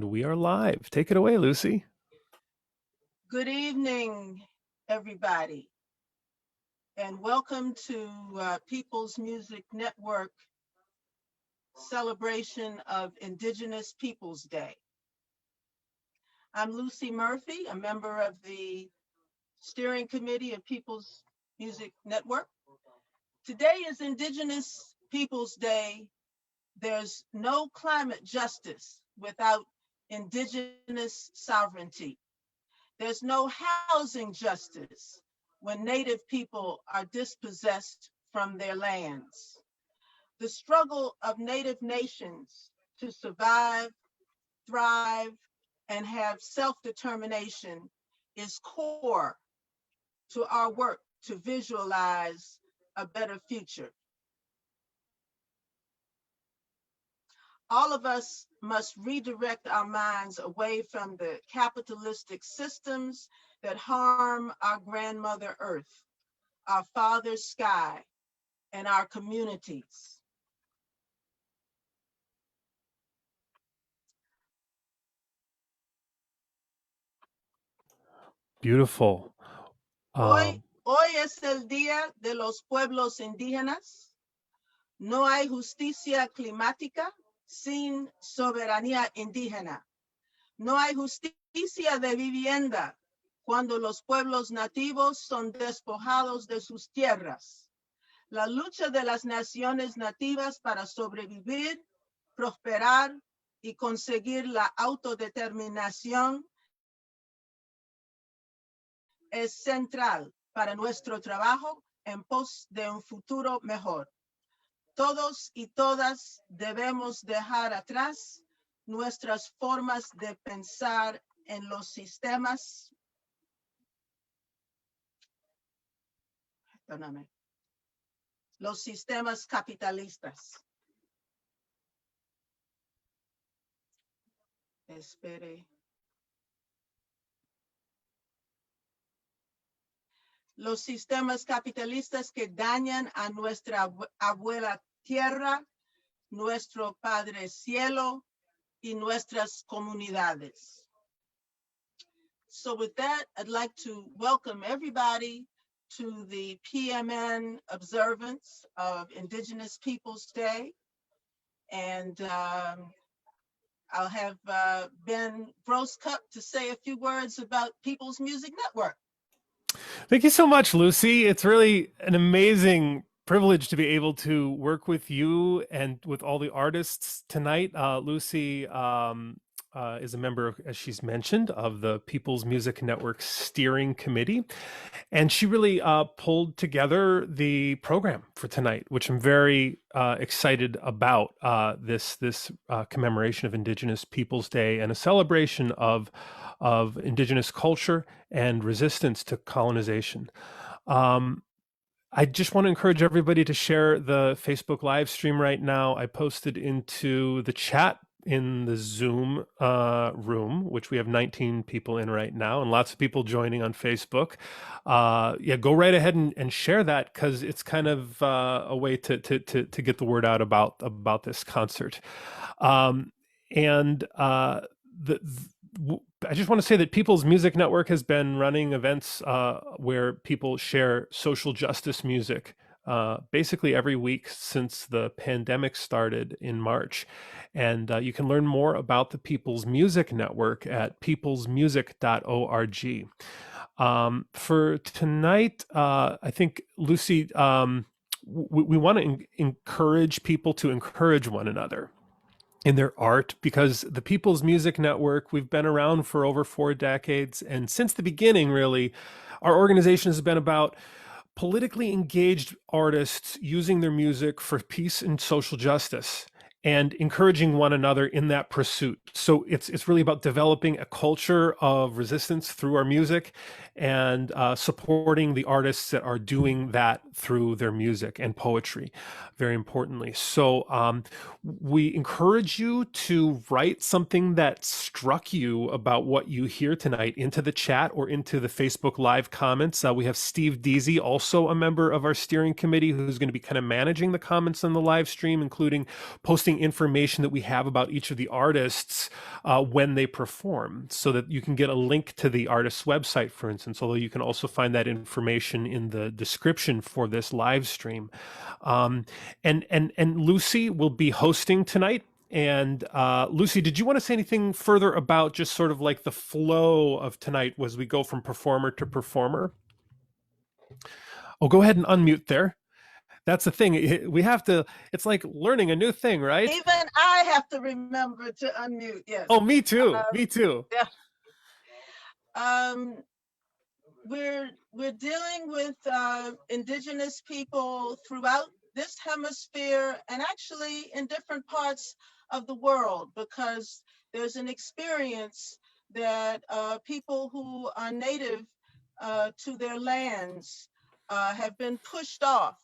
And we are live. Take it away, Lucy. Good evening, everybody, and welcome to People's Music Network celebration of Indigenous Peoples Day. I'm Lucy Murphy, a member of the steering committee of People's Music Network. Today is Indigenous Peoples Day. There's no climate justice without Indigenous sovereignty. There's no housing justice when Native people are dispossessed from their lands. The struggle of Native nations to survive, thrive, and have self-determination is core to our work to visualize a better future. All of us must redirect our minds away from the capitalistic systems that harm our grandmother Earth, our father sky, and our communities. Beautiful. Hoy es el Día de los Pueblos Indígenas. No hay justicia climática sin soberanía indígena. No hay justicia de vivienda cuando los pueblos nativos son despojados de sus tierras. La lucha de las naciones nativas para sobrevivir, prosperar y conseguir la autodeterminación es central para nuestro trabajo en pos de un futuro mejor. Todos y todas debemos dejar atrás nuestras formas de pensar en los sistemas, capitalistas. Espere. Los sistemas capitalistas que dañan a nuestra abuela tierra, nuestro padre cielo, y nuestras comunidades. So with that, I'd like to welcome everybody to the PMN observance of Indigenous Peoples Day. And I'll have Ben Groscup to say a few words about People's Music Network. Thank you so much, Lucy. It's really an amazing privilege to be able to work with you and with all the artists tonight. Lucy is a member of, as she's mentioned, of the People's Music Network steering committee. And she really pulled together the program for tonight, which I'm very excited about, this commemoration of Indigenous Peoples Day and a celebration of Indigenous culture and resistance to colonization. I just want to encourage everybody to share the Facebook live stream right now. I posted into the chat in the Zoom room, which we have 19 people in right now and lots of people joining on Facebook. Yeah, go right ahead and share that, because it's kind of a way to get the word out about this concert. I just want to say that People's Music Network has been running events where people share social justice music basically every week since the pandemic started in March. And you can learn more about the People's Music Network at peoplesmusic.org. For tonight, I think, Lucy, we want to encourage people to encourage one another in their art, because the People's Music Network, we've been around for over 4 decades. And since the beginning, really, our organization has been about politically engaged artists using their music for peace and social justice and encouraging one another in that pursuit. So it's really about developing a culture of resistance through our music and supporting the artists that are doing that through their music and poetry, very importantly. So we encourage you to write something that struck you about what you hear tonight into the chat or into the Facebook Live comments. We have Steve Deasy, also a member of our steering committee, who's going to be kind of managing the comments on the live stream, including posting posting information that we have about each of the artists when they perform, so that you can get a link to the artist's website, for instance, although you can also find that information in the description for this live stream. And Lucy will be hosting tonight. And Lucy, did you want to say anything further about just sort of like the flow of tonight as we go from performer to performer? Oh, go ahead and unmute there. That's the thing. We have to, it's like learning a new thing, right? Even I have to remember to unmute, yes. Oh, me too. Me too. Yeah. We're dealing with Indigenous people throughout this hemisphere and actually in different parts of the world, because there's an experience that people who are native to their lands have been pushed off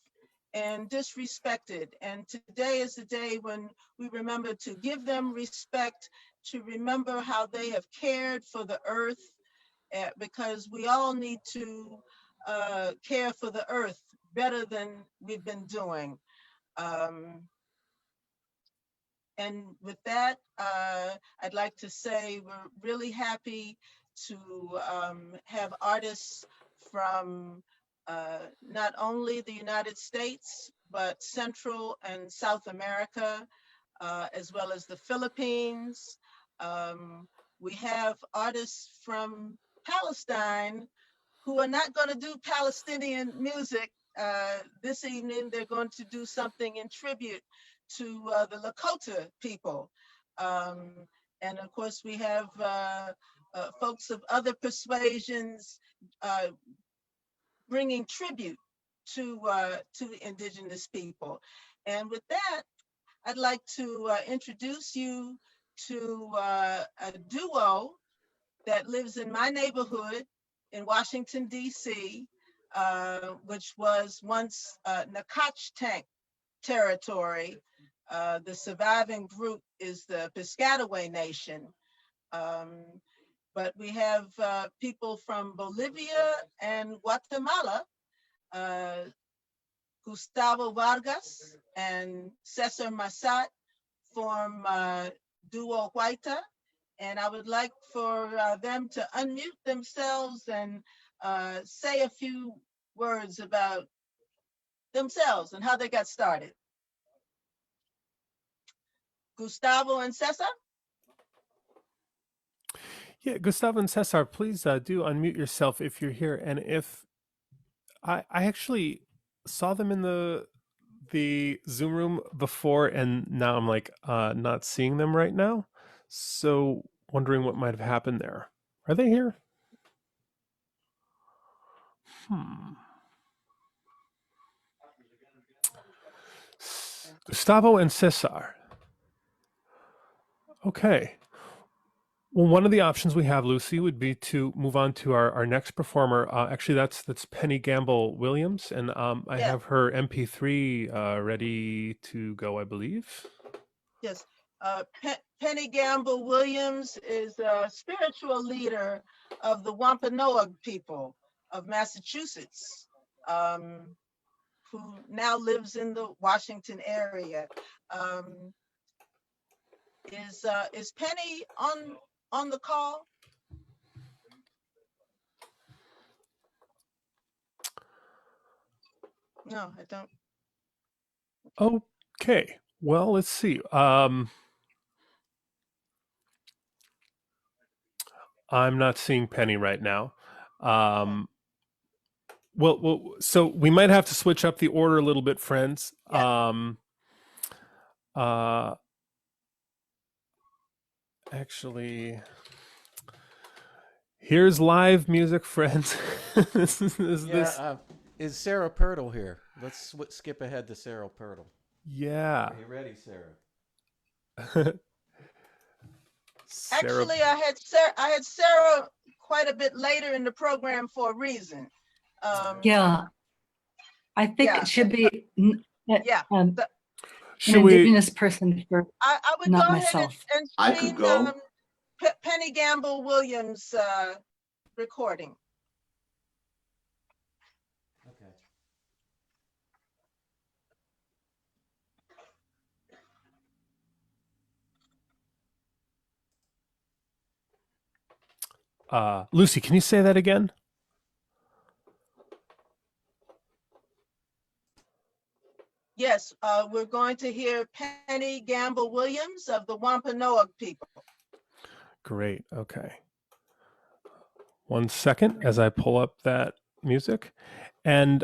and disrespected. And today is the day when we remember to give them respect, to remember how they have cared for the earth, because we all need to care for the earth better than we've been doing. And with that, I'd like to say we're really happy to have artists from not only the United States, but Central and South America, as well as the Philippines. We have artists from Palestine who are not going to do Palestinian music this evening. They're going to do something in tribute to the Lakota people. And of course, we have folks of other persuasions bringing tribute to the Indigenous people. And with that, I'd like to introduce you to a duo that lives in my neighborhood in Washington, D.C., which was once Nacotchtank territory. The surviving group is the Piscataway Nation. But we have people from Bolivia and Guatemala, Gustavo Vargas and Cesar Massat form duo Wayta. And I would like for them to unmute themselves and say a few words about themselves and how they got started. Gustavo and Cesar? Yeah, Gustavo and Cesar, please do unmute yourself if you're here. And if I actually saw them in the Zoom room before, and now I'm like not seeing them right now. So wondering what might have happened there. Are they here? Gustavo and Cesar. Okay. Well, one of the options we have, Lucy, would be to move on to our next performer. Actually, that's Penny Gamble Williams, and I have her MP3 ready to go, I believe. Yes. Penny Gamble Williams is a spiritual leader of the Wampanoag people of Massachusetts, who now lives in the Washington area. Is Penny on the call? No, I don't. Okay. Well, let's see. I'm not seeing Penny right now. Well, so we might have to switch up the order a little bit, friends. Yeah. Actually, here's live music, friends. Is Sarah Pirtle here? Let's skip ahead to Sarah Pirtle. Yeah. Are you ready, Sarah? Actually, I had Sarah quite a bit later in the program for a reason. Yeah, I think it should be an Indigenous person for I would not go myself. ahead and screen Penny Gamble Williams recording. Okay. Lucy, can you say that again? Yes, we're going to hear Penny Gamble Williams of the Wampanoag people. Great. Okay. 1 second as I pull up that music. And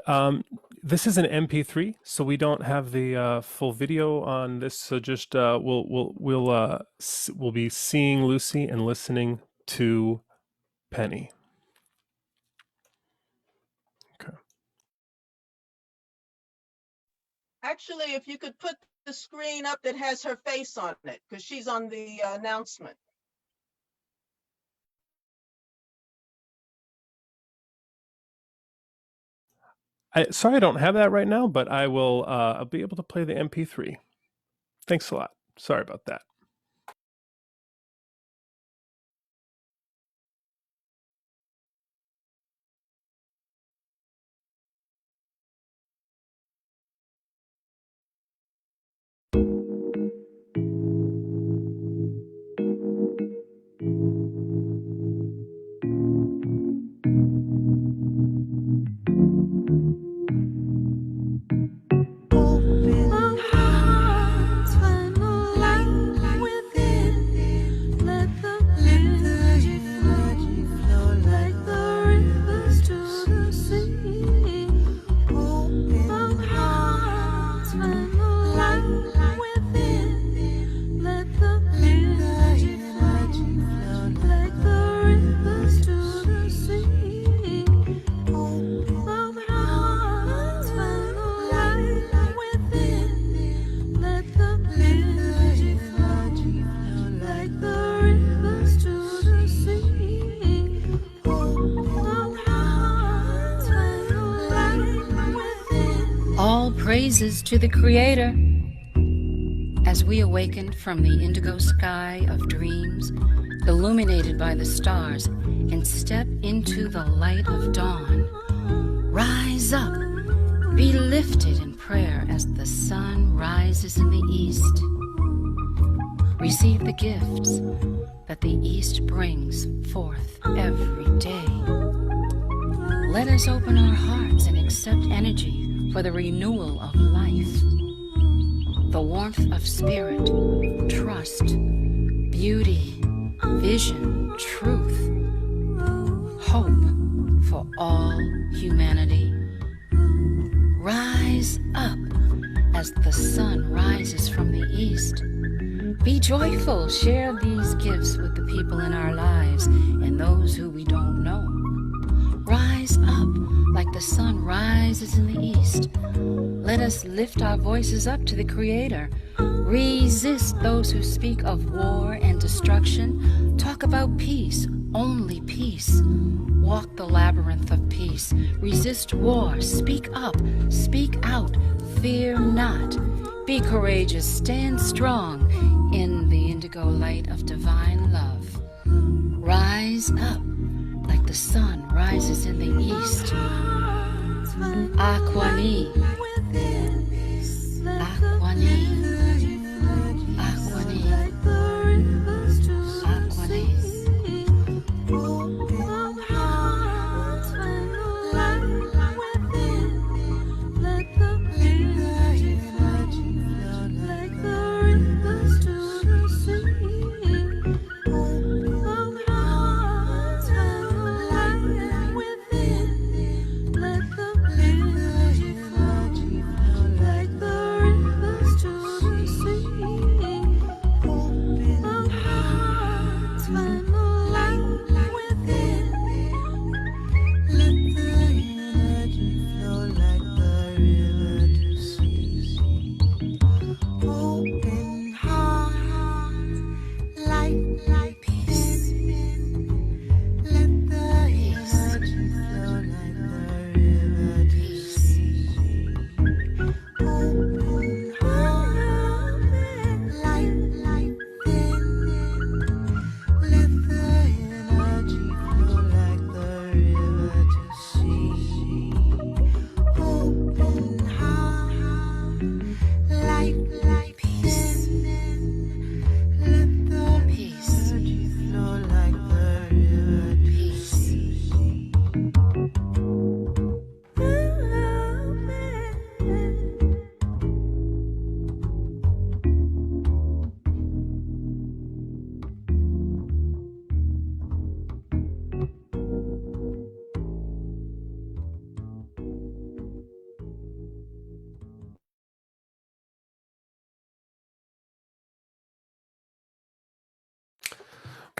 this is an MP3, so we don't have the full video on this. So just we'll be seeing Lucy and listening to Penny. Okay. Actually, if you could put the screen up that has her face on it, because she's on the announcement. Sorry, I don't have that right now, but I will. I'll be able to play the MP3. Thanks a lot. Sorry about that. Praises to the Creator. As we awaken from the indigo sky of dreams, illuminated by the stars, and step into the light of dawn, rise up, be lifted in prayer as the sun rises in the east. Receive the gifts that the east brings forth every day. Let us open our hearts and accept energy for the renewal of life, the warmth of spirit, trust, beauty, vision, truth, hope for all humanity. Rise up as the sun rises from the east. Be joyful, share these gifts with the people in our lives and those who we don't know. Rise up like the sun rises in the east. Let us lift our voices up to the Creator. Resist those who speak of war and destruction. Talk about peace, only peace. Walk the labyrinth of peace. Resist war. Speak up. Speak out. Fear not. Be courageous. Stand strong in the indigo light of divine love. Rise up like the sun rises in the east. AqueneMaryland. Like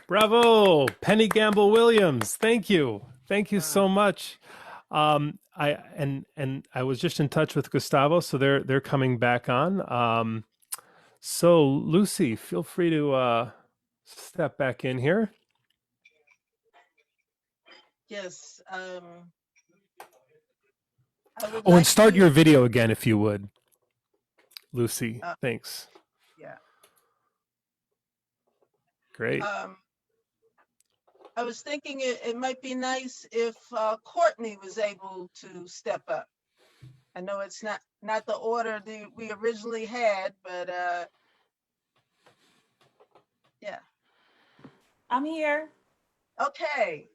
Bravo, Penny Gamble Williams. Thank you. Thank you so much. I was just in touch with Gustavo, so they're coming back on. So Lucy, feel free to step back in here. Yes. And start your video again, if you would, Lucy. Thanks. Yeah. Great. I was thinking it might be nice if Courtney was able to step up. I know it's not the order that we originally had, but yeah. I'm here. Okay.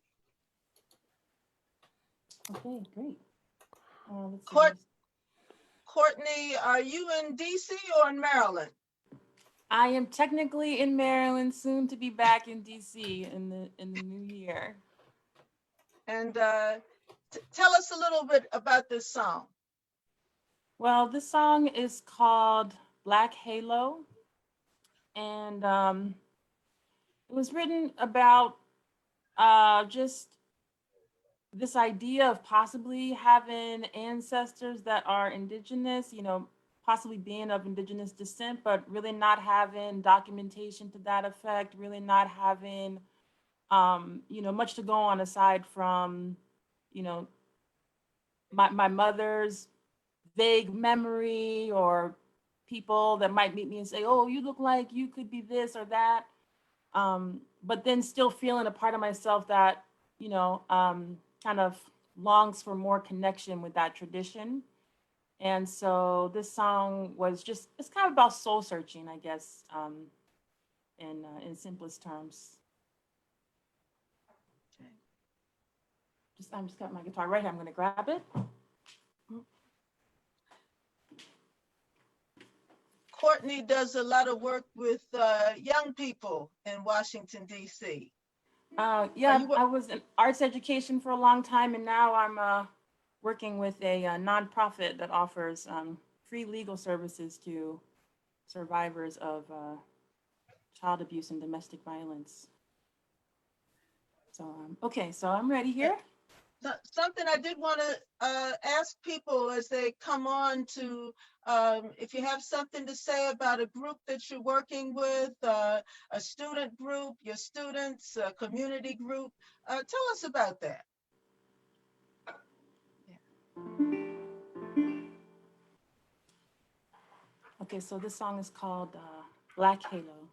Okay, great. Courtney, are you in DC or in Maryland? I am technically in Maryland, soon to be back in DC in the new year. And tell us a little bit about this song. Well, this song is called Black Halo, and it was written about just this idea of possibly having ancestors that are indigenous, you know, possibly being of indigenous descent, but really not having documentation to that effect, really not having, you know, much to go on aside from, you know, my mother's vague memory, or people that might meet me and say, oh, you look like you could be this or that. But then still feeling a part of myself that, you know, kind of longs for more connection with that tradition. And so this song was just, it's kind of about soul searching, I guess, in simplest terms. I'm just got my guitar right here. I'm going to grab it. Courtney does a lot of work with young people in Washington, D.C. Yeah, I was in arts education for a long time, and now I'm working with a nonprofit that offers free legal services to survivors of child abuse and domestic violence. So, okay, so I'm ready here. Something I did want to ask people as they come on to, if you have something to say about a group that you're working with, a student group, your students, a community group, tell us about that. Okay, so this song is called Black Halo.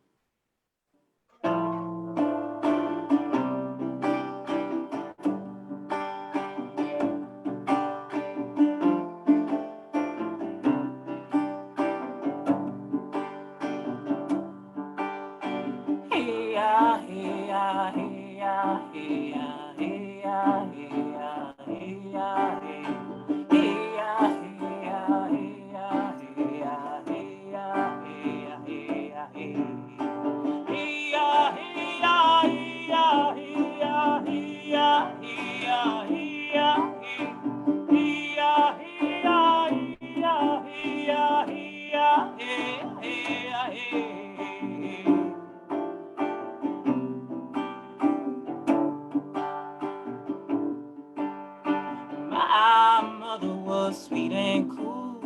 My mother was sweet and cool,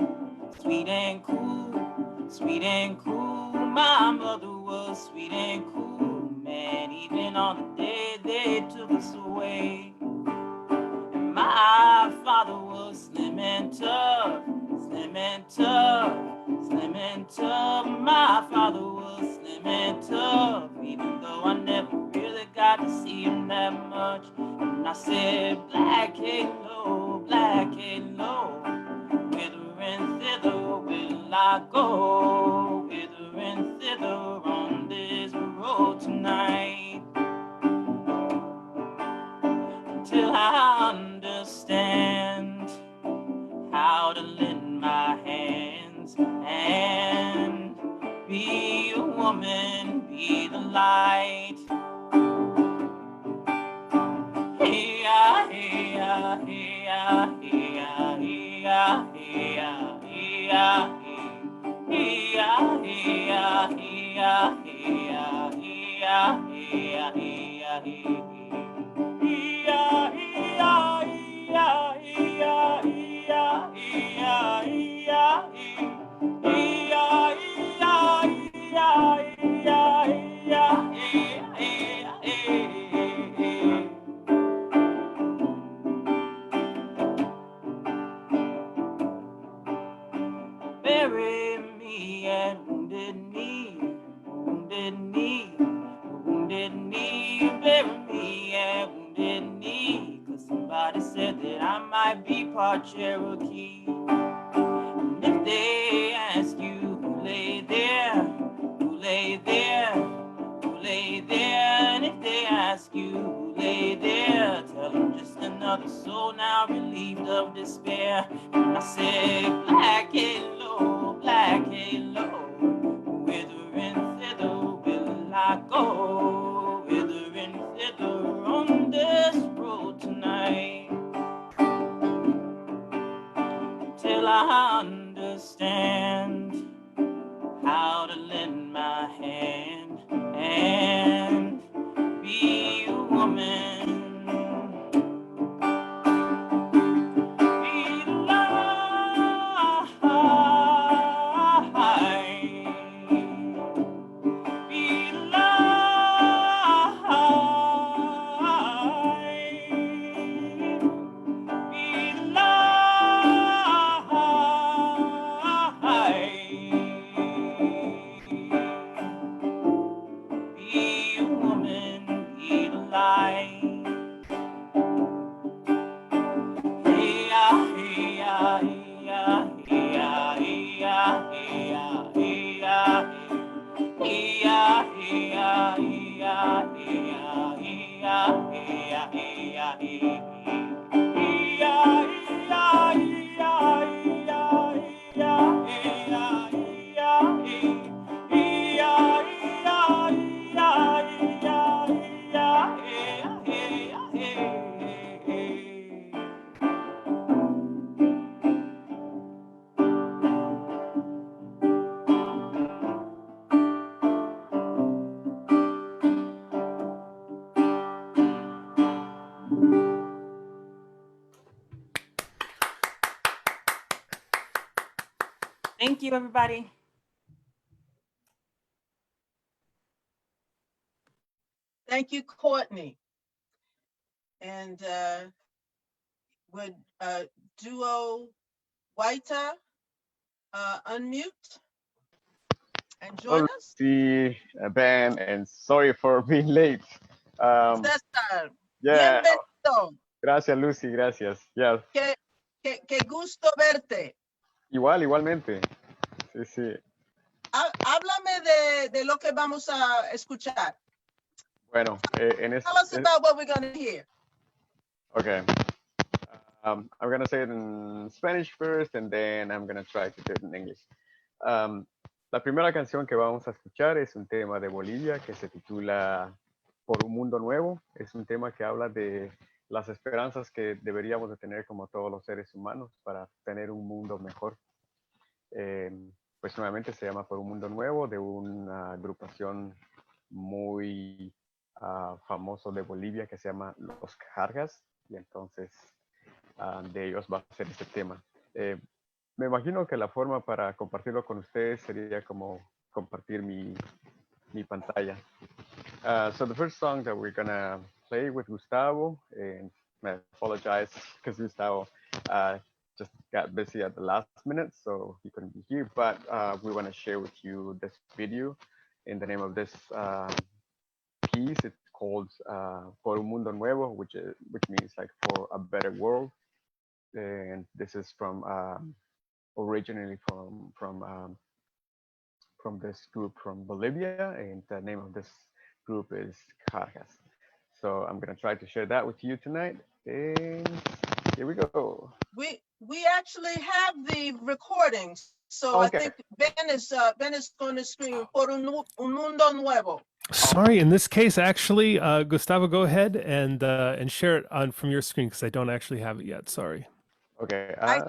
sweet and cool, sweet and cool. My mother was sweet and cool, man, even on the day they took us away. And my father was slim and tough, slim and tough, slim and tough. My father was slim and tough, even though I never really got to see him that much. And I said, black halo, whither and thither will I go, whither and thither on this road tonight, until I understand how to lend my hands and be a woman, be the light. Hey, ah, hey, ah, hey, ah, hey, ah, hey, ah, hey, ah, hey, ah, hey, ah, hey, ah, hey, ah, hey, ah, hey, ah, hey, Bury me at Wounded Knee, Wounded Knee, Wounded Knee. Bury me at Wounded Knee, 'cause somebody said that I might be part Cherokee. And if they ask you who lay there, who lay there, who lay there, and if they ask you who lay there, tell them just another soul now relieved of despair. And I said, black halo, whither and thither will I go, whither and thither on this road tonight, till I understand how to lend my hand and be a woman. Be alive. Be alive. Be alive. Be a woman, be alive. Thank you, everybody. Thank you, Courtney. And would duo Wayta unmute and join us? Sí, Ben, and sorry for being late. César, Yeah. bienvenido. Gracias, Lucy, gracias. Yeah. Qué gusto verte. Igualmente. Sí, sí. Háblame de lo que vamos a escuchar. Bueno, Tell us about what we're going to hear. Okay. I'm going to say it in Spanish first, and then I'm going to try to do it in English. La primera canción que vamos a escuchar es un tema de Bolivia que se titula Por un Mundo Nuevo. Es un tema que habla de las esperanzas que deberíamos de tener como todos los seres humanos para tener un mundo mejor. Pues nuevamente se llama Por un Mundo Nuevo, de una agrupación muy famoso de Bolivia que se llama Los Cargas, y entonces de ellos va a ser este tema. Me imagino que la forma para compartirlo con ustedes sería como compartir mi pantalla. So the first song that we're gonna play with Gustavo, and I apologize because Gustavo just got busy at the last minute, so he couldn't be here, but we want to share with you this video in the name of this piece. It's called Por un Mundo Nuevo, which means like for a better world. And this is from originally from this group from Bolivia, and the name of this group is Cargas. So I'm gonna try to share that with you tonight, and here we go. We actually have the recordings, so okay. I think Ben is going to scream Por un Mundo Nuevo. Sorry, in this case, actually, Gustavo, go ahead and share it on from your screen because I don't actually have it yet. Sorry. Okay. I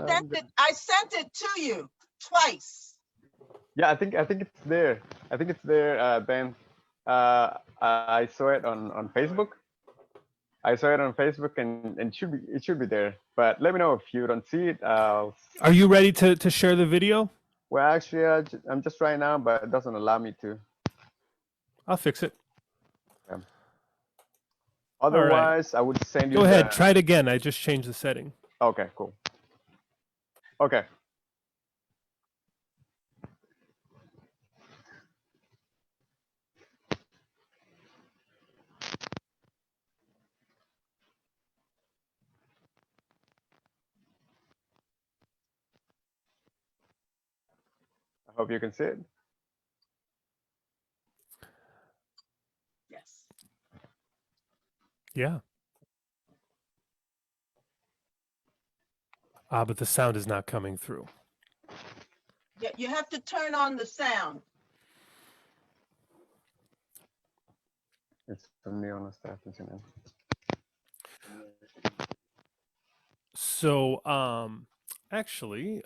sent it to you twice. Yeah, I think it's there. I think it's there, Ben. I I saw it on Facebook. I saw it on Facebook, and it should be there. But let me know if you don't see it. Are you ready to share the video? Well, actually, I'm just trying now, but it doesn't allow me to. I'll fix it. Yeah. Otherwise, I would send you. Go ahead, try it again. I just changed the setting. Okay, cool. Okay. I hope you can see it. Yes. Yeah. But the sound is not coming through. Yeah, you have to turn on the sound. It's only on the staff. So, actually,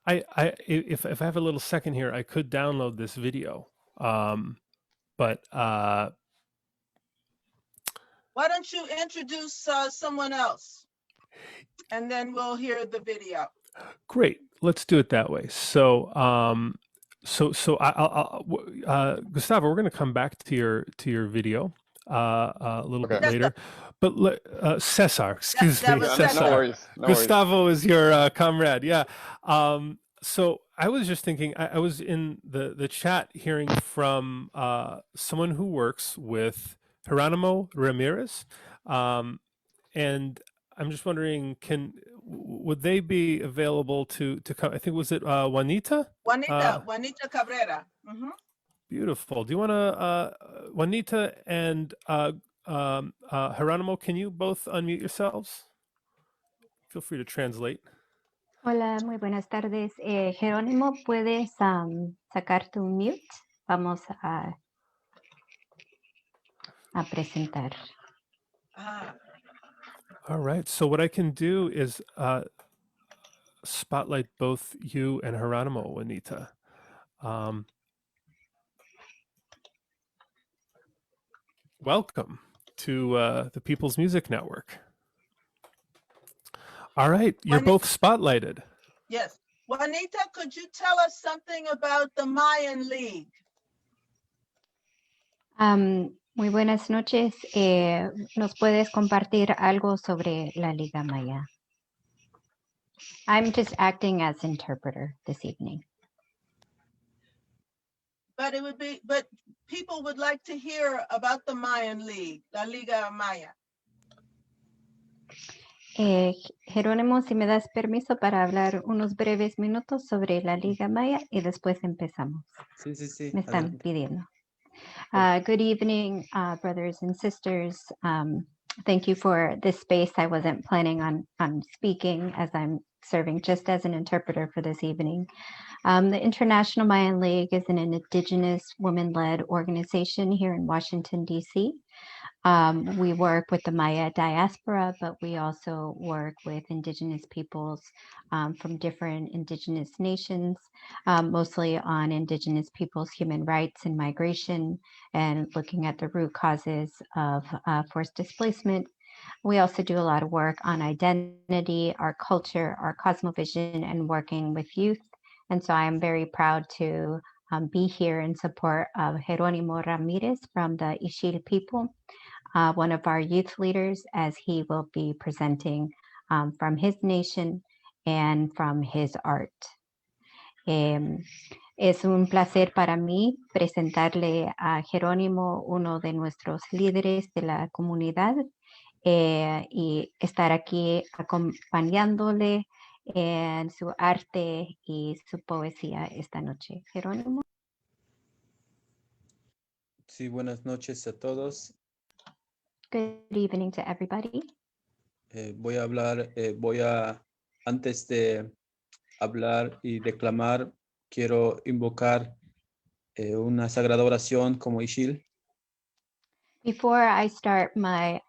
if I have a little second here, I could download this video. But why don't you introduce someone else, and then we'll hear the video. Great, let's do it that way. So, Gustavo, we're going to come back to your video a little bit later. But Cesar, excuse me, Cesar. No worries. Gustavo is your comrade. Yeah. So I was just thinking, I was in the chat hearing from someone who works with Geronimo Ramirez, and I'm just wondering, would they be available to come? I think, was it Juanita? Juanita Cabrera. Mm-hmm. Beautiful. Do you want to, Juanita and Geronimo, can you both unmute yourselves? Feel free to translate. Hola, muy buenas tardes. Jerónimo, ¿puedes sacar tu mute? Vamos a presentar. All right. So what I can do is spotlight both you and Geronimo, Juanita. Welcome to the People's Music Network. All right, you're both spotlighted. Yes. Juanita, could you tell us something about the Mayan League? Muy buenas noches. ¿Nos puedes compartir algo sobre la Liga Maya? I'm just acting as interpreter this evening. But people would like to hear about the Mayan League, la Liga Maya. Jerónimo, si me das permiso para hablar unos breves minutos sobre la Liga Maya y después empezamos. Sí. Me están pidiendo. Good evening, brothers and sisters. Thank you for this space. I wasn't planning on speaking, as I'm serving just as an interpreter for this evening. The International Mayan League is an indigenous women-led organization here in Washington, D.C. We work with the Maya diaspora, but we also work with indigenous peoples from different indigenous nations, mostly on indigenous peoples' human rights and migration, and looking at the root causes of forced displacement. We also do a lot of work on identity, our culture, our cosmovision, and working with youth. And so I am very proud to be here in support of Geronimo Ramirez from the Ixil people, one of our youth leaders, as he will be presenting from his nation and from his art. Es un placer para mí presentarle a Geronimo, uno de nuestros líderes de la comunidad, y estar aquí acompañándole en su arte y su poesía esta noche. Jerónimo. Sí, buenas noches a todos. Good evening to everybody. Antes de hablar y declamar, quiero invocar una sagrada oración como Ixil. Before I start my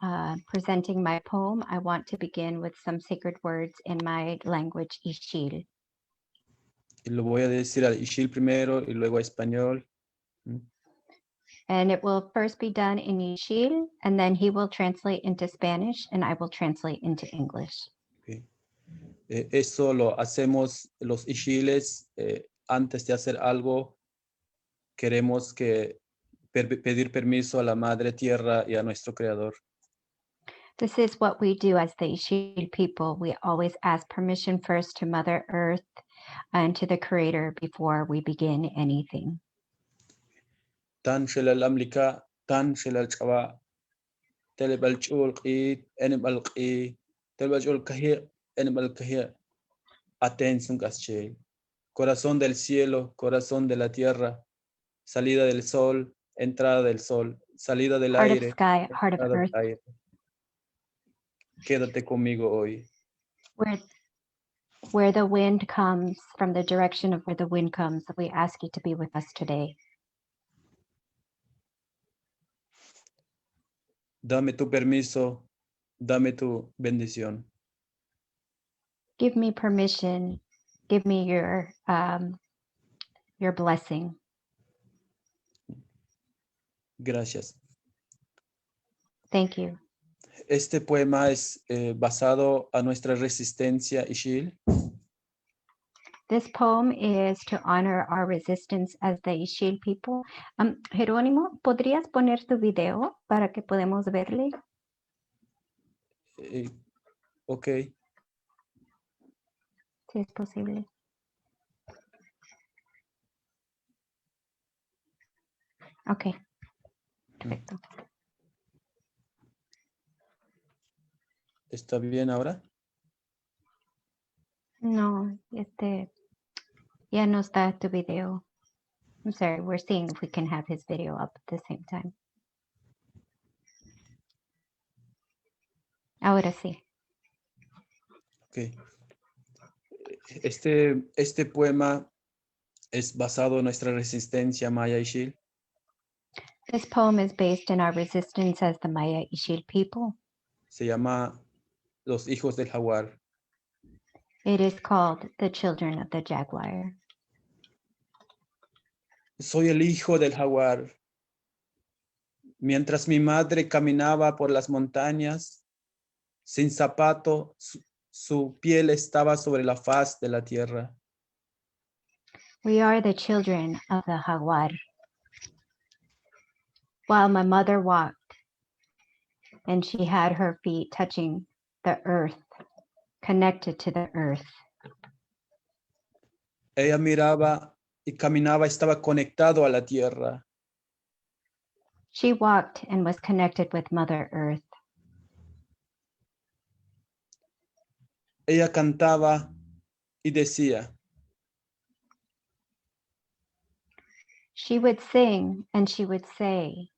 presenting my poem, I want to begin with some sacred words in my language, Ixil. Y lo voy a decir al Ixil primero y luego a español. And it will first be done in Ixil, and then he will translate into Spanish, and I will translate into English. Okay. Eso lo hacemos los Ixiles. Antes de hacer algo, queremos pedir permiso a la Madre Tierra y a nuestro Creador. This is what we do as the Ixil people. We always ask permission first to Mother Earth and to the Creator before we begin anything. Tan shelal amlika, tan shelal chaba, telebal chul qi, enebal qi, telebal chul kahir, enebal kahir. Atención casche. Corazón del cielo, corazón de la tierra, salida del sol, entrada del sol, salida del Heart aire, of sky, heart of entrada del earth. aire. Quédate conmigo hoy. Where the wind comes, from the direction of where the wind comes, we ask you to be with us today. Dame tu permiso, dame tu bendición. Give me permission. Give me your blessing. Gracias. Thank you. Este poema es basado a nuestra resistencia Ixil. This poem is to honor our resistance as the Ixil people. Geronimo, ¿podrías poner tu video para que podamos verle? Ok. Si es posible. Ok. Perfecto. ¿Está bien ahora? No, ya no está tu video. I'm sorry, we're seeing if we can have his video up at the same time. Ahora sí. Ok. Este poema es basado en nuestra resistencia Maya Ixil. This poem is based in our resistance as the Maya Ixil people. Se llama Los Hijos del Jaguar. It is called The Children of the Jaguar. Soy el hijo del jaguar. Mientras mi madre caminaba por las montañas, sin zapato, su piel estaba sobre la faz de la tierra. We are the children of the Jaguar. While my mother walked, and she had her feet touching the earth, connected to the earth. Ella miraba y caminaba, estaba conectado a la tierra. She walked and was connected with Mother Earth. Ella cantaba y decía. She would sing and she would say,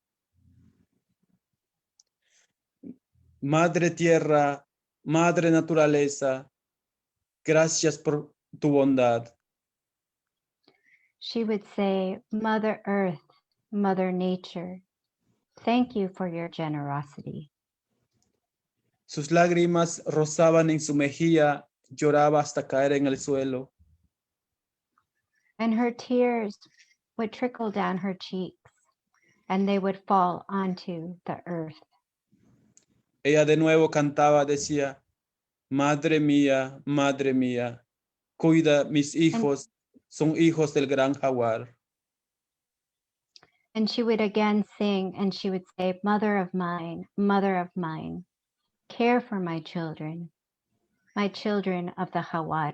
Madre Tierra, Madre Naturaleza, gracias por tu bondad. She would say, Mother Earth, Mother Nature, thank you for your generosity. Sus lágrimas rozaban en su mejilla, lloraba hasta caer en el suelo. And her tears would trickle down her cheeks, and they would fall onto the earth. Ella de nuevo cantaba, decía, Madre mía, cuida mis hijos, son hijos del gran jaguar. And she would again sing and she would say, Mother of mine, care for my children of the jaguar.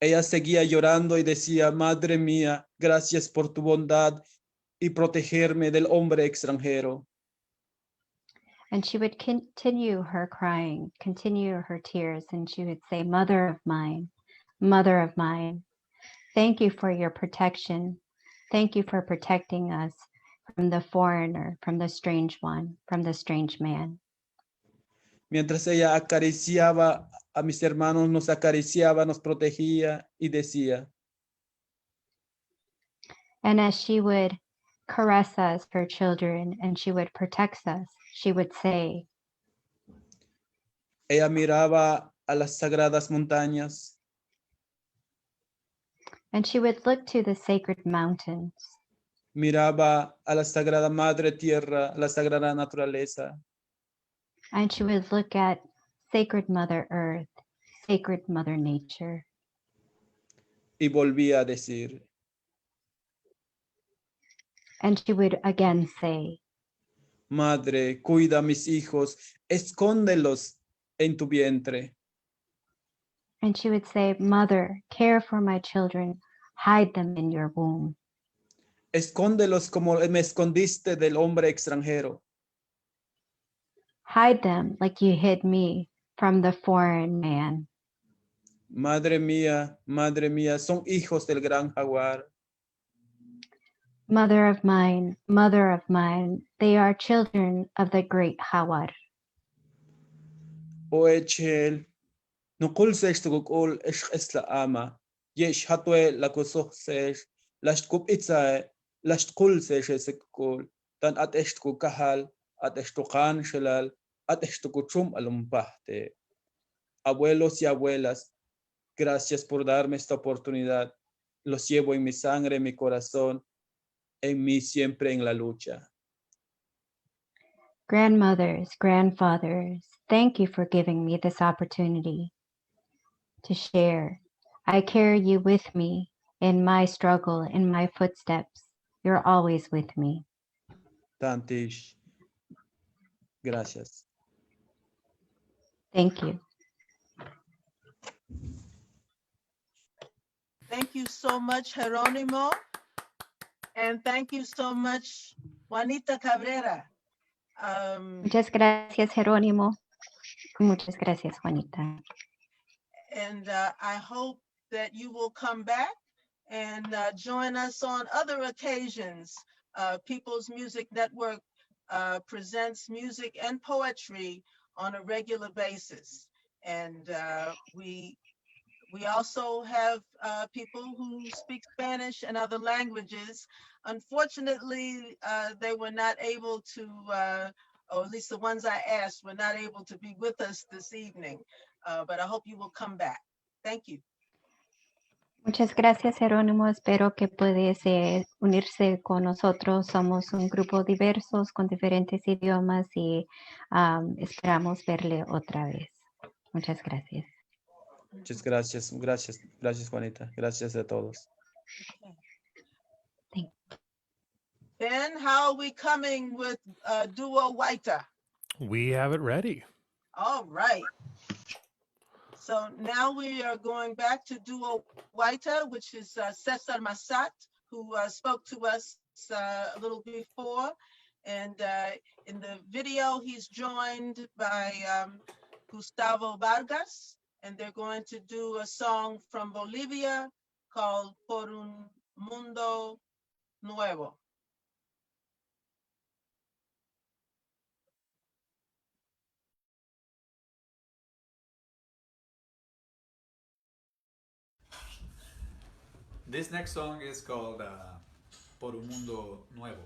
Ella seguía llorando y decía, Madre mía, gracias por tu bondad y protegerme del hombre extranjero. And she would continue her crying, continue her tears, and she would say, Mother of mine, thank you for your protection. Thank you for protecting us from the foreigner, from the strange one, from the strange man. Mientras ella acariciaba a mis hermanos, nos acariciaba, nos protegía y decía. And as she would caress us, her children, and she would protect us, she would say. Ella miraba a las sagradas montañas. And she would look to the sacred mountains. miraba a la Sagrada Madre Tierra, la Sagrada Naturaleza, And she would look at Sacred Mother Earth, Sacred Mother Nature, y volvía a decir, and she would again say, Madre, cuida a mis hijos, escóndelos en tu vientre. and she would say, Mother, care for my children, hide them in your womb. Escóndelos como me escondiste del hombre extranjero. Hide them like you hid me from the foreign man. Madre mía, son hijos del gran Jaguar. Mother of mine, they are children of the great Jaguar. O echel, nukul sesh tukul esh esla ama, yesh hatwe la kusuh sesh, lasht kup itzae, lasht kul sesh esekul, tan at eshtu kahal, at eshtukan shelal, at eshtukuchum alumpahte. Abuelos y abuelas, gracias por darme esta oportunidad. Los llevo en mi sangre, en mi corazón, en mí siempre en la lucha. Grandmothers, grandfathers, thank you for giving me this opportunity to share. I carry you with me in my struggle, in my footsteps. You're always with me. Tantish, gracias. Thank you. Thank you so much, Geronimo. And thank you so much, Juanita Cabrera. Muchas gracias, Geronimo. Muchas gracias, Juanita. And I hope that you will come back and join us on other occasions. People's Music Network presents music and poetry on a regular basis. And we also have people who speak Spanish and other languages. Unfortunately, they were not able to, or at least the ones I asked were not able to be with us this evening. But I hope you will come back. Thank you. Muchas gracias, Jerónimo. Espero que puedes unirse con nosotros. Somos un grupo diversos con diferentes idiomas y esperamos verle otra vez. Muchas gracias. Muchas gracias, gracias Juanita, gracias a todos. Thank you. Ben, how are we coming with duo Wayta? We have it ready. All right. So now we are going back to duo Wayta, which is Cesar Masat, who spoke to us a little before. And in the video, he's joined by Gustavo Vargas, and they're going to do a song from Bolivia called Por un Mundo Nuevo. This next song is called Por un Mundo Nuevo.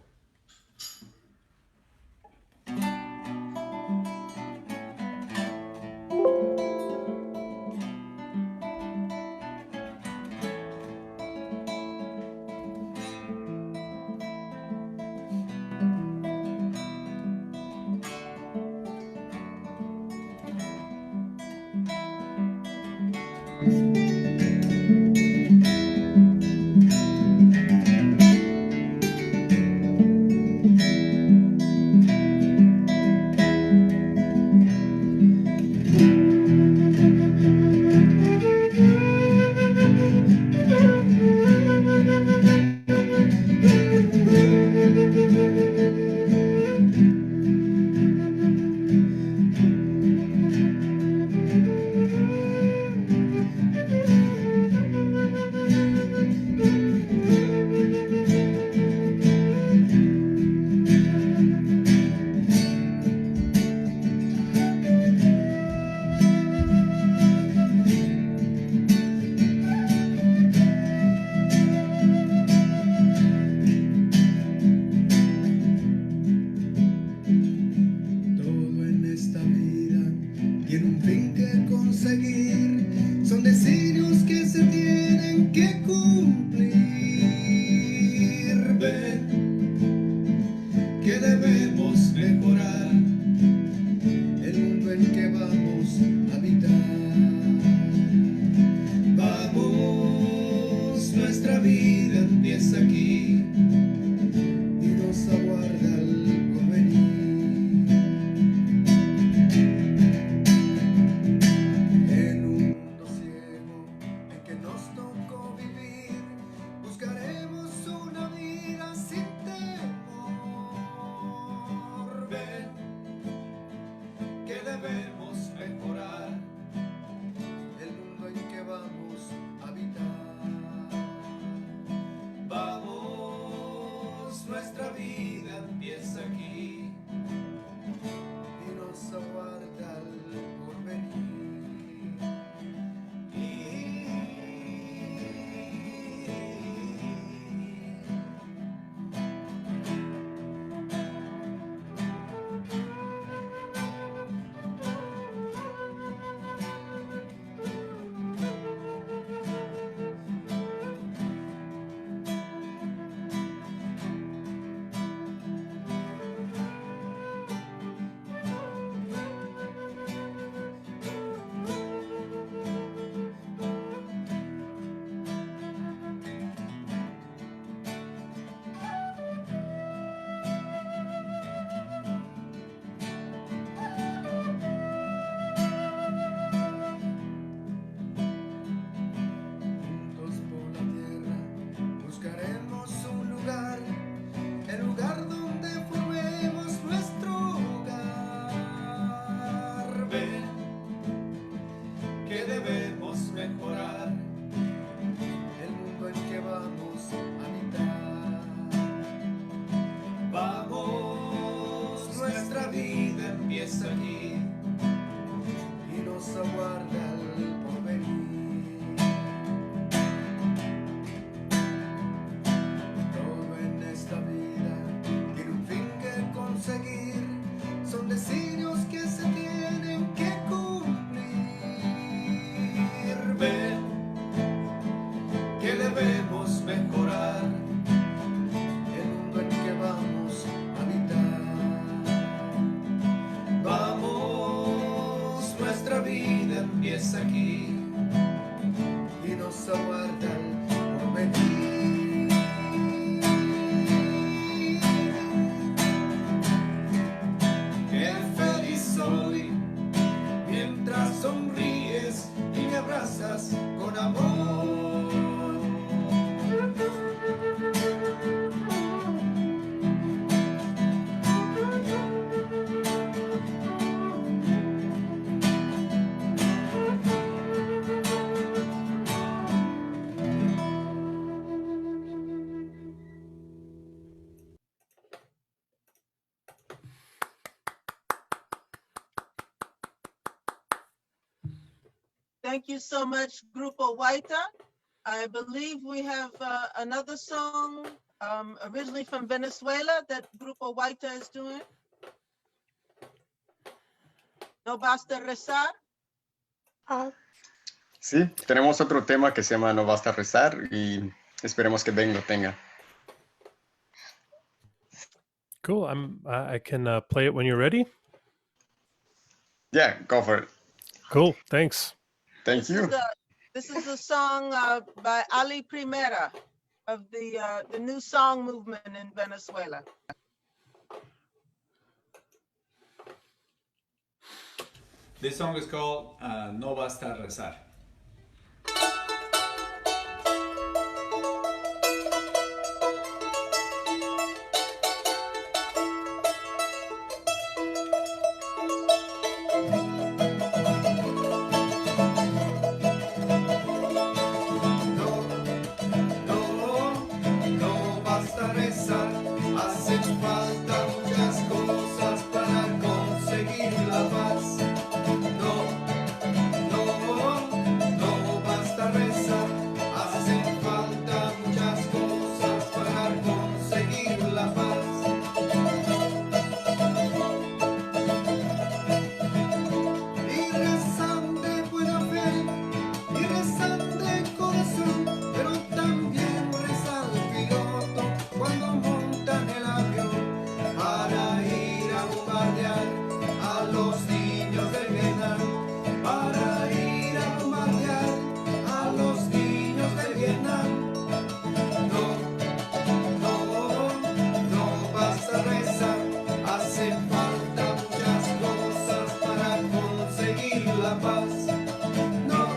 debemos mejorar el mundo en que vamos a habitar. Vamos, nuestra vida empieza aquí y nos aguarda el porvenir. En un mundo ciego en que nos tocó vivir, buscaremos una vida sin temor. Ven, que debemos mejorar el mundo en que vamos a habitar. Vamos, nuestra vida empieza aquí y nos aguarda el porvenir. Thank you so much, Grupo Wayta. I believe we have another song originally from Venezuela that Grupo Wayta is doing. No basta rezar. Sí, tenemos otro tema que se llama No basta rezar y esperemos que Ben lo tenga. Cool. I can play it when you're ready. Yeah, go for it. Cool. Thanks. Thank you. This is a song by Ali Primera of the new song movement in Venezuela. This song is called No Basta Rezar. Para conseguir la paz. No, no, Hacen falta muchas cosas para conseguir la paz. No,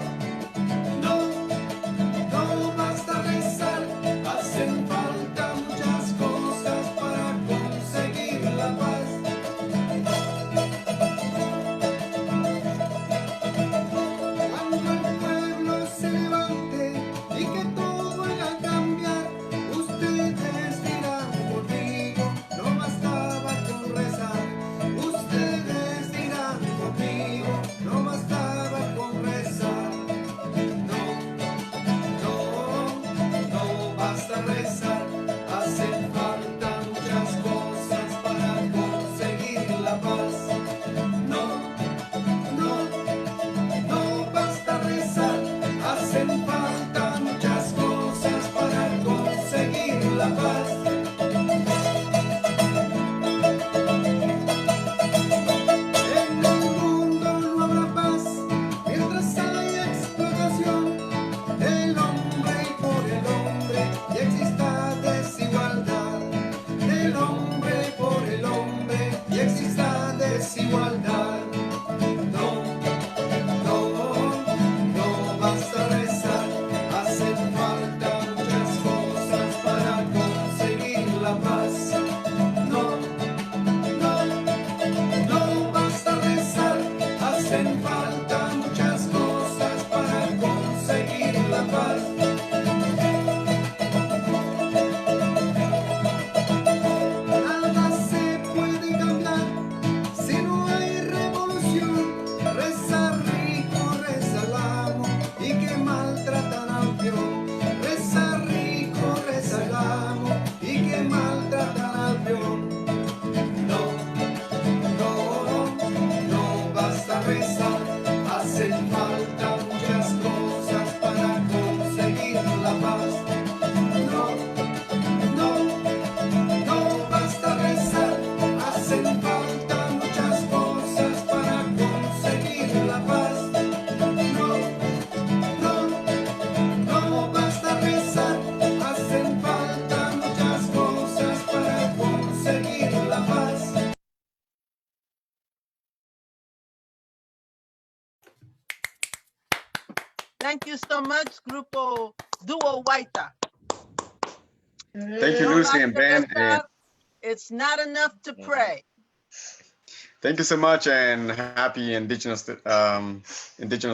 no, no basta rezar. Hacen falta muchas cosas para conseguir la paz. Cuando el pueblo se levante y que todo vaya a cambiar, ustedes dirán conmigo, no bastaba con rezar. Ustedes dirán conmigo, no bastaba con rezar. No, no, no basta rezar. Hacen falta muchas cosas para conseguir la paz. No, no, no basta rezar. Hacen falta muchas cosas para conseguir la paz. En el mundo no habrá paz mientras haya explotación del hombre por el hombre y exista desigualdad. Del hombre por el hombre y exista desigualdad. No, no, no basta rezar. Hacen falta muchas cosas para conseguir la paz. No, no, no basta rezar. Hacen falta muchas cosas para conseguir la paz. Nada se puede cambiar si no hay revolución. Reza rico, reza el amo y que maltratan al peón. Reza rico, reza el amo y que maltratan al peón. No, no, no basta rezar. Hacen falta muchas cosas para conseguir la paz. No, no, no basta rezar. Hacen falta muchas cosas para conseguir la paz. No, no, no basta rezar. Hacen falta muchas cosas para conseguir la paz. Thank you so much, Grupo Duo Wayta. Thank you, Lucy and Ben. It's not enough to pray. Thank you so much, and happy Indigenous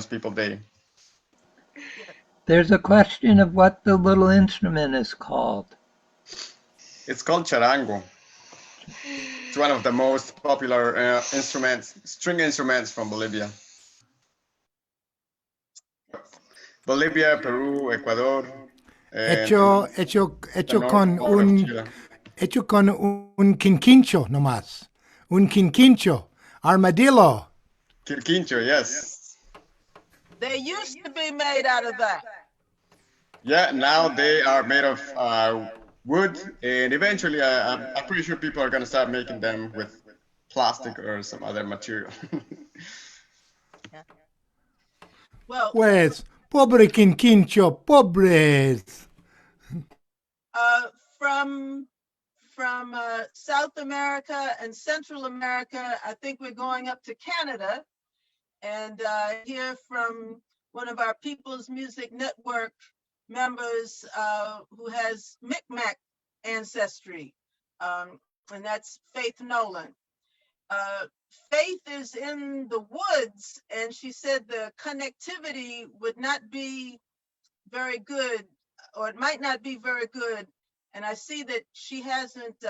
People Day. There's a question of what the little instrument is called. It's called charango. It's one of the most popular string instruments from Bolivia. Bolivia, Peru, Ecuador. Hecho con un quinquincho nomás. Un quinquincho. Armadillo. Quirquincho, yes. They used to be made out of that. Yeah, now they are made of wood, and eventually I'm pretty sure people are going to start making them with plastic or some other material. Well, Pues, pobre quinquincho, pobres. From South America and Central America, I think we're going up to Canada and hear from one of our People's Music Network members who has Micmac ancestry, and that's Faith Nolan. Faith is in the woods, and she said the connectivity would not be very good, or it might not be very good. And I see that she hasn't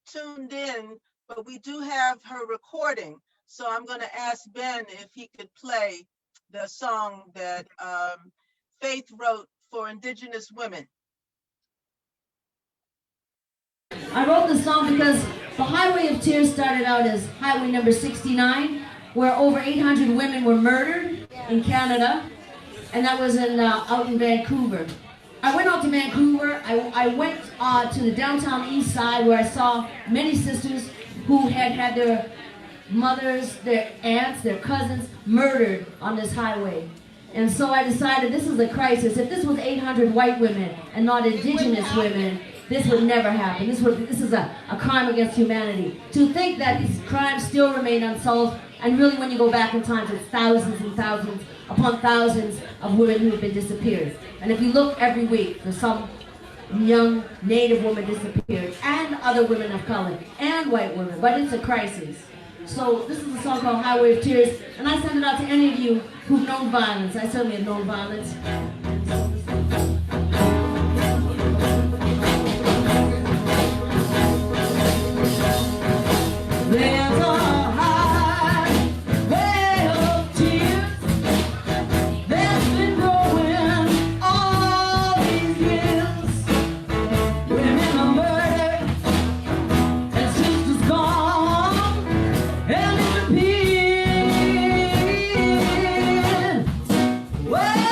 tuned in, but we do have her recording. So I'm going to ask Ben if he could play the song that Faith wrote for Indigenous women. I wrote the song because the Highway of Tears started out as Highway number 69, where over 800 women were murdered in Canada, and that was out in Vancouver. I went out to Vancouver. I went to the downtown east side where I saw many sisters who had their mothers, their aunts, their cousins murdered on this highway. And so I decided this is a crisis. If this was 800 white women and not Indigenous women, this would never happen. This is a crime against humanity. To think that these crimes still remain unsolved, and really when you go back in time, it's thousands and thousands upon thousands of women who have been disappeared. And if you look every week, there's some young Native woman disappeared, and other women of color, and white women, but it's a crisis. So this is a song called Highway of Tears, and I send it out to any of you who've known violence. I certainly have known violence. There's a highway of tears that's been growing all these years. Women are murdered and sisters gone and disappeared. Well,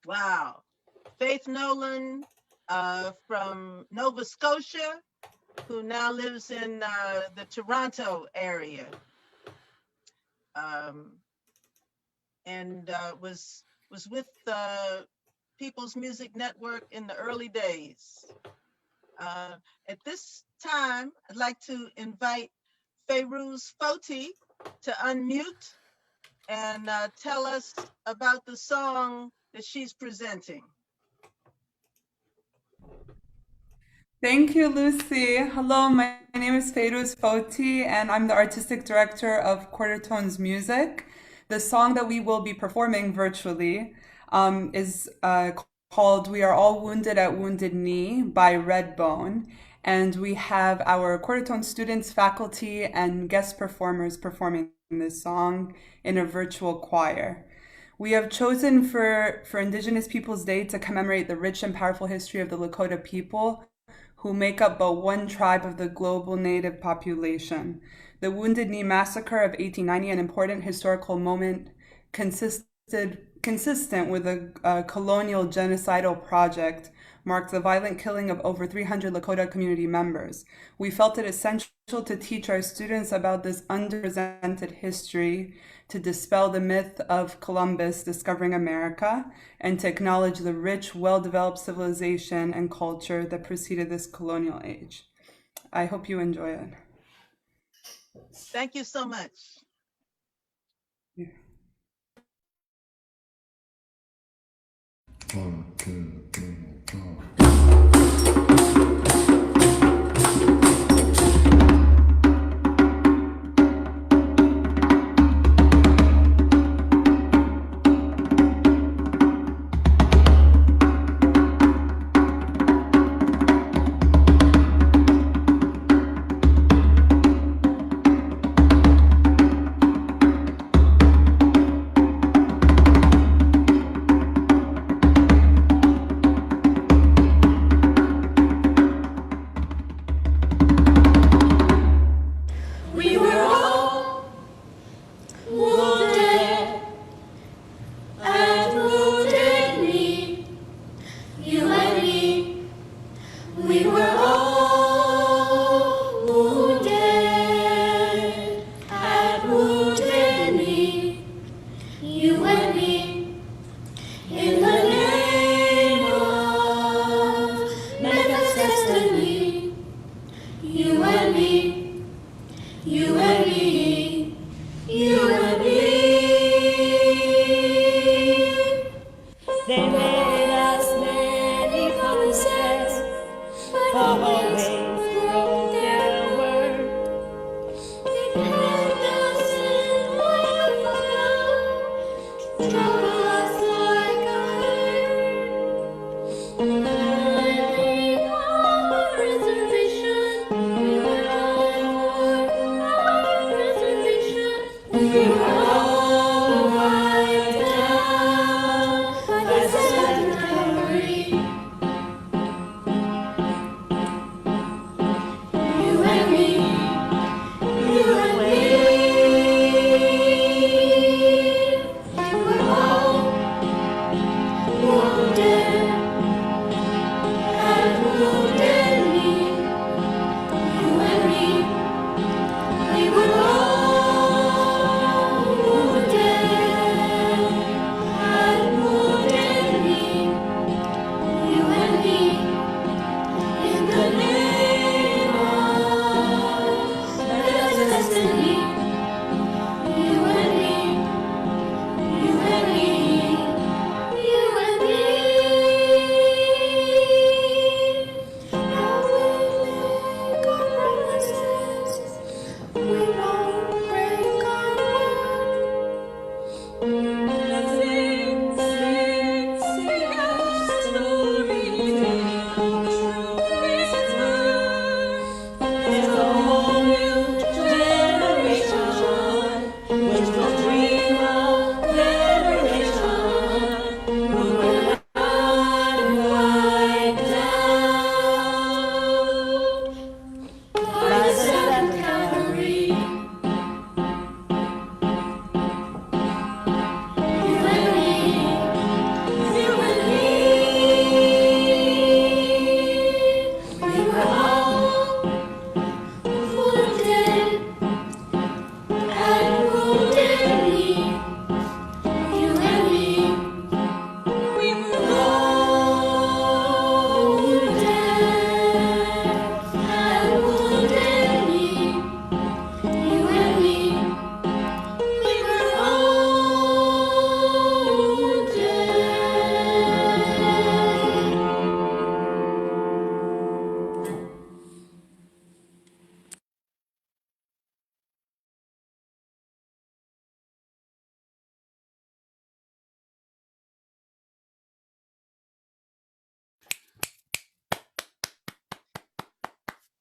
Wow. Faith Nolan from Nova Scotia, who now lives in the Toronto area. And was with the People's Music Network in the early days. At this time, I'd like to invite Fairuz Foti to unmute and tell us about the song that she's presenting. Thank you, Lucy. Hello, my name is Fairuz Foti, and I'm the artistic director of Quartertonez Music. The song that we will be performing virtually is called We Are All Wounded at Wounded Knee by Redbone. And we have our Quartertonez students, faculty, and guest performers performing this song in a virtual choir. We have chosen for Indigenous Peoples Day to commemorate the rich and powerful history of the Lakota people who make up but one tribe of the global native population. The Wounded Knee Massacre of 1890, an important historical moment consistent with a colonial genocidal project, marked the violent killing of over 300 Lakota community members. We felt it essential to teach our students about this underrepresented history, to dispel the myth of Columbus discovering America, and to acknowledge the rich, well-developed civilization and culture that preceded this colonial age. I hope you enjoy it. Thank you so much. Yeah. 1, 2, 3, 4.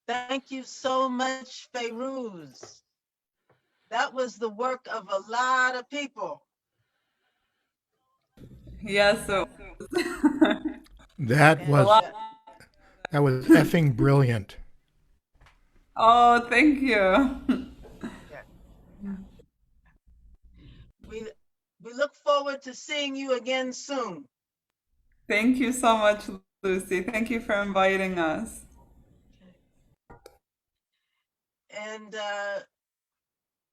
Thank you so much, Feiruz. That was the work of a lot of people. Yes, so That That was effing brilliant. Oh, thank you. We look forward to seeing you again soon. Thank you so much, Lucy. Thank you for inviting us. And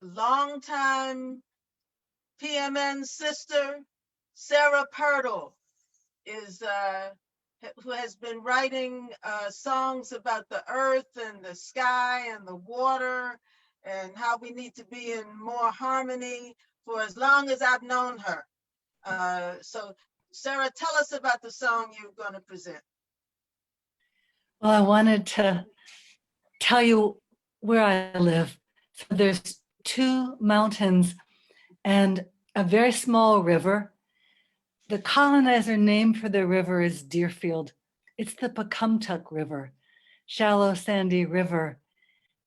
longtime PMN sister, Sarah Pirtle, who has been writing songs about the earth and the sky and the water and how we need to be in more harmony for as long as I've known her. So Sarah, tell us about the song you're going to present. Well, I wanted to tell you where I live. So there's 2 mountains and a very small river. The colonizer name for the river is Deerfield. It's the Pecumtuck River, shallow sandy river.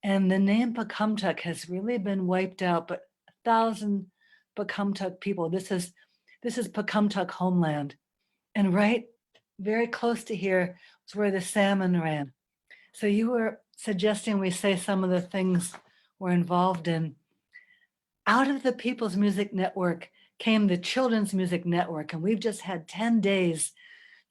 And the name Pecumtuck has really been wiped out, but 1,000 Pecumtuck people. This is Pecumtuck homeland. And right very close to here is where the salmon ran. So you were suggesting we say some of the things we're involved in. Out of the People's Music Network came the Children's Music Network, and we've just had 10 days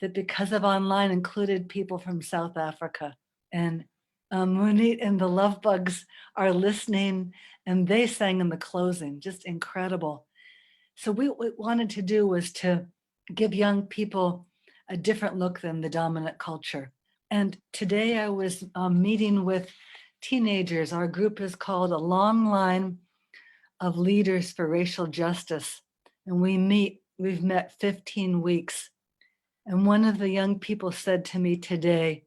that, because of online, included people from South Africa. And Munit and the Love Bugs are listening, and they sang in the closing, just incredible. So what we wanted to do was to give young people a different look than the dominant culture. And today I was meeting with teenagers. Our group is called A Long Line of Leaders for Racial Justice. And we've met 15 weeks. And one of the young people said to me today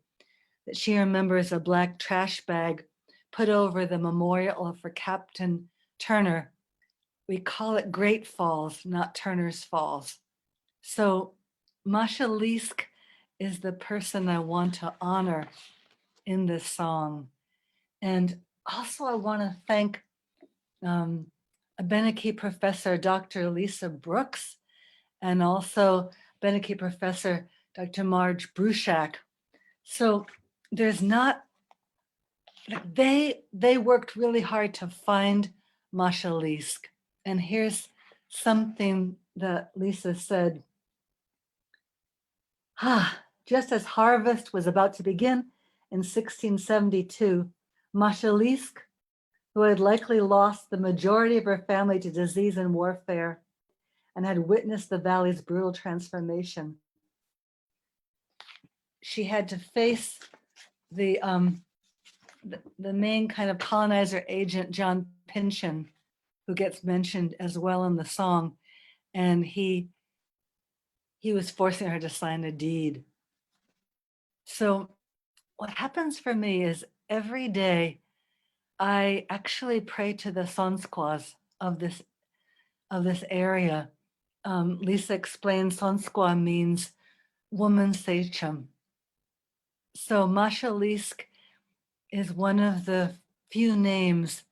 that she remembers a black trash bag put over the memorial for Captain Turner. We call it Great Falls, not Turner's Falls. So Mashalisk is the person I want to honor in this song. And also I want to thank a Beneke professor, Dr. Lisa Brooks, and also Beneke professor, Dr. Marge Bruchak. So there's not, they worked really hard to find Mashalisk. And here's something that Lisa said. Just as harvest was about to begin in 1672, Mashalisk, who had likely lost the majority of her family to disease and warfare and had witnessed the valley's brutal transformation, she had to face the main kind of colonizer agent, John Pynchon, who gets mentioned as well in the song. And he was forcing her to sign a deed. So what happens for me is every day I actually pray to the Sonsquas of this area. Lisa explains Sonsqua means woman sachem. So Mashalisk is one of the few names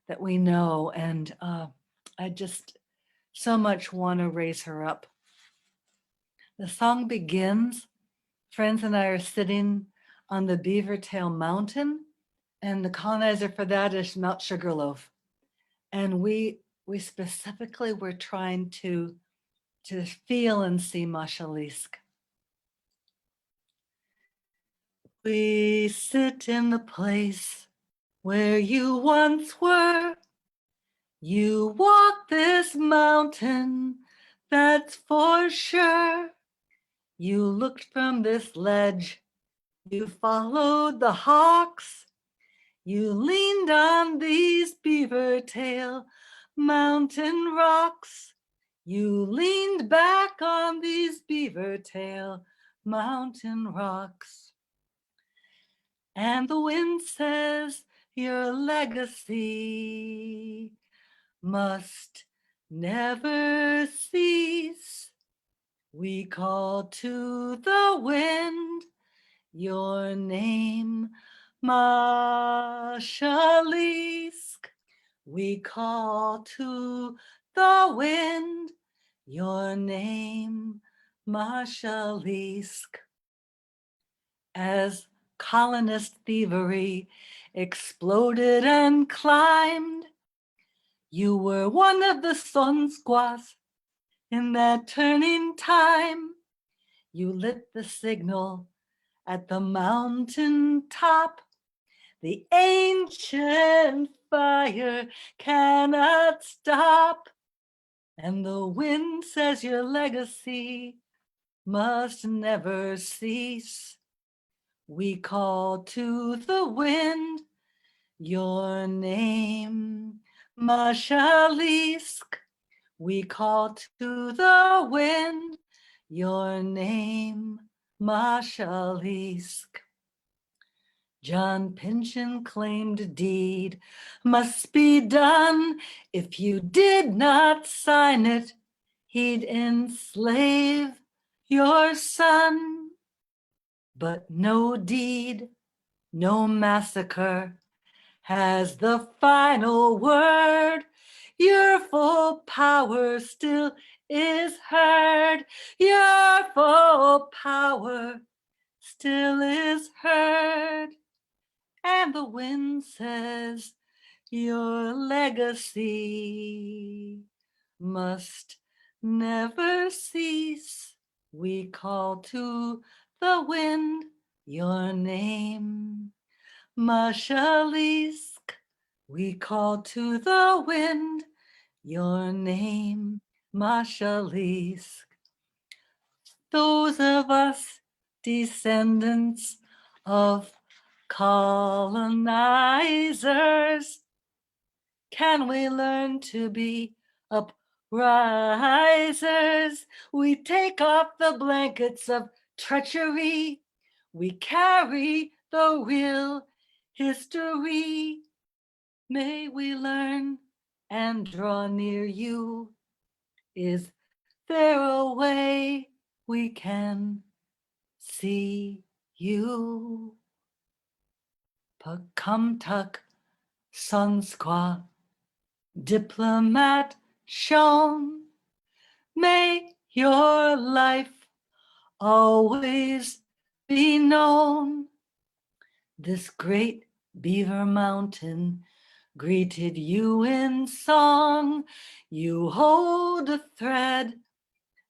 that we know, and I just so much want to raise her up. The song begins, friends and I are sitting on the Beaver Tail Mountain, and the colonizer for that is Mount Sugarloaf. And we specifically were trying to feel and see Mashalisk. We sit in the place where you once were. You walk this mountain, that's for sure. You looked from this ledge, you followed the hawks. You leaned on these beaver tail mountain rocks. You leaned back on these beaver tail mountain rocks. And the wind says your legacy must never cease. We call to the wind your name, Mashalisk. We call to the wind your name, Mashalisk. As colonist thievery exploded and climbed. You were one of the sun squaws in that turning time. You lit the signal at the mountain top. The ancient fire cannot stop. And the wind says your legacy must never cease. We call to the wind your name, Mashalisk. We call to the wind your name, Mashalisk. John Pynchon claimed deed must be done. If you did not sign it, he'd enslave your son. But no deed, no massacre has the final word. Your full power still is heard. Your full power still is heard. And the wind says your legacy must never cease. We call to the wind your name, Mashalisk. We call to the wind your name, Mashalisk. Those of us descendants of colonizers, can we learn to be uprisers? We take off the blankets of treachery. We carry the real history. May we learn and draw near you. Is there a way we can see you? Pakumtuk, Sunsqua, diplomat shown. May your life always be known. This great beaver mountain greeted you in song. You hold a thread.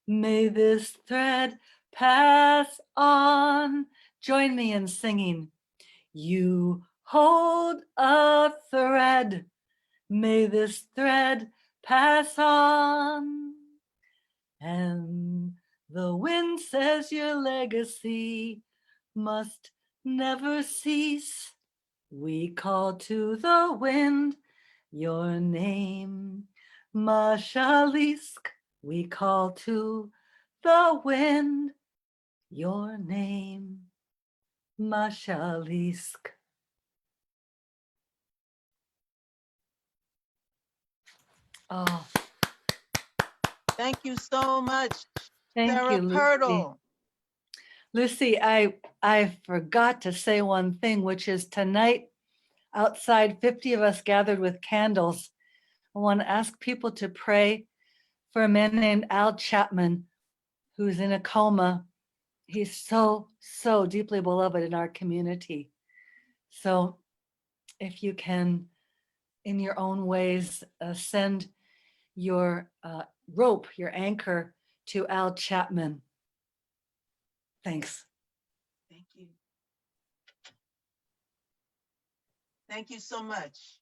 May this thread pass on. Join me in singing. You hold a thread. May this thread pass on. And the wind says your legacy must never cease. We call to the wind your name, Mashalisk. We call to the wind your name, Mashalisk. Oh, Thank you so much, thank Sarah you, Lucy. Pirtle. Lucy, I forgot to say one thing, which is tonight outside, 50 of us gathered with candles. I want to ask people to pray for a man named Al Chapman, who's in a coma. He's so deeply beloved in our community. So if you can, in your own ways, send your rope, your anchor to Al Chapman. Thanks. Thank you. Thank you so much.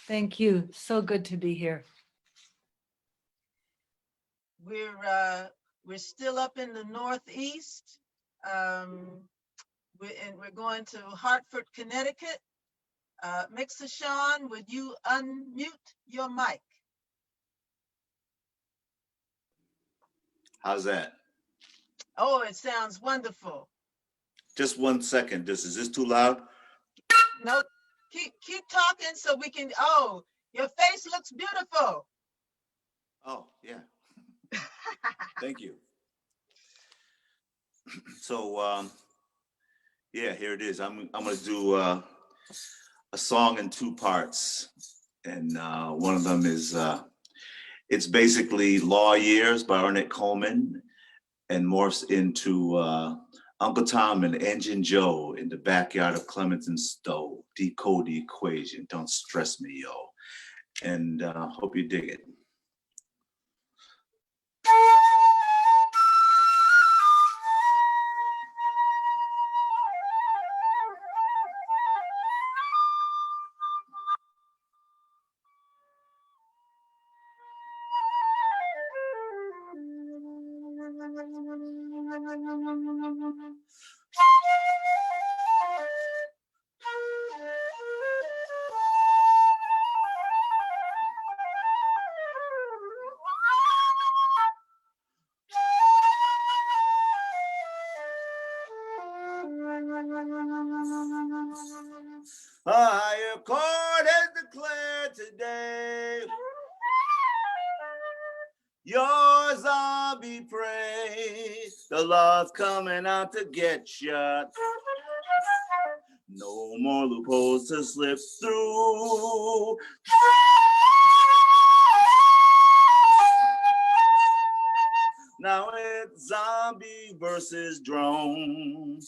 Thank you. So good to be here. We're still up in the Northeast. We're going to Hartford, Connecticut. Mixashawn, would you unmute your mic? How's that? Oh, it sounds wonderful. Just 1 second. Is this too loud? Nope. Keep talking so we can. Oh, your face looks beautiful. Oh, yeah. Thank you. So, yeah, here it is. I'm going to do a song in 2 parts. And one of them is, it's basically Law Years by Ornette Coleman and morphs into Uncle Tom and Engine Joe in the backyard of Clemens and Stowe. Decode the equation. Don't stress me, yo. And hope you dig it. A higher court has declared today your zombie prey. The law's coming out to get ya. No more loopholes to slip through. Now it's zombie versus drone.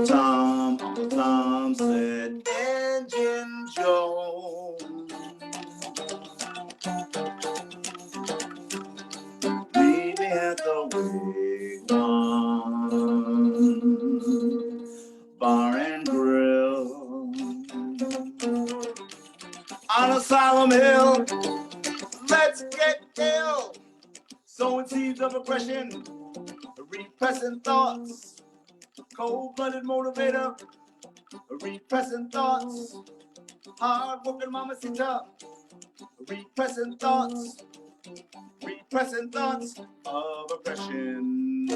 Uncle Tom said, Engine Joe, meet me at the wigwam, bar and grill, on a solemn hill. Let's get ill, sowing seeds of oppression, repressing thoughts, cold-blooded motivator, repressing thoughts, hard-working mamacita, repressing thoughts of oppression.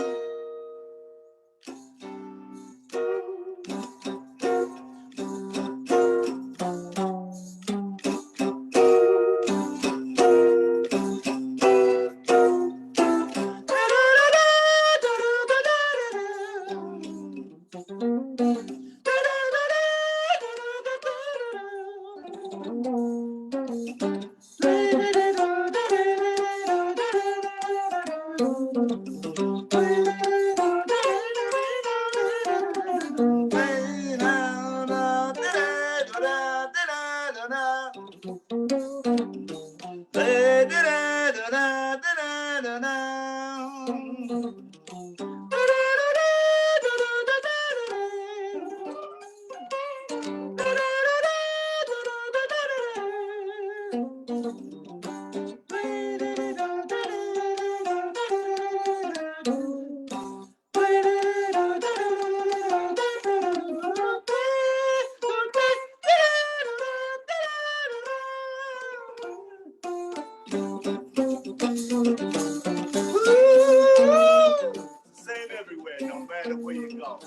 Same everywhere, no matter where you go.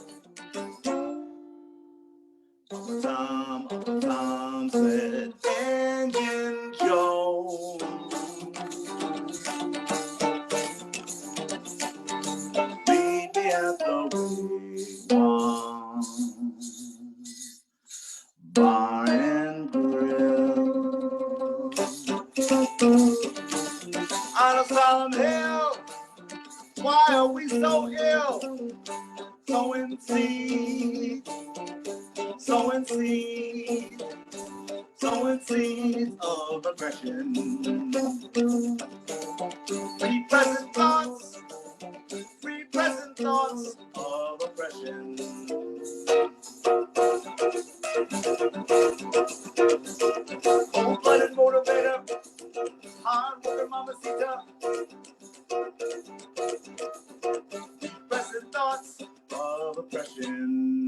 Uncle Tom said, Engine Joe, meet me at the wigwam, On a solemn hill, why are we so ill? Sowing seeds, sowing seeds, sowing seeds of oppression. Repressing thoughts of oppression. Cold-blooded motivator, hard-working mamacita. Repressing thoughts of oppression.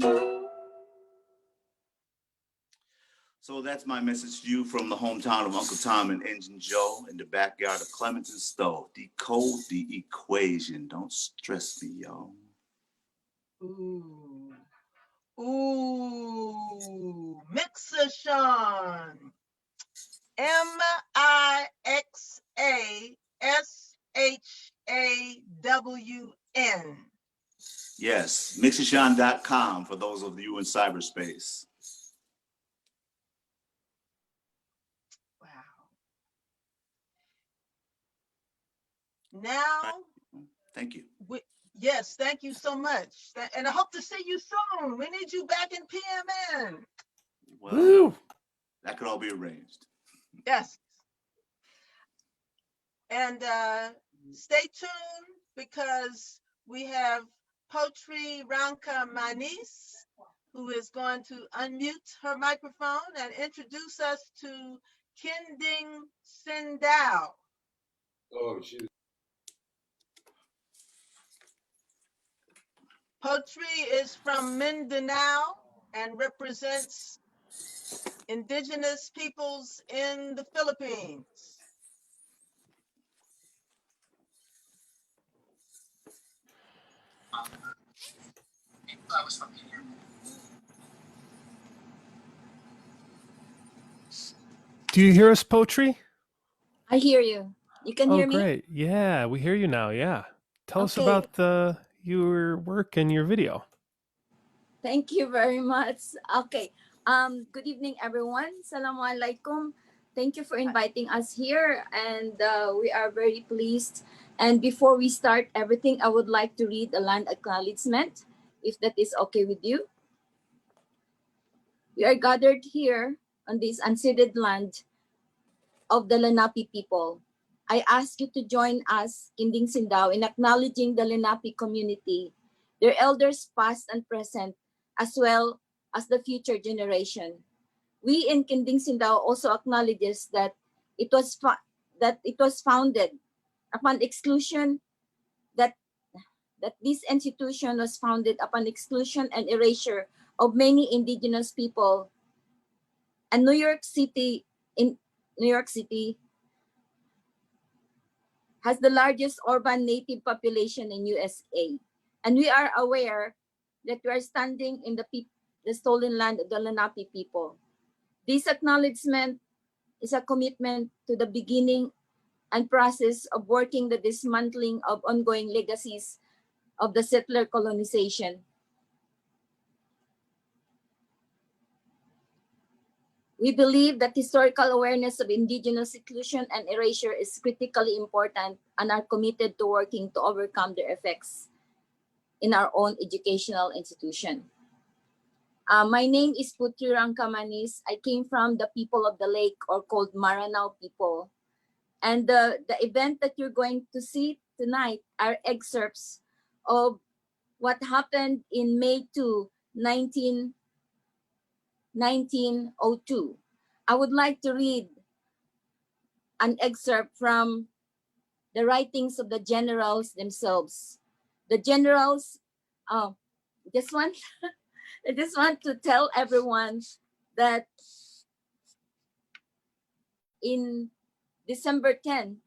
So that's my message to you from the hometown of Uncle Tom and Engine Joe in the backyard of Clemens and Stowe. Decode the equation. Don't stress me, y'all. Ooh. Ooh. Mixashawn. Mixashawn. Yes, Mixashawn.com for those of you in cyberspace. Now, thank you. Yes, thank you so much. And I hope to see you soon. We need you back in PMN. Well, that could all be arranged. Yes. And stay tuned because we have Poetry Ranka Manis, who is going to unmute her microphone and introduce us to Kending Sindaw. Oh, shoot. Poetry is from Mindanao and represents Indigenous peoples in the Philippines. Do you hear us, Poetry? I hear you. You can hear me? Oh, great. Yeah, we hear you now. Yeah. Tell us Okay. about your work and your video. Thank you very much. Okay. Good evening, everyone. Assalamualaikum. Thank you for inviting us here, and we are very pleased. And before we start everything, I would like to read a land acknowledgement, if that is okay with you. We are gathered here on this unceded land of the Lenape people. I ask you to join us, Kinding Sindaw, in acknowledging the Lenape community, their elders past and present, as well as the future generation. We in Kinding Sindaw also acknowledges that it was founded upon exclusion, that this institution was founded upon exclusion and erasure of many indigenous people. And New York City has the largest urban native population in USA. And we are aware that we are standing in the stolen land of the Lenape people. This acknowledgement is a commitment to the beginning and process of working the dismantling of ongoing legacies of the settler colonization. We believe that historical awareness of indigenous exclusion and erasure is critically important and are committed to working to overcome their effects in our own educational institution. My name is Putri Rangkamanis. I came from the people of the lake, or called Maranao people. And the event that you're going to see tonight are excerpts of what happened in May 2, 1902. I would like to read an excerpt from the writings of the generals themselves. The generals, I just want to tell everyone that in December 10,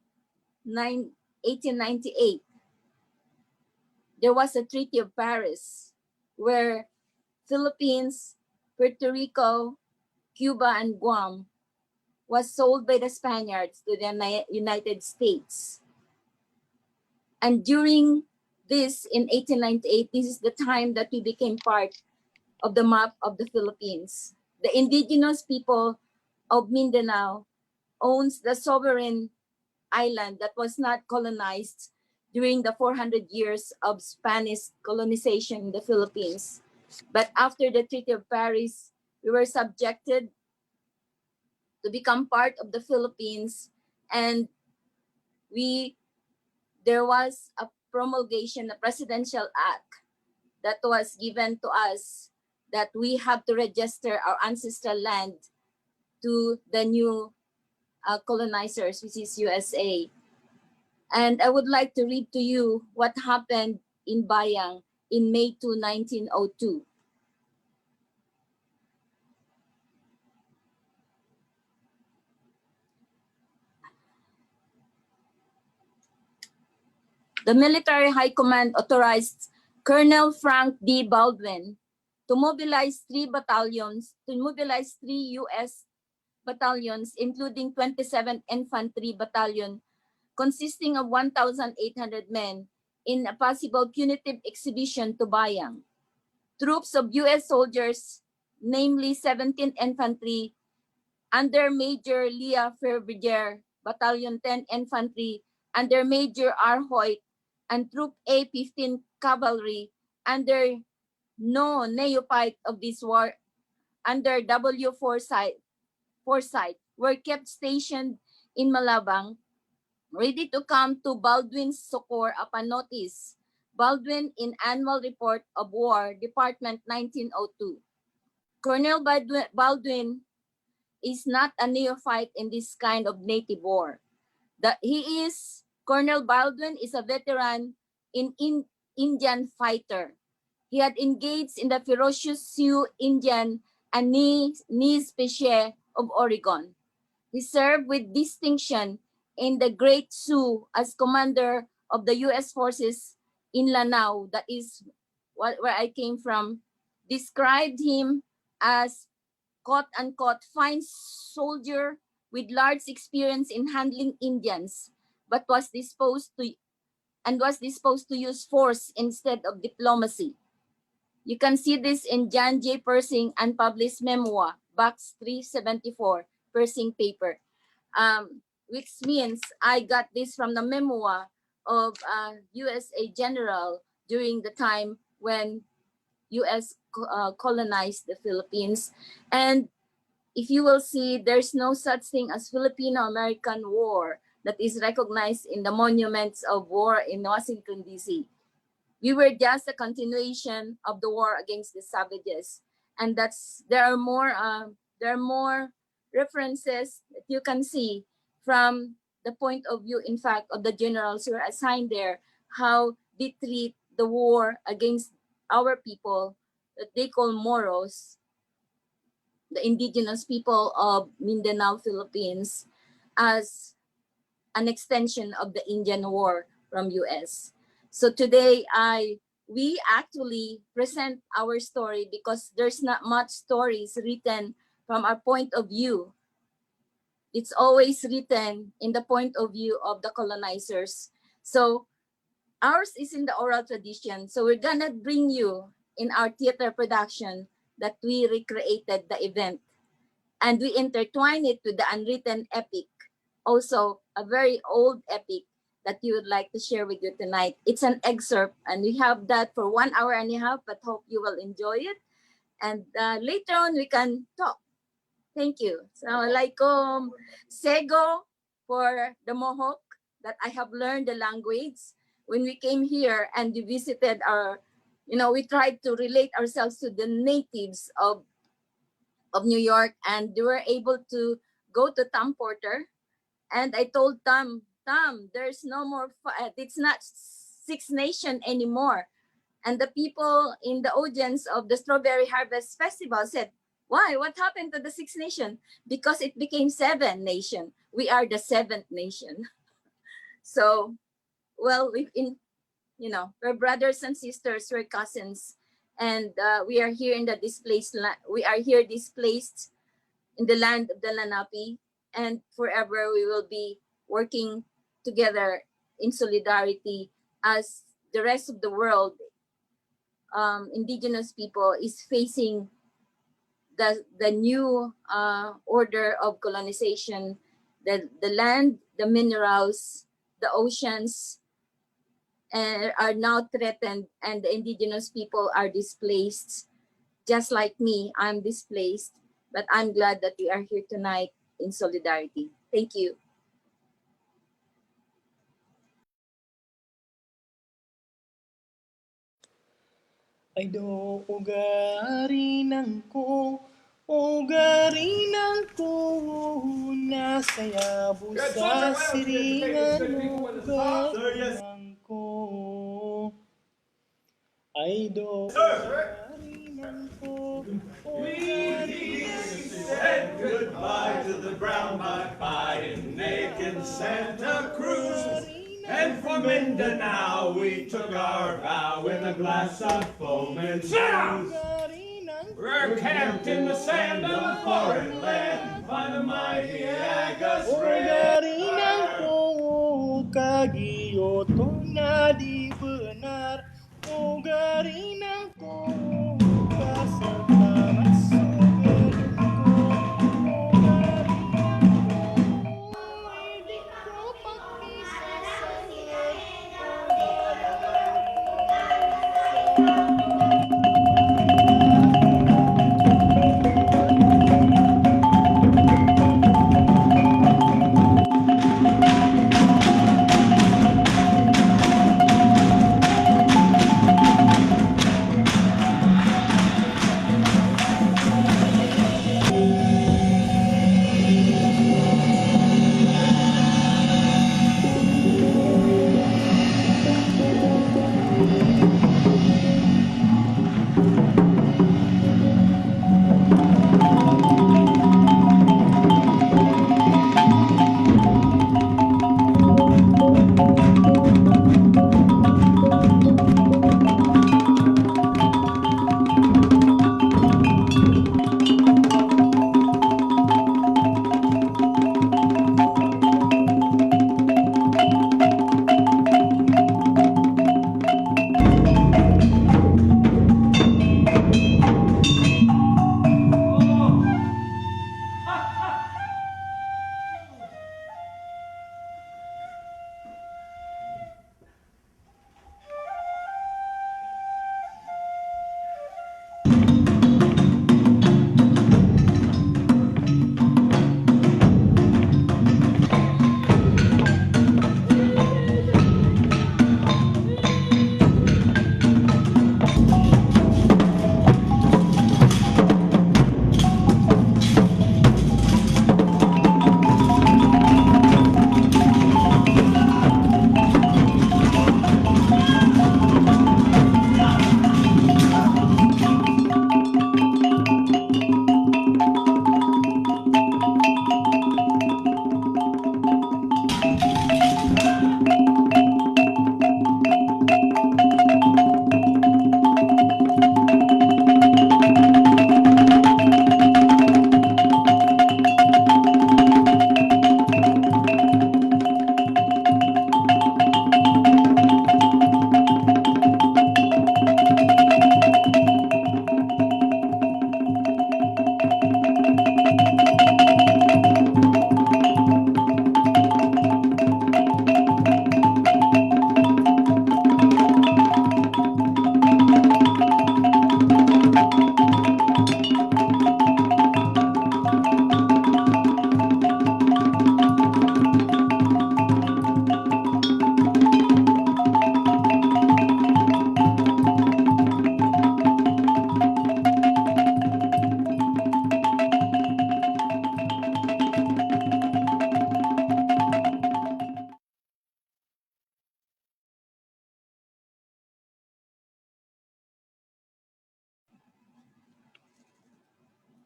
1898, there was a Treaty of Paris where Philippines, Puerto Rico, Cuba, and Guam was sold by the Spaniards to the United States. And during this, in 1898, this is the time that we became part of the map of the Philippines. The indigenous people of Mindanao owns the sovereign island that was not colonized during the 400 years of Spanish colonization in the Philippines. But after the Treaty of Paris, we were subjected to become part of the Philippines, and there was a promulgation, a presidential act that was given to us that we have to register our ancestral land to the new colonizers, which is USA. And I would like to read to you what happened in Bayang in May 2, 1902. The military high command authorized Colonel Frank D. Baldwin to mobilize three U.S. battalions, including 27th Infantry Battalion, consisting of 1,800 men, in a possible punitive exhibition to Bayang. Troops of U.S. soldiers, namely 17th Infantry, under Major Leah Fairbrother, Battalion 10 Infantry, under Major R. Hoyt, and Troop A-15 Cavalry, under no neophyte of this war, under W. Forsyth, were kept stationed in Malabang, ready to come to Baldwin's succor upon notice. Baldwin in Annual Report of War, Department 1902. Colonel Baldwin is not a neophyte in this kind of native war. Colonel Baldwin is a veteran in Indian fighter. He had engaged in the ferocious Sioux Indian and Nez Perce of Oregon. He served with distinction in the Great Sioux as commander of the U.S. forces in Lanao, that is where I came from, described him as quote-unquote fine soldier with large experience in handling Indians, but was disposed to use force instead of diplomacy. You can see this in John J. Persing unpublished memoir, box 374, Persing paper, which means I got this from the memoir of USA general during the time when US colonized the Philippines. And if you will see, there's no such thing as Filipino-American War that is recognized in the monuments of war in Washington, D.C. We were just a continuation of the war against the savages. And there are more references that you can see from the point of view, in fact, of the generals who are assigned there, how they treat the war against our people that they call Moros, the indigenous people of Mindanao, Philippines, as an extension of the Indian War from US. So today we actually present our story because there's not much stories written from our point of view. It's always written in the point of view of the colonizers. So ours is in the oral tradition. So we're gonna bring you in our theater production that we recreated the event. And we intertwine it with the unwritten epic, also a very old epic that you would like to share with you tonight. It's an excerpt, and we have that for 1 hour and a half, but hope you will enjoy it. And later on, we can talk. Thank you. So like Sego for the Mohawk, that I have learned the language. When we came here and we visited we tried to relate ourselves to the natives of New York, and they were able to go to Tom Porter. And I told Tom, there's no more, it's not Six Nation anymore. And the people in the audience of the Strawberry Harvest Festival said, why? What happened to the Six Nation? Because it became Seven Nation. We are the seventh nation. So, well, we're brothers and sisters, we're cousins. And we are here in the displaced land. We are here displaced in the land of the Lenape, and forever we will be working together in solidarity as the rest of the world, indigenous people, is facing the new order of colonization The land, the minerals, the oceans are now threatened, and the indigenous people are displaced. Just like me, I'm displaced, but I'm glad that we are here tonight in solidarity. Thank you. Ay do ugarinan ko, ugarinan ko, nasayabu sa siringan, ugarinan ko. Ay do ugarinan ko, Said goodbye to the brown pie in naked Santa Cruz. And for Mindanao we took our vow with a glass of foam and booze. We're camped in the sand of a foreign land by the mighty Agus ugarinan River. ko, kagiyotong na di benar, ugarinan ko, kasatamat sugarin ko,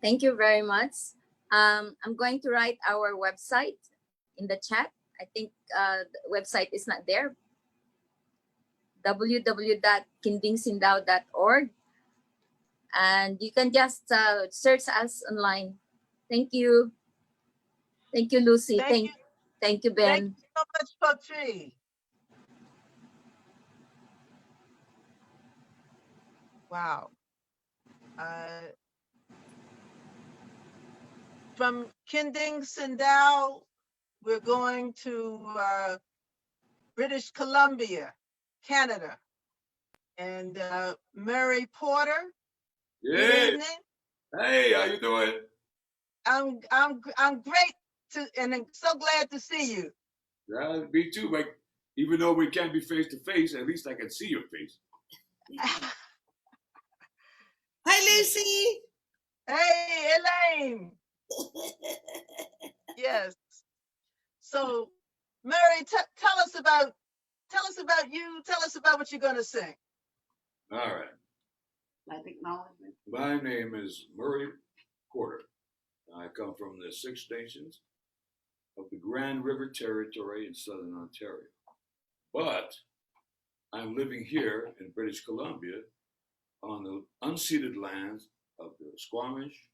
Thank you very much. I'm going to write our website in the chat. I think the website is not there. www.kindingsindaw.org. And you can just search us online. Thank you. Thank you, Lucy. Thank you, Ben. Thank you so much, Poetry. Wow. From Kinding Sindaw we're going to British Columbia, Canada. And Murray Porter, good Yeah. evening. Hey, how you doing? I'm great and I'm so glad to see you. Yeah, me too. Like, even though we can't be face to face, at least I can see your face. Hi, Lucy. Hey, Elaine. Yes. So, Mary, tell us about you. Tell us about what you're going to sing. All right. Life acknowledgement. My name is Murray Porter. I come from the Six Nations of the Grand River Territory in Southern Ontario. But I'm living here in British Columbia on the unceded lands of the Squamish,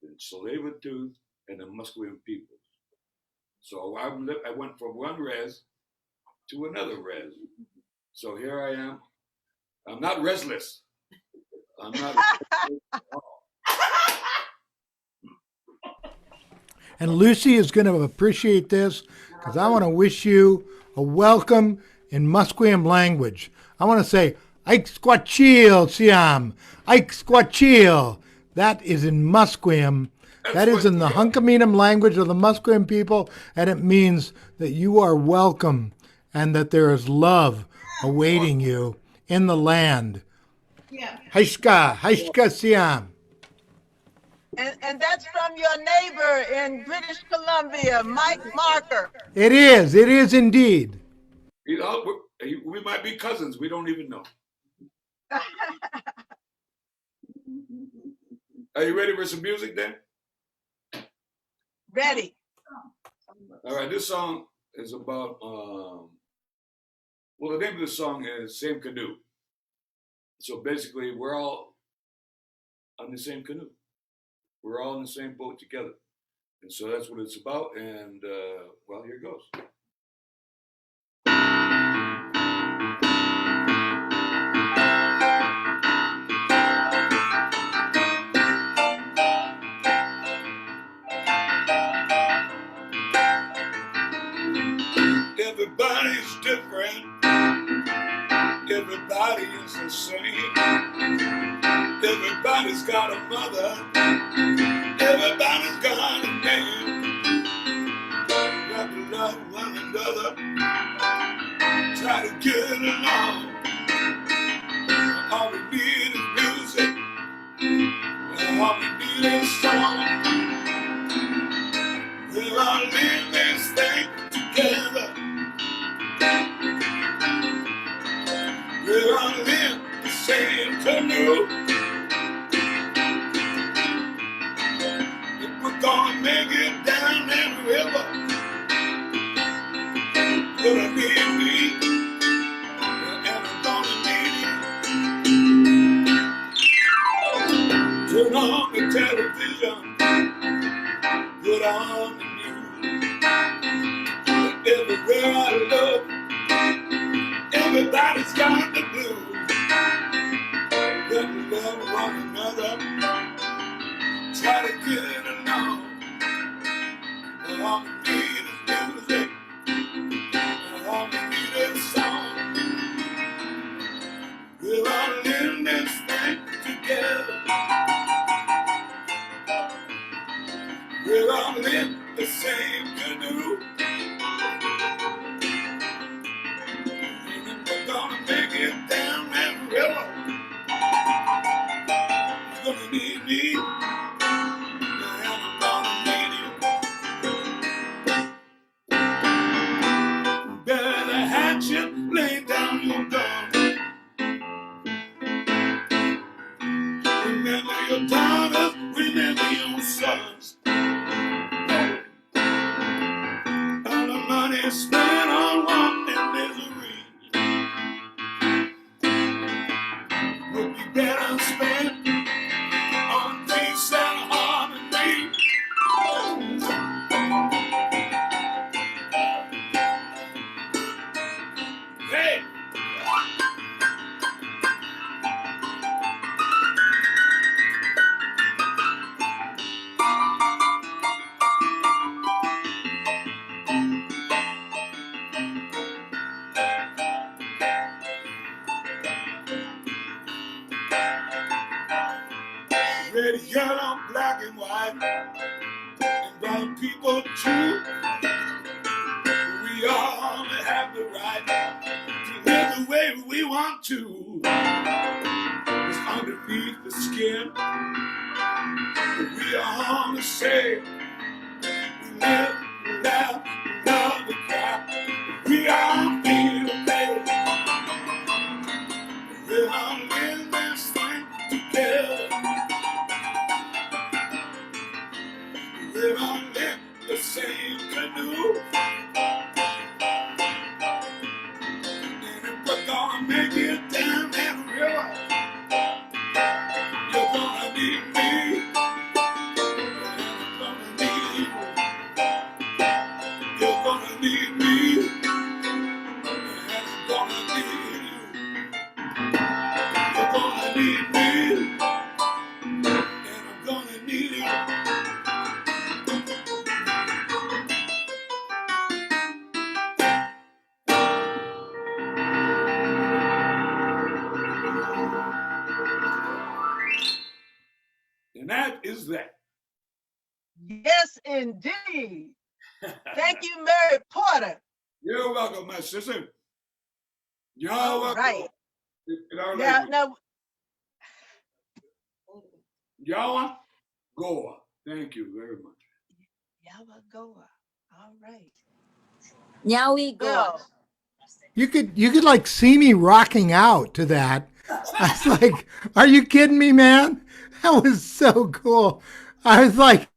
the Tsleil-Waututh, and the Musqueam peoples. So I went from one res to another res. So here I am. I'm not resless. I'm not. And Lucy is going to appreciate this because I want to wish you a welcome in Musqueam language. I want to say, Ike Squatchil Siam, Ike Squatchil. That is in Musqueam. That is in the Hunkaminam language of the Musqueam people, and it means that you are welcome and that there is love awaiting you in the land. Yeah. Haishka Siam. And that's from your neighbor in British Columbia, Mike Marker. It is indeed. You know, we might be cousins. We don't even know. Are you ready for some music then? Ready. All right, this song is about, well, the name of the song is Same Canoe. So basically, we're all on the same canoe. We're all in the same boat together. And so that's what it's about. And, well, here it goes. Everybody's different. Everybody is the same. Everybody's got a mother. Everybody's got a name. Got to love one another. Try to get along. All we need is music. All we need is song. We're all in this thing together. We're all in the same canoe. If we're gonna make it down that river, gonna need me, and I'm gonna need you. Turn on the television, put on the news. Everywhere I look, everybody's got the blues. Got to love one another. Try to get along. All we need is music. All we need is song. We're all in this thing together. We're all in the same canoe. We're gonna make it down that river. You're gonna need me, and I'm gonna need you. Bury the hatchet, lay down your gun. Remember your daughters, remember your sons. All the money spent on want and misery would be better spent on peace and harmony. Hey! yellow, black, and white, and brown people too. We all have the right to live the way we want to. It's underneath the skin. We all the same. We live, laugh, love, and cry. We all feel pain. We all in this thing together. We all in the same canoe. And if we're gonna make it down that river, you're gonna need me. You're gonna need me, and I'm gonna need you. You're gonna need me, and I'm gonna need you. And that is that. Yes, indeed. Thank you, Mary Porter. You're welcome, my sister. You're All welcome. right. In our Now, language. Yawa Goa. Thank you very much. Yawa Goa. All right. Now we go. Well, You could like see me rocking out to that. I was like, are you kidding me, man? That was so cool. I was like,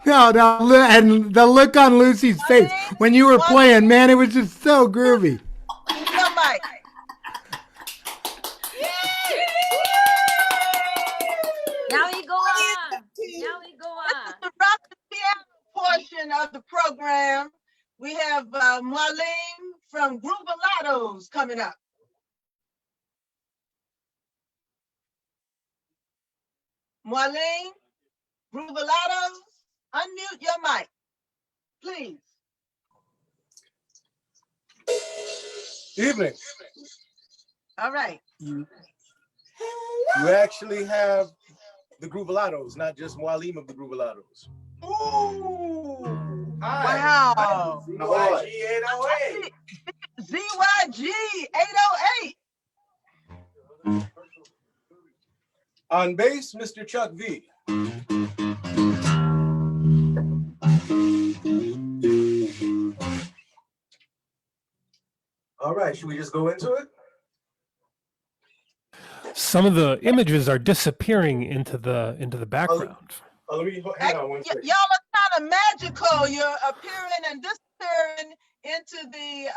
no, and the look on Lucy's face when you were playing, man, it was just so groovy. your mic. Now we go on. Now we go on. The rock and piano portion of the program. We have Marlene from Groovalados coming up. Marlene, Groovalados, unmute your mic, please. Evening. All right. You actually have the Groovalados, not just Mualim of the Groovalados. Ooh. Hi. Wow. ZYG 808. ZYG 808. On bass, Mr. Chuck V. All right, should we just go into it? Some of the images are disappearing into the background. Let me hang on one second. Y'all are kind of magical. You're appearing and disappearing into the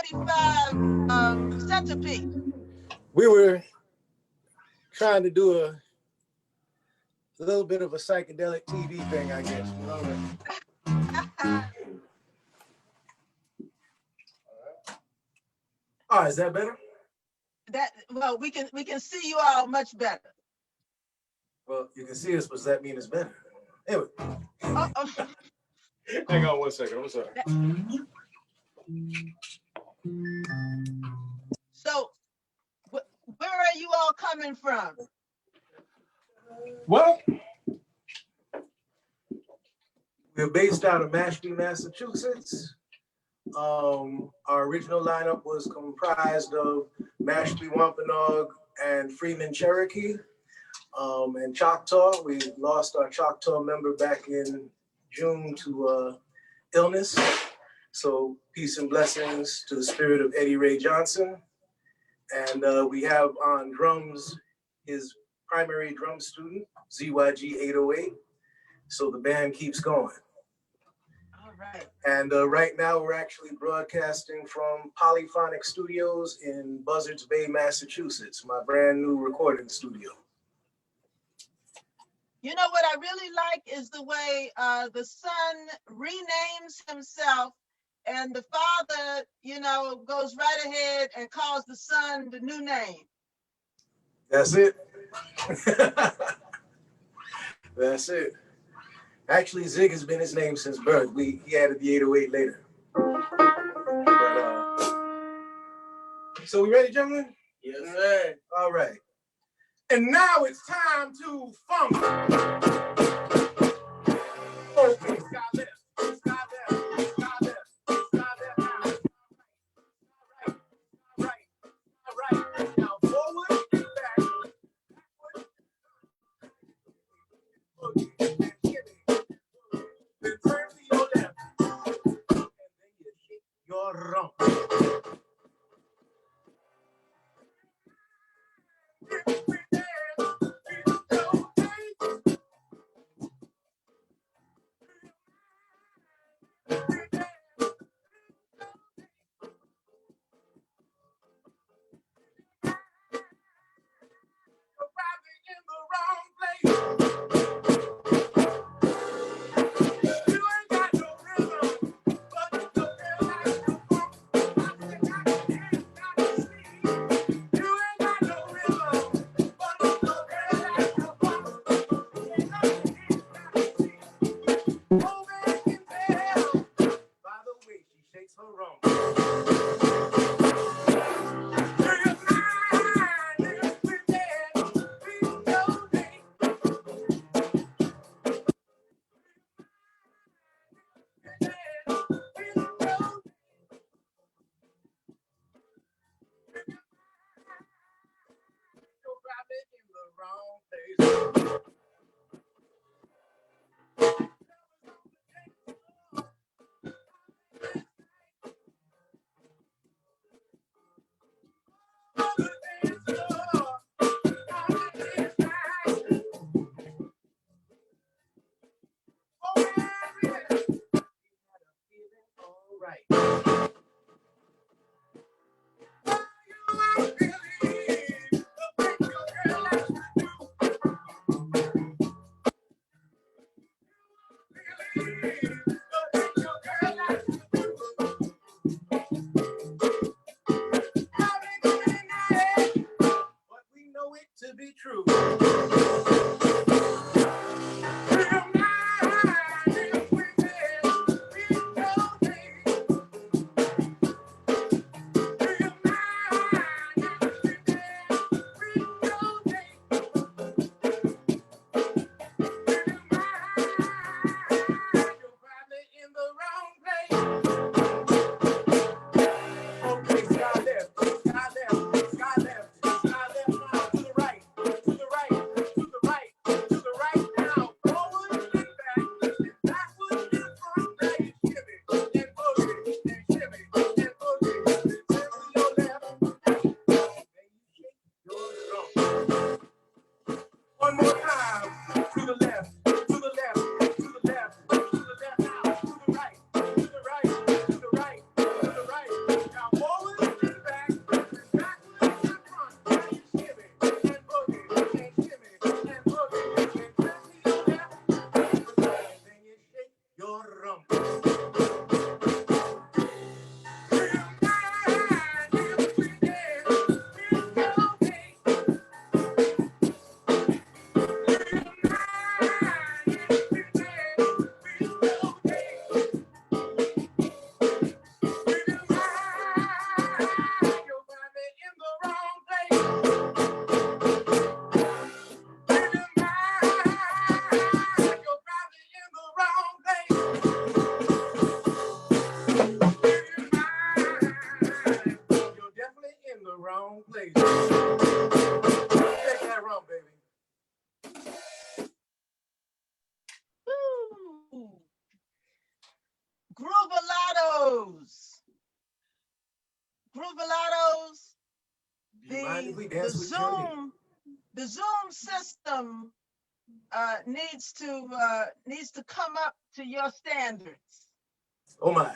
45 centipede. We were trying to do a little bit of a psychedelic TV thing, I guess. You know? All right, is that better? Well, we can see you all much better. Well, you can see us, but does that mean it's better? Anyway. Uh-oh. Hang on one second. I'm sorry. So, where are you all coming from? Well, we're based out of Mashpee, Massachusetts. Our original lineup was comprised of Mashpee, Wampanoag, and Freeman Cherokee, and Choctaw. We lost our Choctaw member back in June to illness. So peace and blessings to the spirit of Eddie Ray Johnson. And we have on drums his primary drum student, ZYG 808. So the band keeps going. All right. And right now we're actually broadcasting from Polyphonic Studios in Buzzards Bay, Massachusetts, my brand new recording studio. You know what I really like is the way the son renames himself and the father, you know, goes right ahead and calls the son the new name. That's it. That's it. Actually, Zig has been his name since birth. He added the 808 later. But, so we ready, gentlemen? Yes, sir. All right. And now it's time to funk. Okay, sky left, sky left, sky left, sky left now. Right. Now forward and back. Then turn to your left. And then you shake your rump. Groovalados. The Zoom system needs to come up to your standards. Oh my.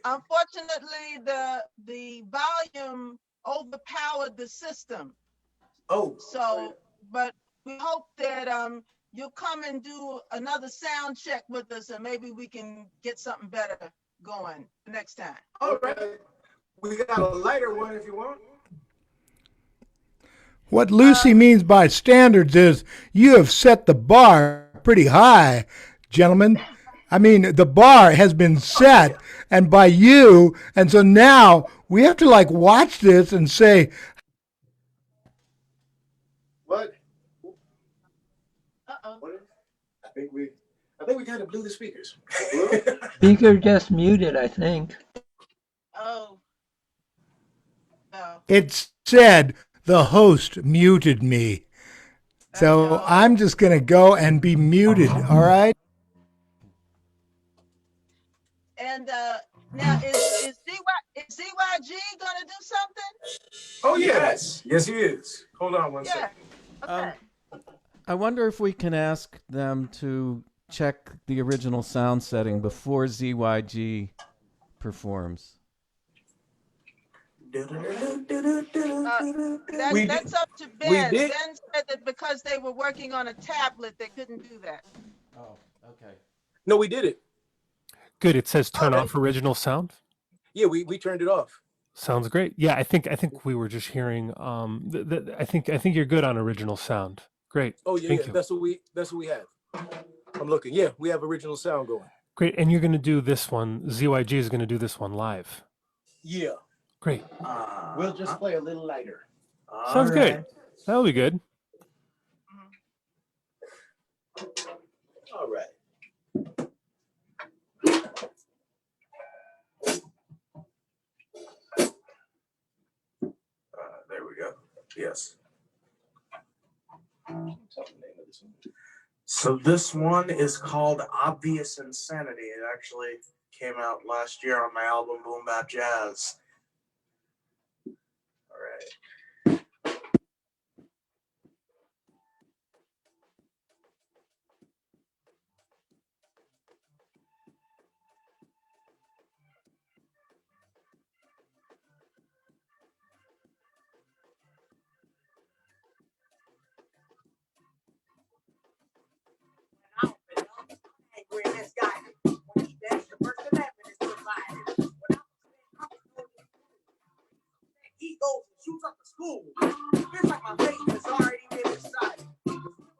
Unfortunately, the volume overpowered the system. Oh. So, but we hope that you'll come and do another sound check with us, and maybe we can get something better going next time. All right. We got a lighter one if you want. What Lucy means by standards is you have set the bar pretty high, gentlemen. I mean, the bar has been set, and by you, and so now we have to like watch this and say, What? I think we kind of blew the speakers. Speaker just muted, I think. Oh, no. It said the host muted me. So I'm just going to go and be muted. All right. And now is ZYG gonna do something? Oh yes, yes he is. Hold on one second. Okay. I wonder if we can ask them to check the original sound setting before ZYG performs. That's up to Ben. Ben said that because they were working on a tablet, they couldn't do that. Oh, okay. No, we did it. Good. It says turn off original sound. Yeah, we turned it off. Sounds great. Yeah, I think we were just hearing. I think you're good on original sound. Great. Oh yeah, Thank you. That's what we have. I'm looking. Yeah, we have original sound going. Great. And you're going to do this one. ZYG is going to do this one live. Yeah. Great. We'll just play a little lighter. Sounds good. That'll be good. All right. There we go. Yes. So this one is called Obvious Insanity. It actually came out last year on my album Boom Bap Jazz. All right. He goes and shoots up the school. Feels like my fate has already been decided.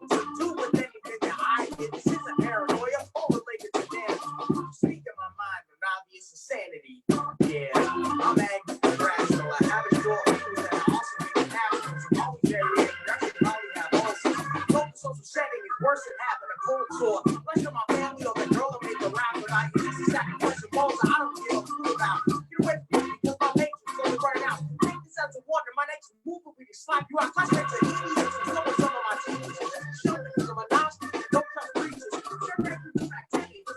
To do with anything that I did. This isn't paranoia or related to damage. Speak in my mind of obvious insanity. Yeah, I'm angry and rational. I have enjoyed things that I also make happen. So always there is, but I should probably have also. Local social setting is worse than having a cold sore. Unless you're my family or the girl that made the rap, but I hear this is sacrifice of balls that I don't give a fool about. Get away from me because my nature's slowly burning out. Sense of wonder, my next move will be to slap you out. Classmates are idiots and so are some of my teachers. Shut because I'm a novice, don't trust preachers. Sure, make you activities.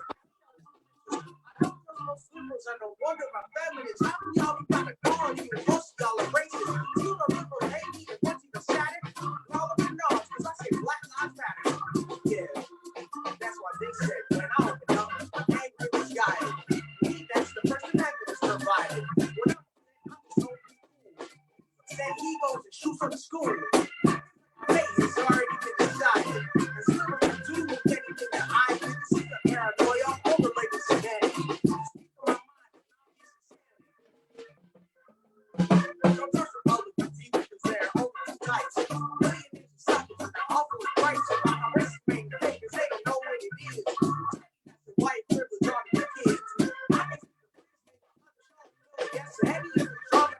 I don't trust no sleepers and no wonder my family is. How many y'all got a guard? Even most of y'all are racist. You don't remember hate me and once even shattered. All of your nods, because I say Black Lives Matter. Yeah, that's why they said when I open up, I'm angry with guy. That's the first amendment is provided. Then he goes and shoots up the school. Fate has already been decided. And some can do with anything that I did. This is a paranoia overlaid with humanity. Don't trust Republicans even because they're open tights. Millionaires and suckers and they're awful with rights. About my race being the because they don't know what it is. That's the white privilege on the kids. I can yes, so heavy is the trauma.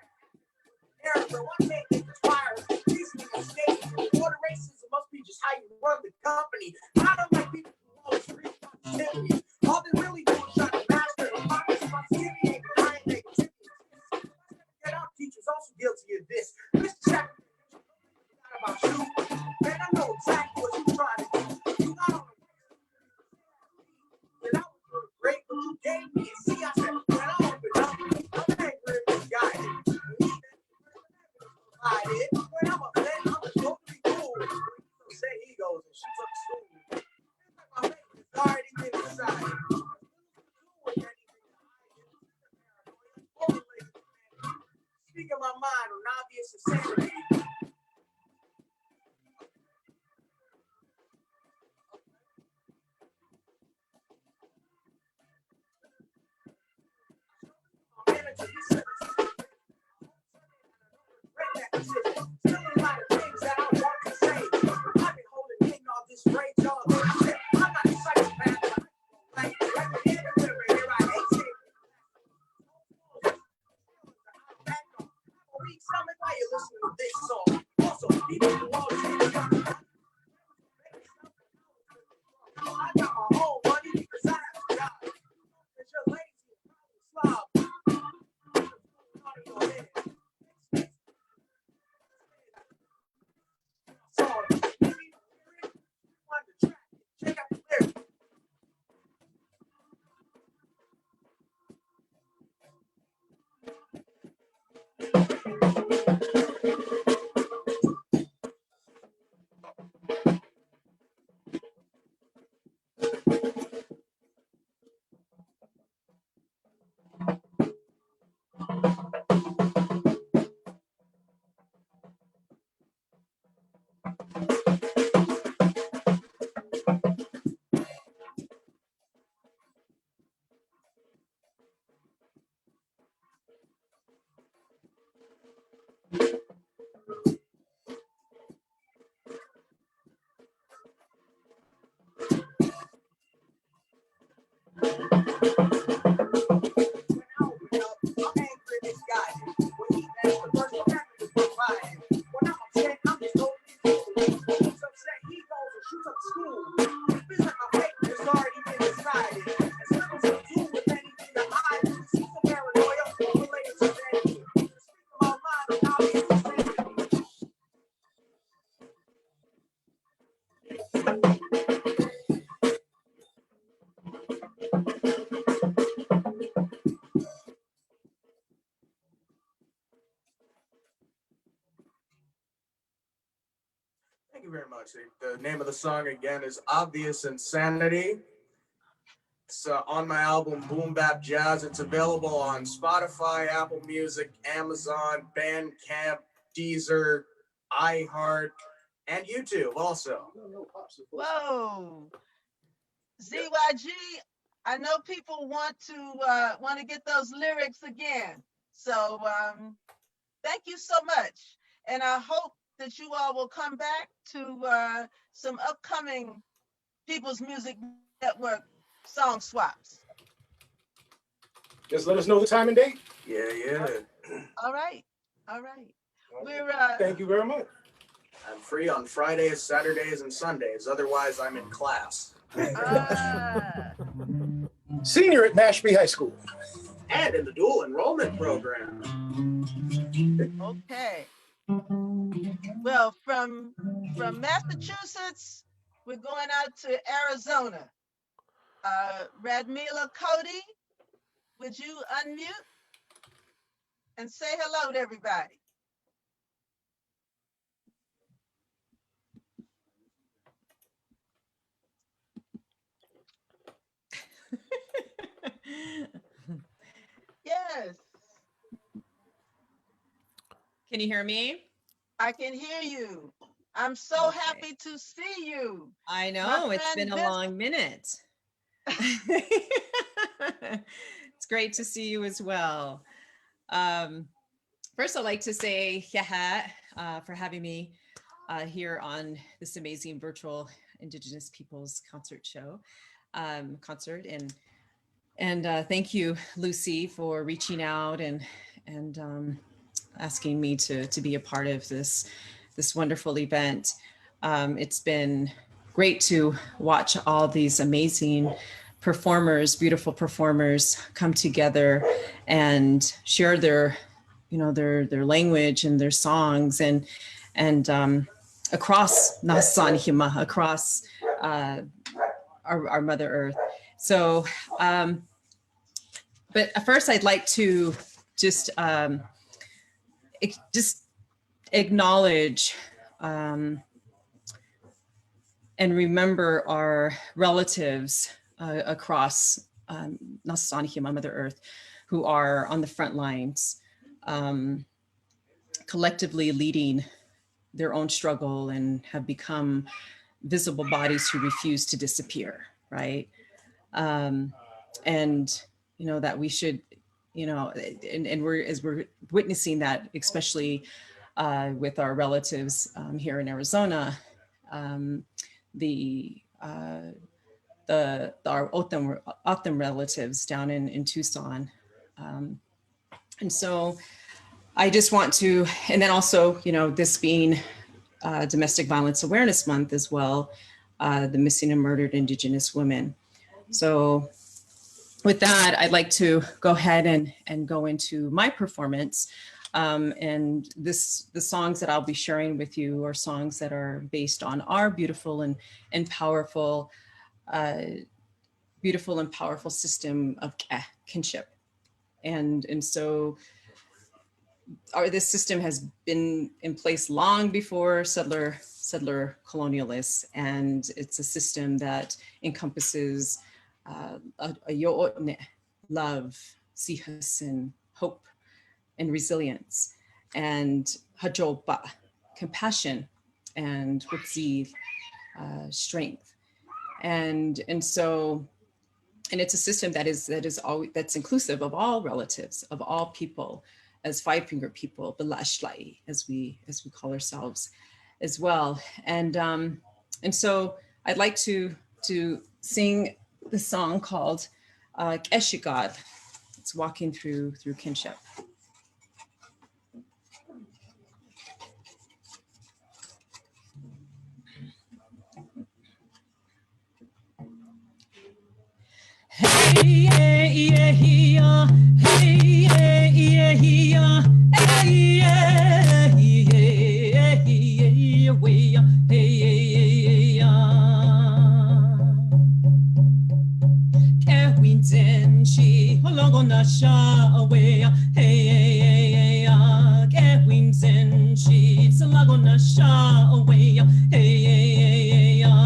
So I can't get inspired. Reasoning and skating. Water racism must be just how you run the company. I don't like people who always preach positivity. All they really do is try to master the pockets of my city and denying negativity. Yet our teachers also guilty of this. Mr. Jack, about you. Man, I know exactly what you're trying to do. You got on the that I was doing great, but you gave me a C. I said, when I open up, I'm angry at this guy. I did. When I'm a man, I'm totally cool. So say he goes and shoots up the school. My face is already been decided. Speaking my mind on obvious insanity. Manager, he said, still a lot of things that I want to say. I've been holding in all this rage all day. I said, I'm not a psychopath. Like, right here, I hate it. Tell me why you listen to this song. Also, people who always say, I Check out the lyrics. Thank you very much. The name of the song again is Obvious Insanity. It's on my album Boom Bap Jazz. It's available on Spotify, Apple Music, Amazon, Bandcamp, Deezer, iHeart, and YouTube also. Whoa. ZYG, I know people want to get those lyrics again. So thank you so much. And I hope that you all will come back to some upcoming People's Music Network song swaps. Just let us know the time and date. Yeah. All right. We're Thank you very much. I'm free on Fridays, Saturdays, and Sundays. Otherwise, I'm in class. Senior at Mashpee High School. And in the dual enrollment program. Okay. Well, from Massachusetts, we're going out to Arizona. Radmila Cody, would you unmute and say hello to everybody? Yes. Can you hear me? I can hear you. I'm so happy to see you. I know, it's been a long minute. It's great to see you as well. First, I'd like to say for having me here on this amazing virtual Indigenous Peoples concert and thank you, Lucy, for reaching out and asking me to be a part of this wonderful event. It's been great to watch all these amazing performers, beautiful performers, come together and share their language and their songs and across Nasan Hima, across our Mother Earth. So, but first I'd like to just acknowledge and remember our relatives across Nasan Hima, Mother Earth, who are on the front lines, collectively leading their own struggle and have become visible bodies who refuse to disappear, right? And that we should, and we're witnessing that, especially with our relatives here in Arizona, our O'odham relatives down in Tucson. And so I just want to, and then also, this being Domestic Violence Awareness Month as well, the missing and murdered Indigenous women. So with that, I'd like to go ahead and go into my performance. And the songs that I'll be sharing with you are songs that are based on our beautiful and powerful system of kinship. And so this system has been in place long before settler colonialists, and it's a system that encompasses love, Hijos, and hope, and resilience, and hajoba, compassion, and wutzi, strength, and it's a system that's inclusive of all relatives, of all people, as five-finger people, Belashlai, as we call ourselves as well. And so I'd like to sing the song called Eshigad. It's walking through kinship. Hey, yeah, yeah, yeah. Hey, yeah, yeah, yeah. Hey, yeah, yeah, yeah, way. Hey, yeah. Kewinten chi hologona sha away. Hey, yeah. Kewinten chi salagona sha away. Hey, yeah.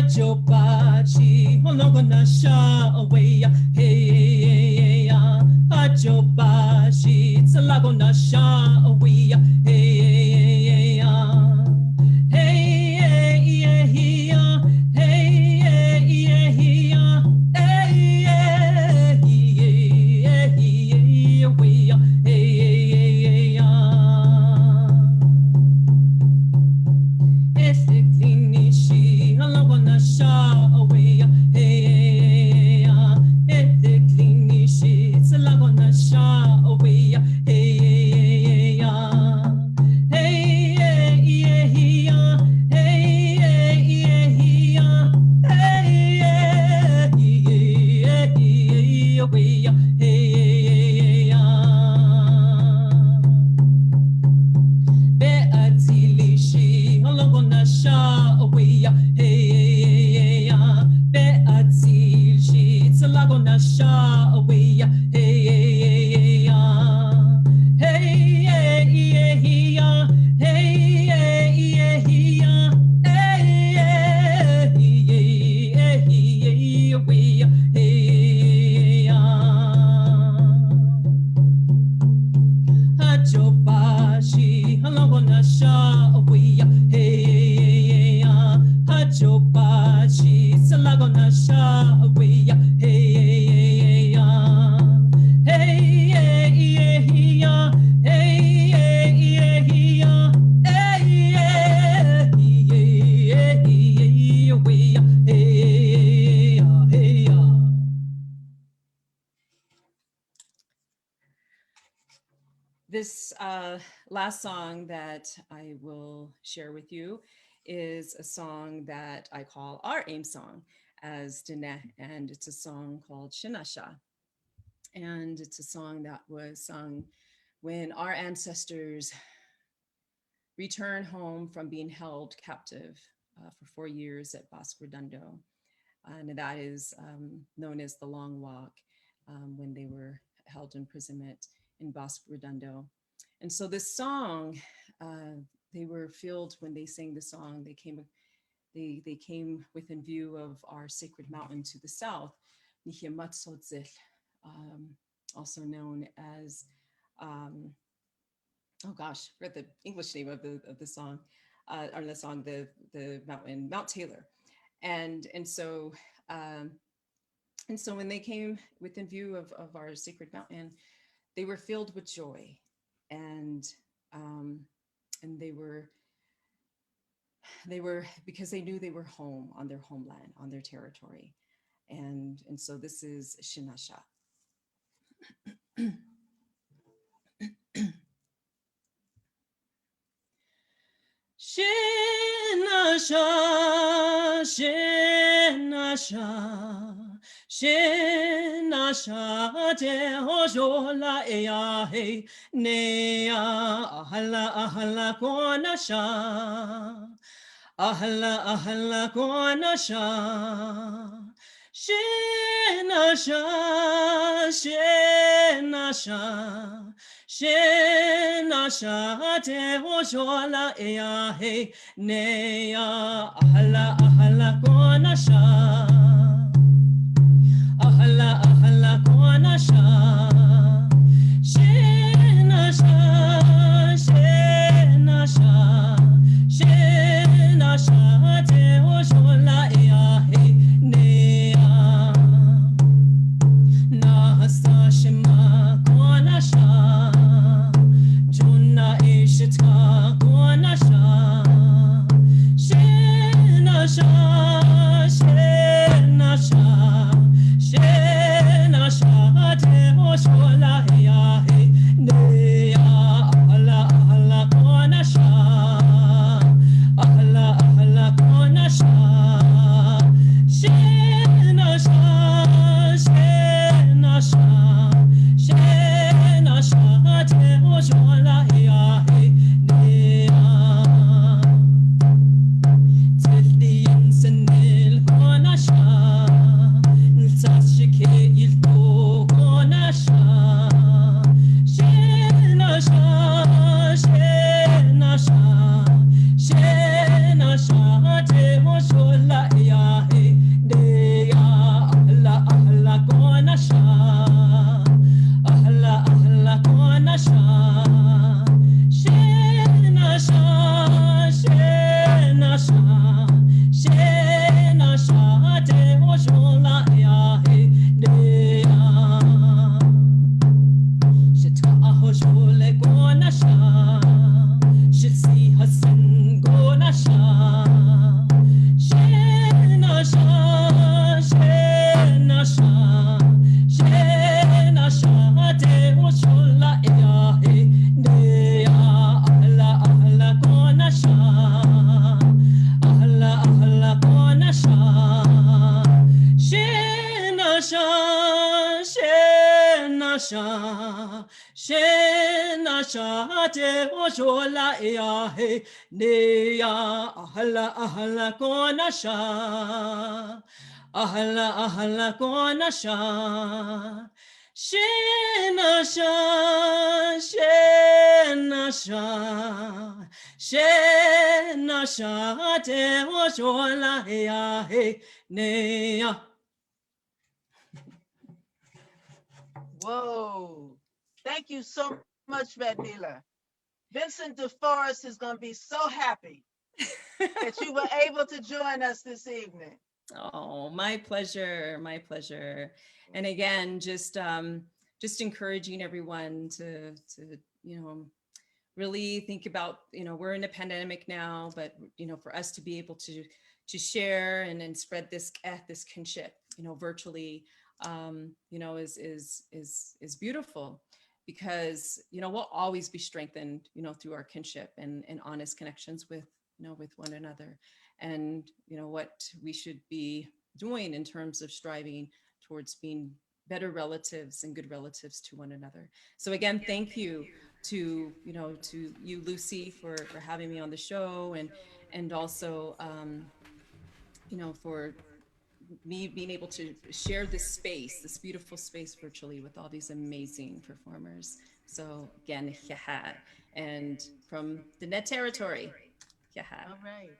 Ajobachi, hologona sha away. Hey, Ajobachi, salagona sha away. Hey, This last song that I will share with you is a song that I call our AIM song as Dene, and it's a song called Shinasha. And it's a song that was sung when our ancestors returned home from being held captive for 4 years at Bosque Redondo. And that is known as the Long Walk, when they were held imprisonment in Bosque Redondo. And so this song, they were filled when they sang the song, they came within view of our sacred mountain to the south, Nihimatsotzil, also known as, oh gosh, I forgot the English name of the song, or the song, the mountain, Mount Taylor. And so when they came within view of our sacred mountain, they were filled with joy, and they were because they knew they were home on their homeland, on their territory. And so this is Shinasha. Shinasha, Shinasha, Shinasha, te hojola ea he, nea ahala ahala konasha, ahala ahala konasha. Shinasha, Shinasha, Shinasha, te hojola ea he, nea ahala ahala konasha, ahala ahala konasha. Shinasha, Shinasha, Shinasha, te hojola ea he, nea nahasa shima konasha, juna ishita konasha. Shinasha, Shinasha, Shinasha, te hojola ea he, nea ahala ahala konasha, ahala ahala konasha. Shinasha, Shinasha, Shinasha, te hojola ea he, nea Tildian senil konasha, nilsashike ilto konasha. Shinasha, Shinasha, Shinasha, te hojola ea he, nea ahla ahla konasha, ahla ahla konasha. Shinasha, Shinasha, Shinasha, te hojola ea he, nea shita ahojole konasha, shitsi hasen konasha. Shinasha, Shinasha, Shinasha, te hojola ea he, nea ahla ahla konasha, ahla ahla konasha. Shinasha, Shinasha, Shinasha, te hojola ea he, nea ahla ahla konasha, ahla ahla konasha. Shinasha, Shinasha, Shinasha, te hojola ea he, nea. Whoa. Thank you so much, Radmila. Vincent DeForest is going to be so happy that you were able to join us this evening. Oh, my pleasure, my pleasure. And again, just encouraging everyone to really think about, we're in a pandemic now, but for us to be able to share and spread this kinship, virtually, is beautiful, because we'll always be strengthened, through our kinship and honest connections with one another, and what we should be doing in terms of striving towards being better relatives and good relatives to one another. So again, thank you to you, Lucy, for having me on the show, and also for me being able to share this beautiful space virtually with all these amazing performers. So again, and from the net territory. All right.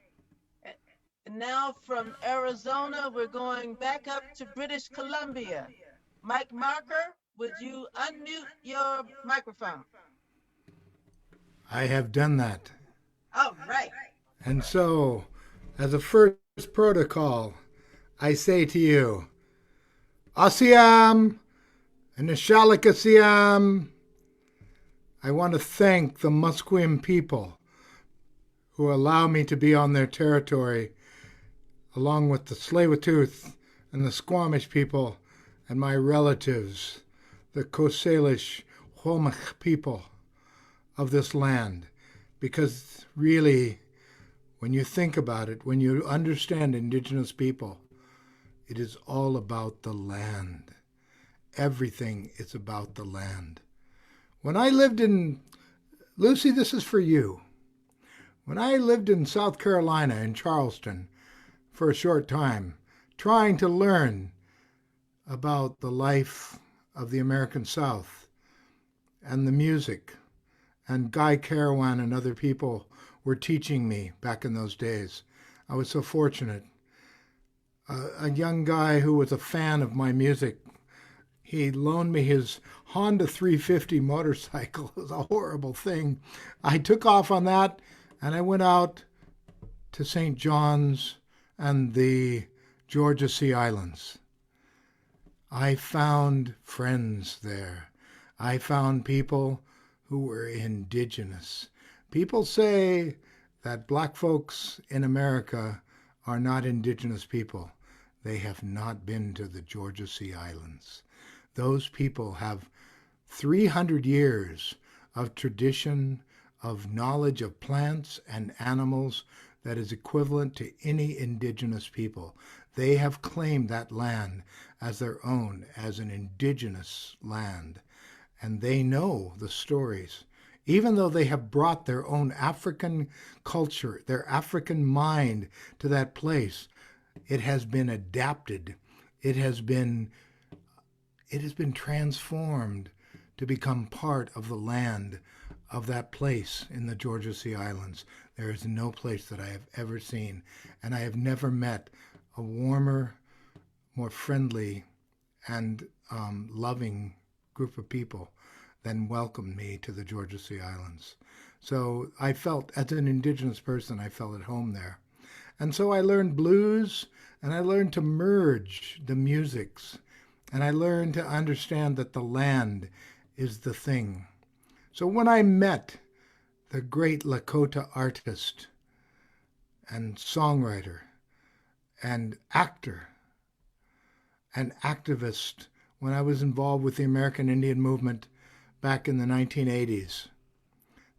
And now from Arizona, we're going back up to British Columbia. Mike Marker, would you unmute your microphone? I have done that. All right. And so, as a first protocol, I say to you, Asiam and Nishalikasiam. I want to thank the Musqueam people who allow me to be on their territory, along with the Tsleil-Waututh and the Squamish people and my relatives, the Coast Salish Hwomach people of this land. Because really, when you think about it, when you understand Indigenous people, it is all about the land. Everything is about the land. When I lived in, Lucy, this is for you. When I lived in South Carolina, in Charleston, for a short time, trying to learn about the life of the American South and the music, and Guy Carawan and other people were teaching me back in those days. I was so fortunate. A young guy who was a fan of my music, he loaned me his Honda 350 motorcycle. It was a horrible thing. I took off on that, and I went out to St. John's and the Georgia Sea Islands. I found friends there. I found people who were indigenous. People say that black folks in America are not indigenous people. They have not been to the Georgia Sea Islands. Those people have 300 years of tradition, of knowledge of plants and animals that is equivalent to any indigenous people. They have claimed that land as their own, as an indigenous land. And they know the stories. Even though they have brought their own African culture, their African mind to that place, it has been adapted. It has been transformed to become part of the land of that place in the Georgia Sea Islands. There is no place that I have ever seen, and I have never met a warmer, more friendly, and loving group of people than welcomed me to the Georgia Sea Islands. So I felt, as an indigenous person, I felt at home there. And so I learned blues, and I learned to merge the musics, and I learned to understand that the land is the thing. So when I met the great Lakota artist and songwriter and actor and activist when I was involved with the American Indian movement back in the 1980s,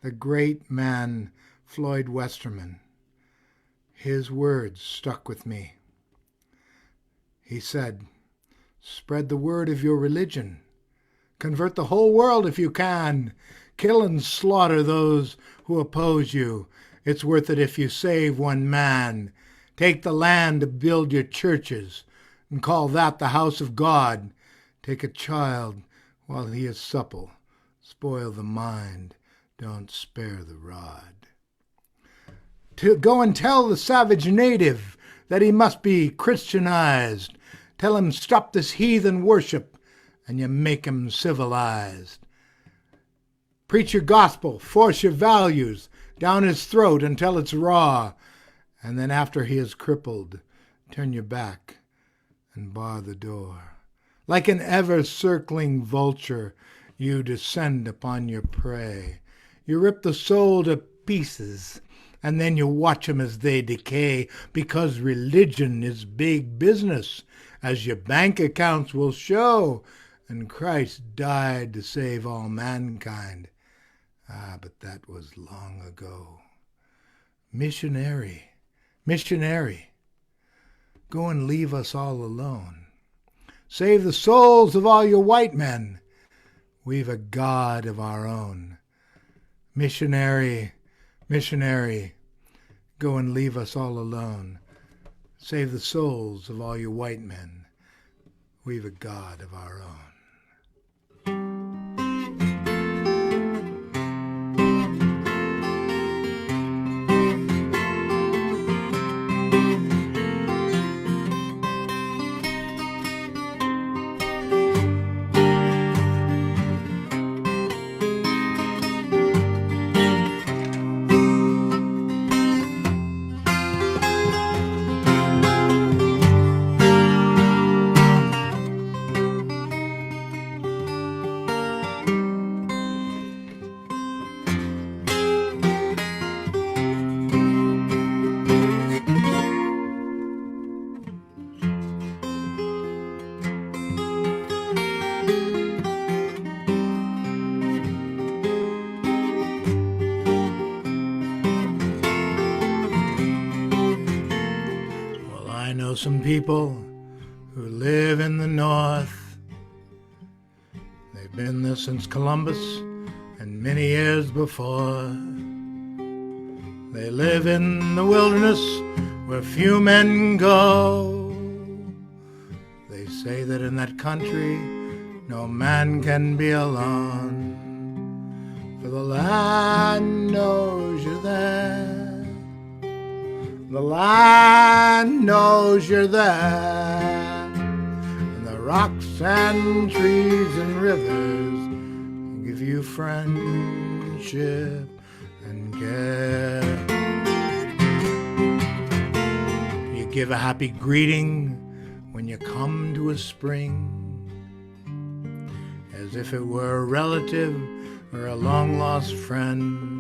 the great man Floyd Westerman, his words stuck with me. He said, "Spread the word of your religion. Convert the whole world if you can. Kill and slaughter those who oppose you. It's worth it if you save one man. Take the land to build your churches and call that the house of God. Take a child while he is supple. Spoil the mind. Don't spare the rod. To go and tell the savage native that he must be Christianized. Tell him stop this heathen worship, and you make him civilized. Preach your gospel, force your values down his throat until it's raw, and then after he is crippled, turn your back and bar the door. Like an ever-circling vulture, you descend upon your prey. You rip the soul to pieces, and then you watch them as they decay, because religion is big business, as your bank accounts will show, and Christ died to save all mankind. Ah, but that was long ago. Missionary, missionary, go and leave us all alone. Save the souls of all your white men. We've a God of our own. Missionary, missionary, go and leave us all alone. Save the souls of all your white men. We've a God of our own. people who live in the north. They've been there since Columbus and many years before. They live in the wilderness where few men go. They say that in that country no man can be alone, for the land knows you're there. The land knows you're there. And the rocks and trees and rivers give you friendship and care. You give a happy greeting when you come to a spring, as if it were a relative or a long-lost friend.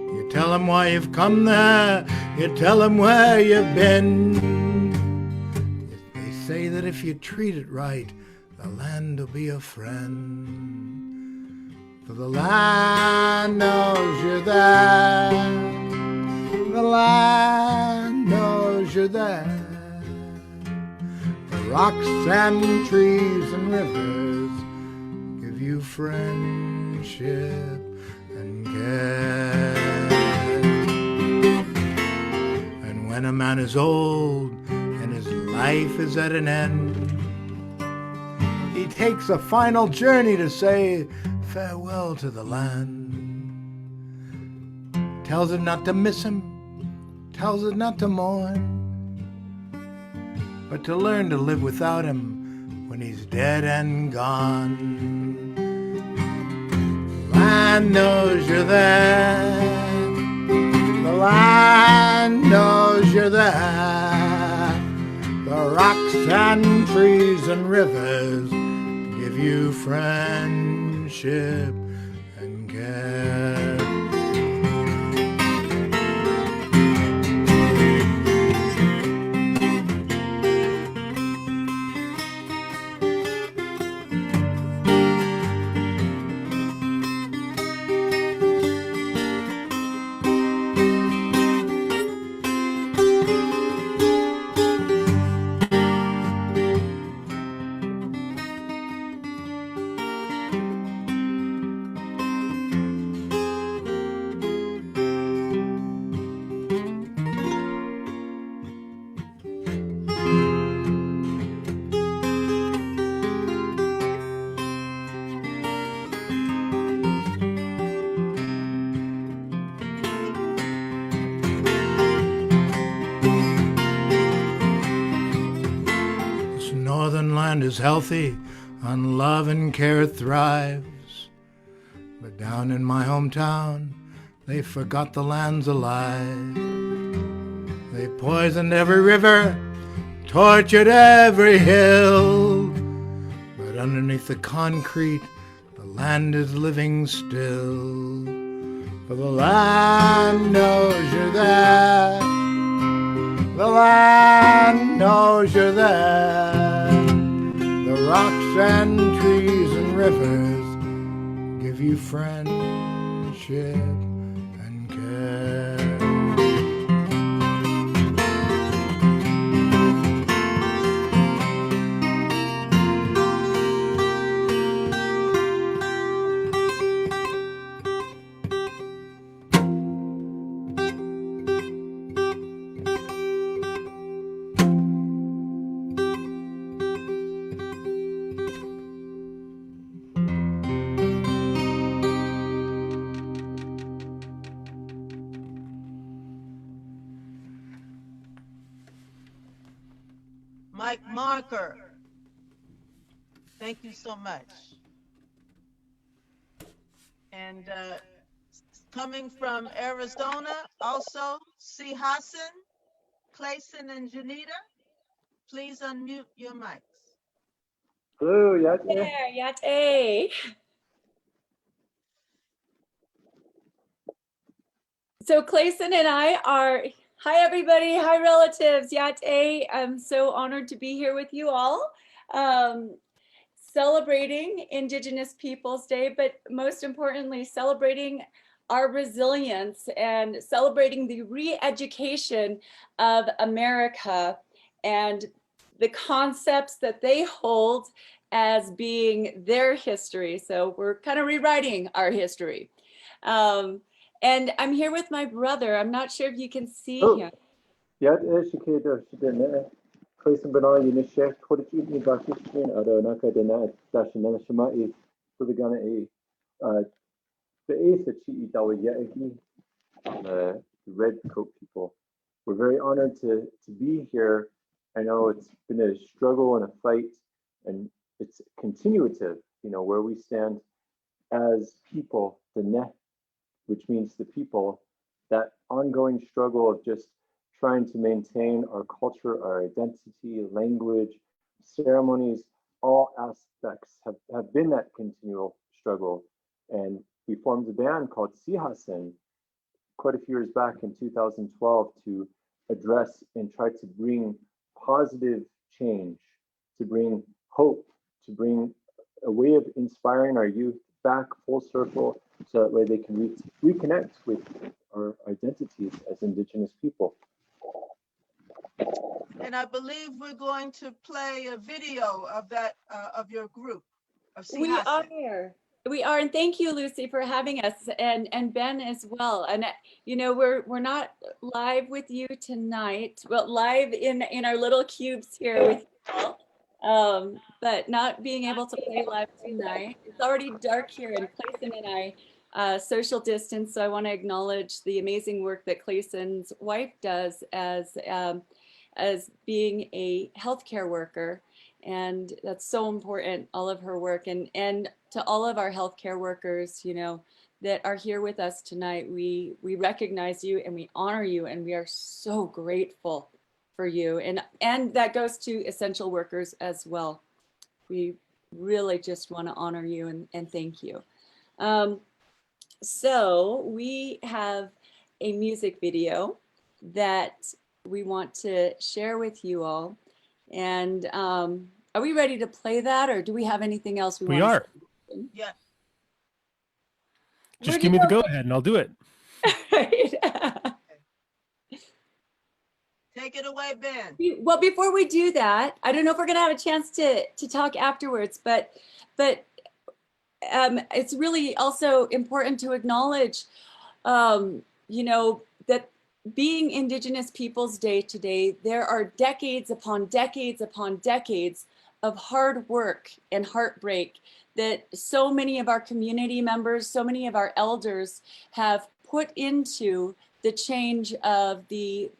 You tell them why you've come there, you tell them where you've been. They say that if you treat it right, the land will be a friend. For the land knows you're there. The land knows you're there. The rocks and trees and rivers give you friendship and care. And when a man is old and his life is at an end, he takes a final journey to say farewell to the land. Tells it not to miss him, tells it not to mourn, but to learn to live without him when he's dead and gone. The land knows you're there. The land knows you're there. The rocks and trees and rivers give you friendship and care. Is healthy, on love and care it thrives. But down in my hometown, they forgot the land's alive. They poisoned every river, tortured every hill. But underneath the concrete, the land is living still. For the land knows you're there. The land knows you're there. The rocks and trees and rivers give you friendship and care. Mike Marker, thank you so much. And coming from Arizona, also, C. Hassan, Clayson, and Janita, please unmute your mics. Hello, Yate. Yate. So Clayson and I are, hi everybody, hi relatives, Yate. I'm so honored to be here with you all, celebrating Indigenous Peoples Day, but most importantly, celebrating our resilience and celebrating the re-education of America and the concepts that they hold as being their history. So we're kind of rewriting our history. And I'm here with my brother. I'm not sure if you can see him. Yeah, she could have place in Banana Unisha, Cottage Eating Bakishin, Naka Dena, Dashin Shama for the Ghana the Ace that she eat the red coat people. We're very honored to be here. I know it's been a struggle and a fight, and it's continuative, where we stand as people, the ne, which means the people, that ongoing struggle of just trying to maintain our culture, our identity, language, ceremonies, all aspects have been that continual struggle. And we formed a band called Sihasen quite a few years back in 2012 to address and try to bring positive change, to bring hope, to bring a way of inspiring our youth back full circle so that way they can reconnect with our identities as Indigenous people. And I believe we're going to play a video of that, of your group, of Sihasen. We are, and thank you, Lucy, for having us, and Ben as well. And we're not live with you tonight, but live in our little cubes here with you all. But not being able to play live tonight. It's already dark here, and Clayson and I social distance. So I want to acknowledge the amazing work that Clayson's wife does as being a healthcare worker. And that's so important, all of her work. And to all of our healthcare workers, that are here with us tonight, we recognize you and we honor you, and we are so grateful for you. And that goes to essential workers as well. We really just want to honor you and thank you. So we have a music video that we want to share with you all. And are we ready to play that, or do we have anything else we want to say? Yes. Just give me the go ahead and I'll do it. Take it away, Ben. Well, before we do that, I don't know if we're going to have a chance to talk afterwards, but it's really also important to acknowledge, that being Indigenous Peoples Day today, there are decades upon decades upon decades of hard work and heartbreak that so many of our community members, so many of our elders have put into the change of the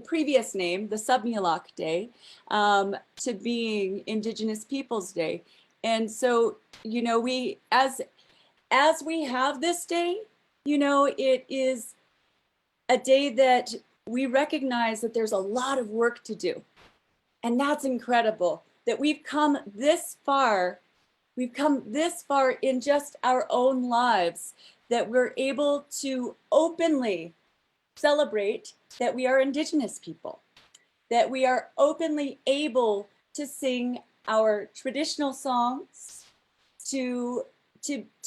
previous name, the Submulok Day, to being Indigenous Peoples Day. And so, we, as we have this day, it is a day that we recognize that there's a lot of work to do. And that's incredible that we've come this far. We've come this far in just our own lives, that we're able to openly celebrate that we are Indigenous people, that we are openly able to sing our traditional songs, to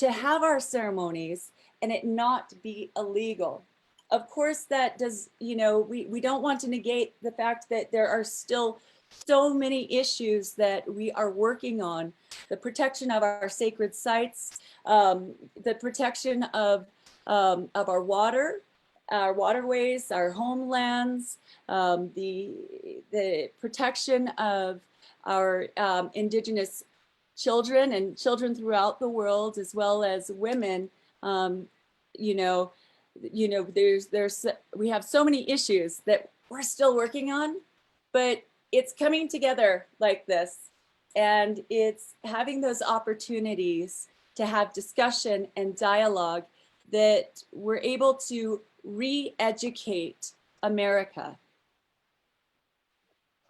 have our ceremonies and it not be illegal. Of course, that does, we don't want to negate the fact that there are still so many issues that we are working on. The protection of our sacred sites, the protection of our water, our waterways, our homelands, the protection of our Indigenous children and children throughout the world, as well as women. We have so many issues that we're still working on, but it's coming together like this, and it's having those opportunities to have discussion and dialogue that we're able to re-educate America.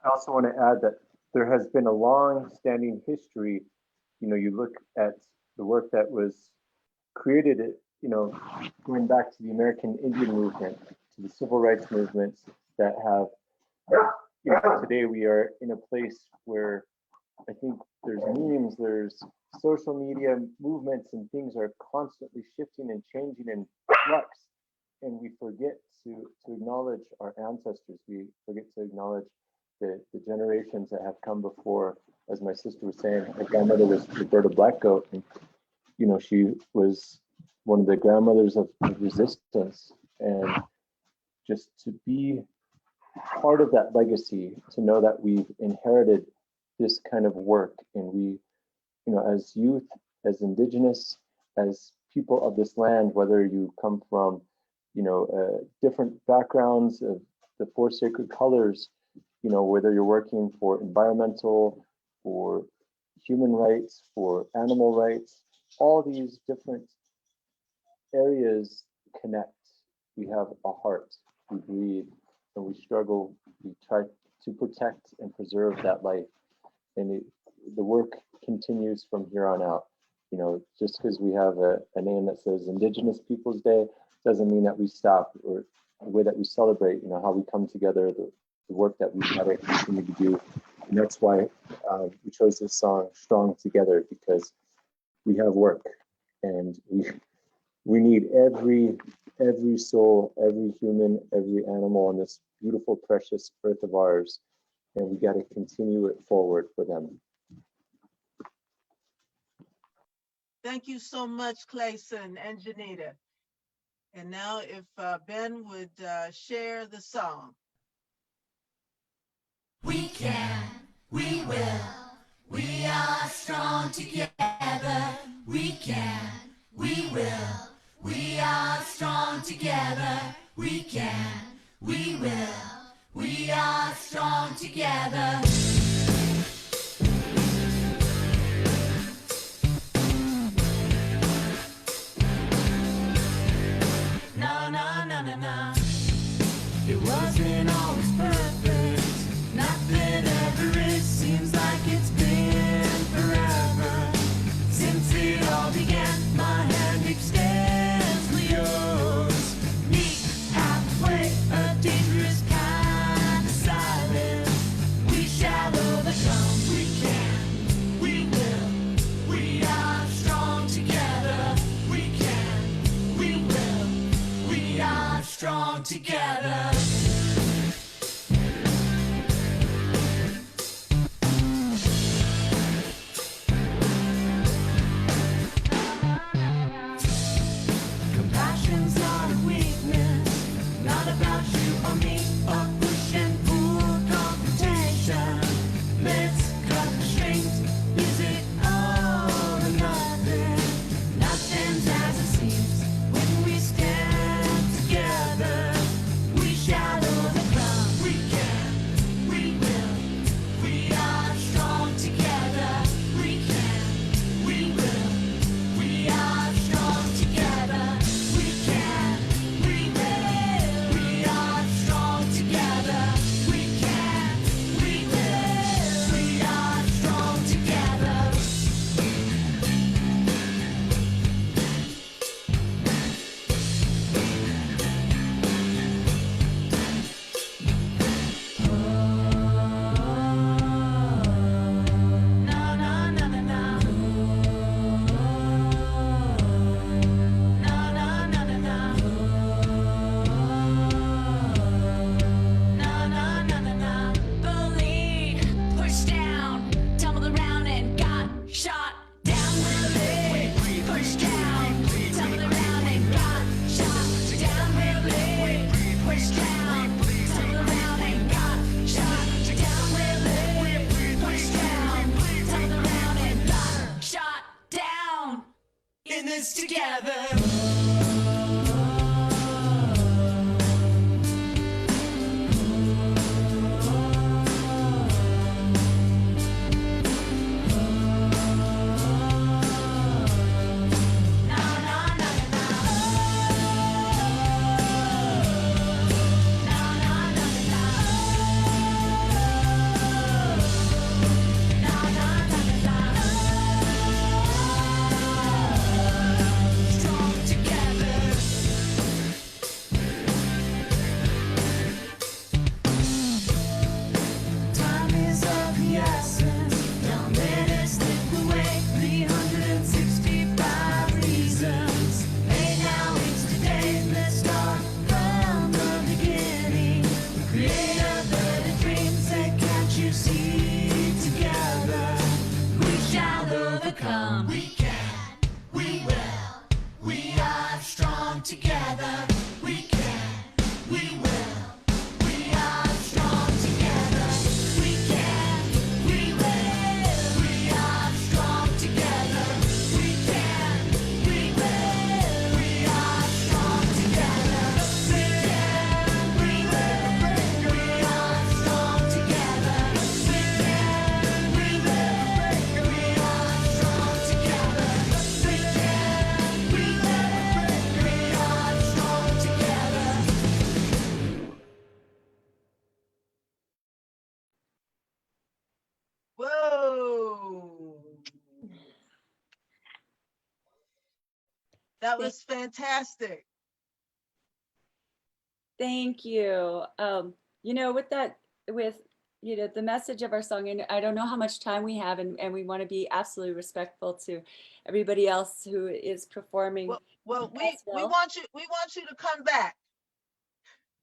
I also want to add that there has been a long-standing history. You look at the work that was created, going back to the American Indian movement, to the civil rights movements that have, today we are in a place where I think there's memes, there's social media movements, and things are constantly shifting and changing in flux. And we forget to acknowledge our ancestors. We forget to acknowledge the generations that have come before, as my sister was saying, her grandmother was Roberta Blackgoat, and you know, she was one of the grandmothers of resistance, and just to be part of that legacy, to know that we've inherited this kind of work, and we, you know, as youth, as Indigenous, as people of this land, whether you come from, you know, different backgrounds of the four sacred colors, you know, whether you're working for environmental, for human rights, for animal rights, all these different areas connect. We have a heart, we breathe, and we struggle, we try to protect and preserve that life. And the work continues from here on out. You know, just because we have a name that says Indigenous Peoples Day doesn't mean that we stop, or the way that we celebrate, you know, how we come together, the work that we try to continue to do. And that's why we chose this song, Strong Together, because we have work, and we need every soul, every human, every animal on this beautiful, precious earth of ours, and we got to continue it forward for them. Thank you so much, Clayson and Janita. And now if Ben would share the song. We can, we will, we are strong together. We can, we will, we are strong together. We can, we will, we are strong together. No, no, no, no, no. It wasn't always perfect. Nothing ever is. Seems like it's been forever since it all began. My hand extends to yours. Meet halfway, a dangerous kind of silence. We shall overcome. We can, we will. We are strong together. We can, we will. We are strong together. Compassion's not a weakness, not about you or me, or push and pull confrontation. Let's cut the strings, is it all or nothing? Nothing's as it seems when we stand together. We shall overcome. We can, we will, we are strong together. We can, we will, we are strong together. We can, we will, we are strong together. We can, we will, we are strong together. No, no, no, no, no. No, no, no, no, no. No, no, no, no, no. Bullied, pushed down, tumbled around and got shot down. Really pushed down, tumbled around and got shot down. Really pushed down, tumbled around and got shot down. Really pushed down, tumbled around and got shot down. In this together. Strong together. come. We can, we will, we are strong together. We can, we will, we are strong together. We can, we will, we are strong together. We can, we will, we are strong together. We can, we will, we are strong together. We can, we will, we are strong together. We can, we will, we are strong together. Whoa. That was fantastic. Thank you. With the message of our song, and I don't know how much time we have, and we want to be absolutely respectful to everybody else who is performing. Well, we as well. want you to come back.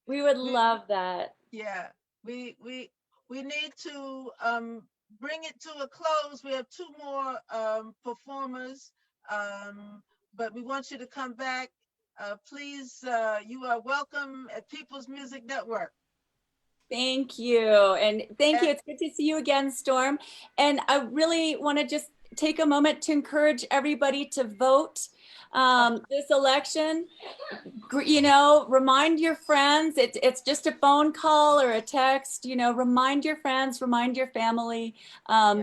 We would love that. Yeah, we need to bring it to a close. We have two more performers, but we want you to come back. Please, you are welcome at People's Music Network. Thank you. And thank you. It's good to see you again, Storm. And I really want to just take a moment to encourage everybody to vote this election. Remind your friends. It's just a phone call or a text. Remind your friends, remind your family,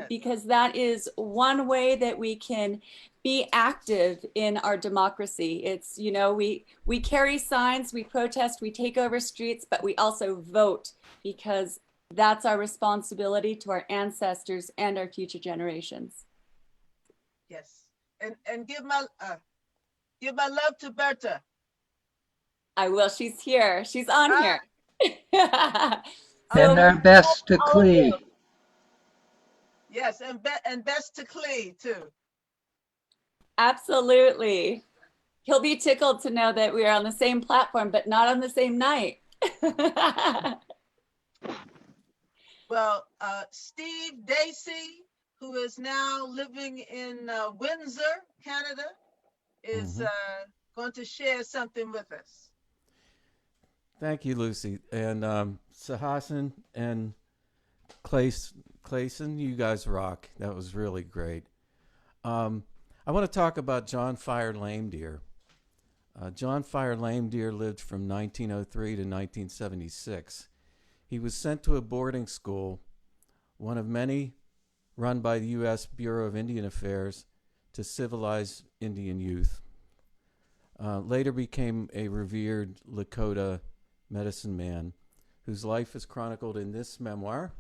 because that is one way that we can be active in our democracy. It's, we carry signs, we protest, we take over streets, but we also vote, because that's our responsibility to our ancestors and our future generations. Yes, and give my love to Berta. I will. She's here. She's on here. And our best to Clee. Yes, and best to Clee too. Absolutely. He'll be tickled to know that we are on the same platform, but not on the same night. Well, Steve Dacey, who is now living in Windsor, Canada, is going to share something with us. Thank you, Lucy. And Sahasan and Clayson, you guys rock. That was really great. I want to talk about John Fire Lame Deer. John Fire Lame Deer lived from 1903 to 1976. He was sent to a boarding school, one of many run by the U.S. Bureau of Indian Affairs to civilize Indian youth. Later became a revered Lakota medicine man whose life is chronicled in this memoir,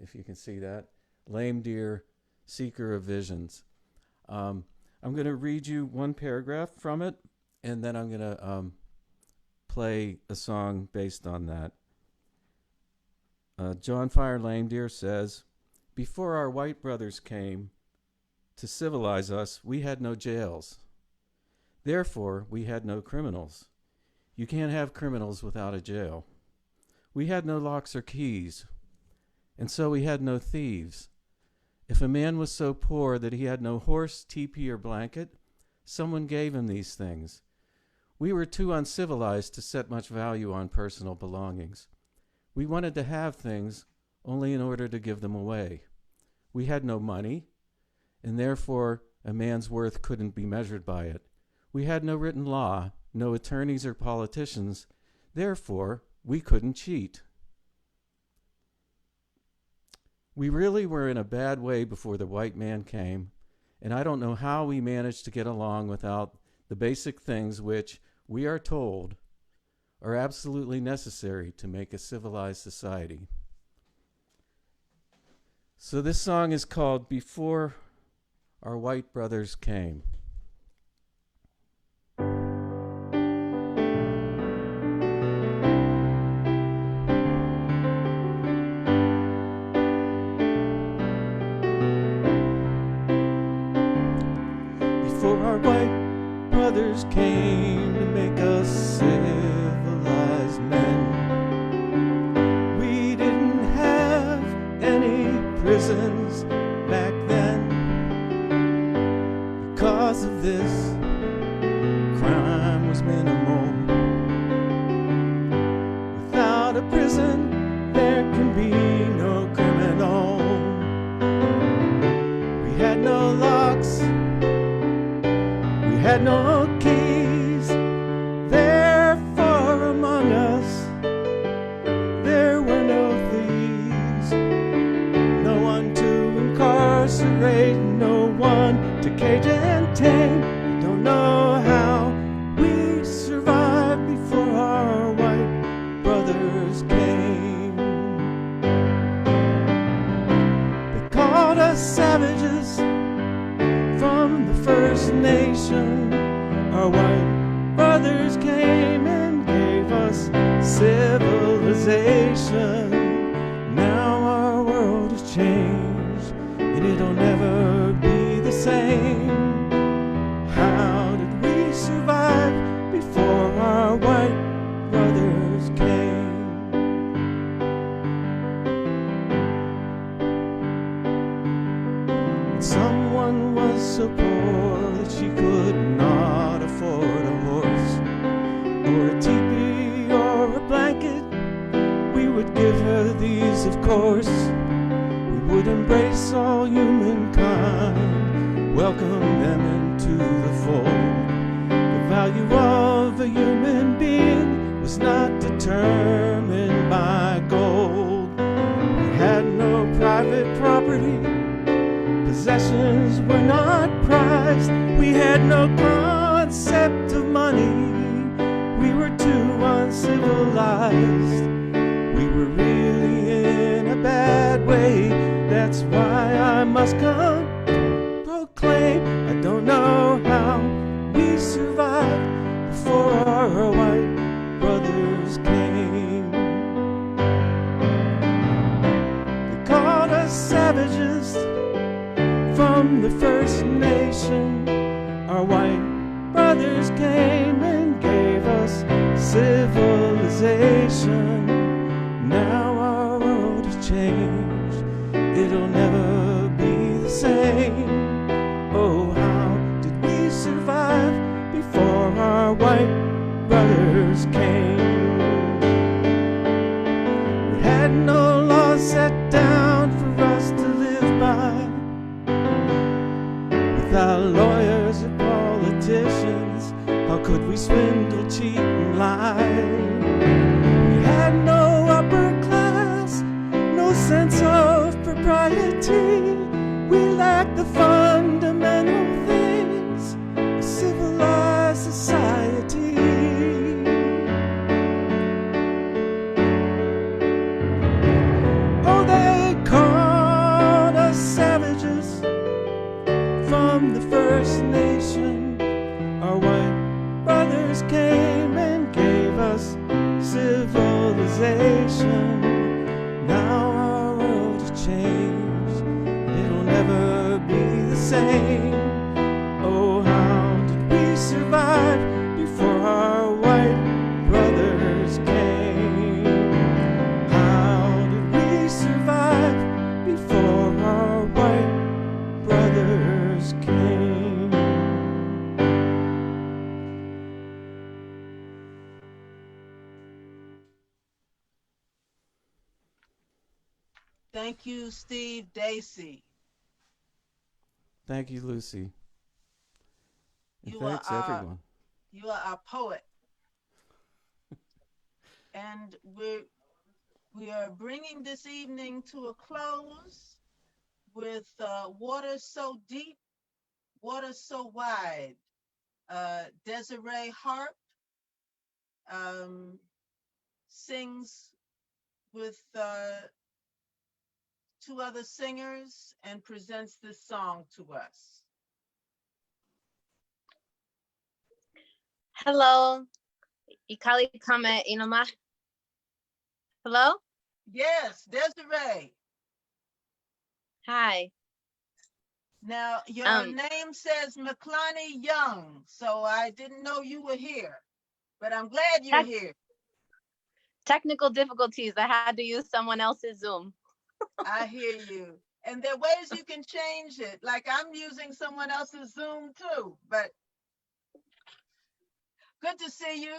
if you can see that, Lame Deer, Seeker of Visions. I'm going to read you one paragraph from it, and then I'm going to play a song based on that. John Fire Lame Deer says, "Before our white brothers came to civilize us, we had no jails. Therefore, we had no criminals. You can't have criminals without a jail. We had no locks or keys, and so we had no thieves. If a man was so poor that he had no horse, teepee, or blanket, someone gave him these things. We were too uncivilized to set much value on personal belongings. We wanted to have things only in order to give them away. We had no money, and therefore a man's worth couldn't be measured by it. We had no written law, no attorneys or politicians, therefore we couldn't cheat. We really were in a bad way before the white man came, and I don't know how we managed to get along without the basic things which, we are told, are absolutely necessary to make a civilized society." So this song is called "Before Our White Brothers Came." Before our white brothers came to make us civilized men, we didn't have any prisons back then. of this, crime was minimal. Without a prison, there can be no criminal. We had no locks, we had no keys. Therefore, among us, there were no thieves. No one to incarcerate, no one to cage and tame. We don't know how we survived before our white brothers came. They called us savages from the First Nation. Our white brothers came and gave us civilization. Now our world has changed, and it'll never be the same. How did we survive before our white brothers came? And someone was so poor that she could not afford a horse, or a teepee, or a blanket. We would give her these, of course. We would embrace all humankind, welcome them into the fold. The value of a human being was not determined by gold. We had no private property, possessions were not prized. We had no concept of money, we were too uncivilized. We were really in a bad way. That's why I must come proclaim, I don't know how we survived before our white brothers came. They called us savages from the First Nation. Our white brothers came and gave us civilization. Now our world has changed, it'll never be the same. Oh, how did we survive before our white brothers came? We had no laws set down for us to live by. Without lawyers or politicians, how could we swindle, cheat, and lie? We had no upper class, no sense of propriety. We lacked the fundamental things of civilized society. Oh, they called us savages from the First Nation. Our white brothers came and gave us civilization. Now our world has changed, it'll never be the same. Oh, how did we survive before our white brothers came? How did we survive before our white brothers came? Thank you, Steve Dacey. Thank you, Lucy. And You thanks, are everyone. You are our poet. And we are bringing this evening to a close with Water So Deep, Water So Wide. Desiree Harp sings with two other singers and presents this song to us. Hello, Ikali Kame Inoma. Hello? Yes, Desiree. Hi. Now, your name says McClonny Young, so I didn't know you were here, but I'm glad you're here. Technical difficulties. I had to use someone else's Zoom. I hear you. And there are ways you can change it. Like I'm using someone else's Zoom too, but good to see you.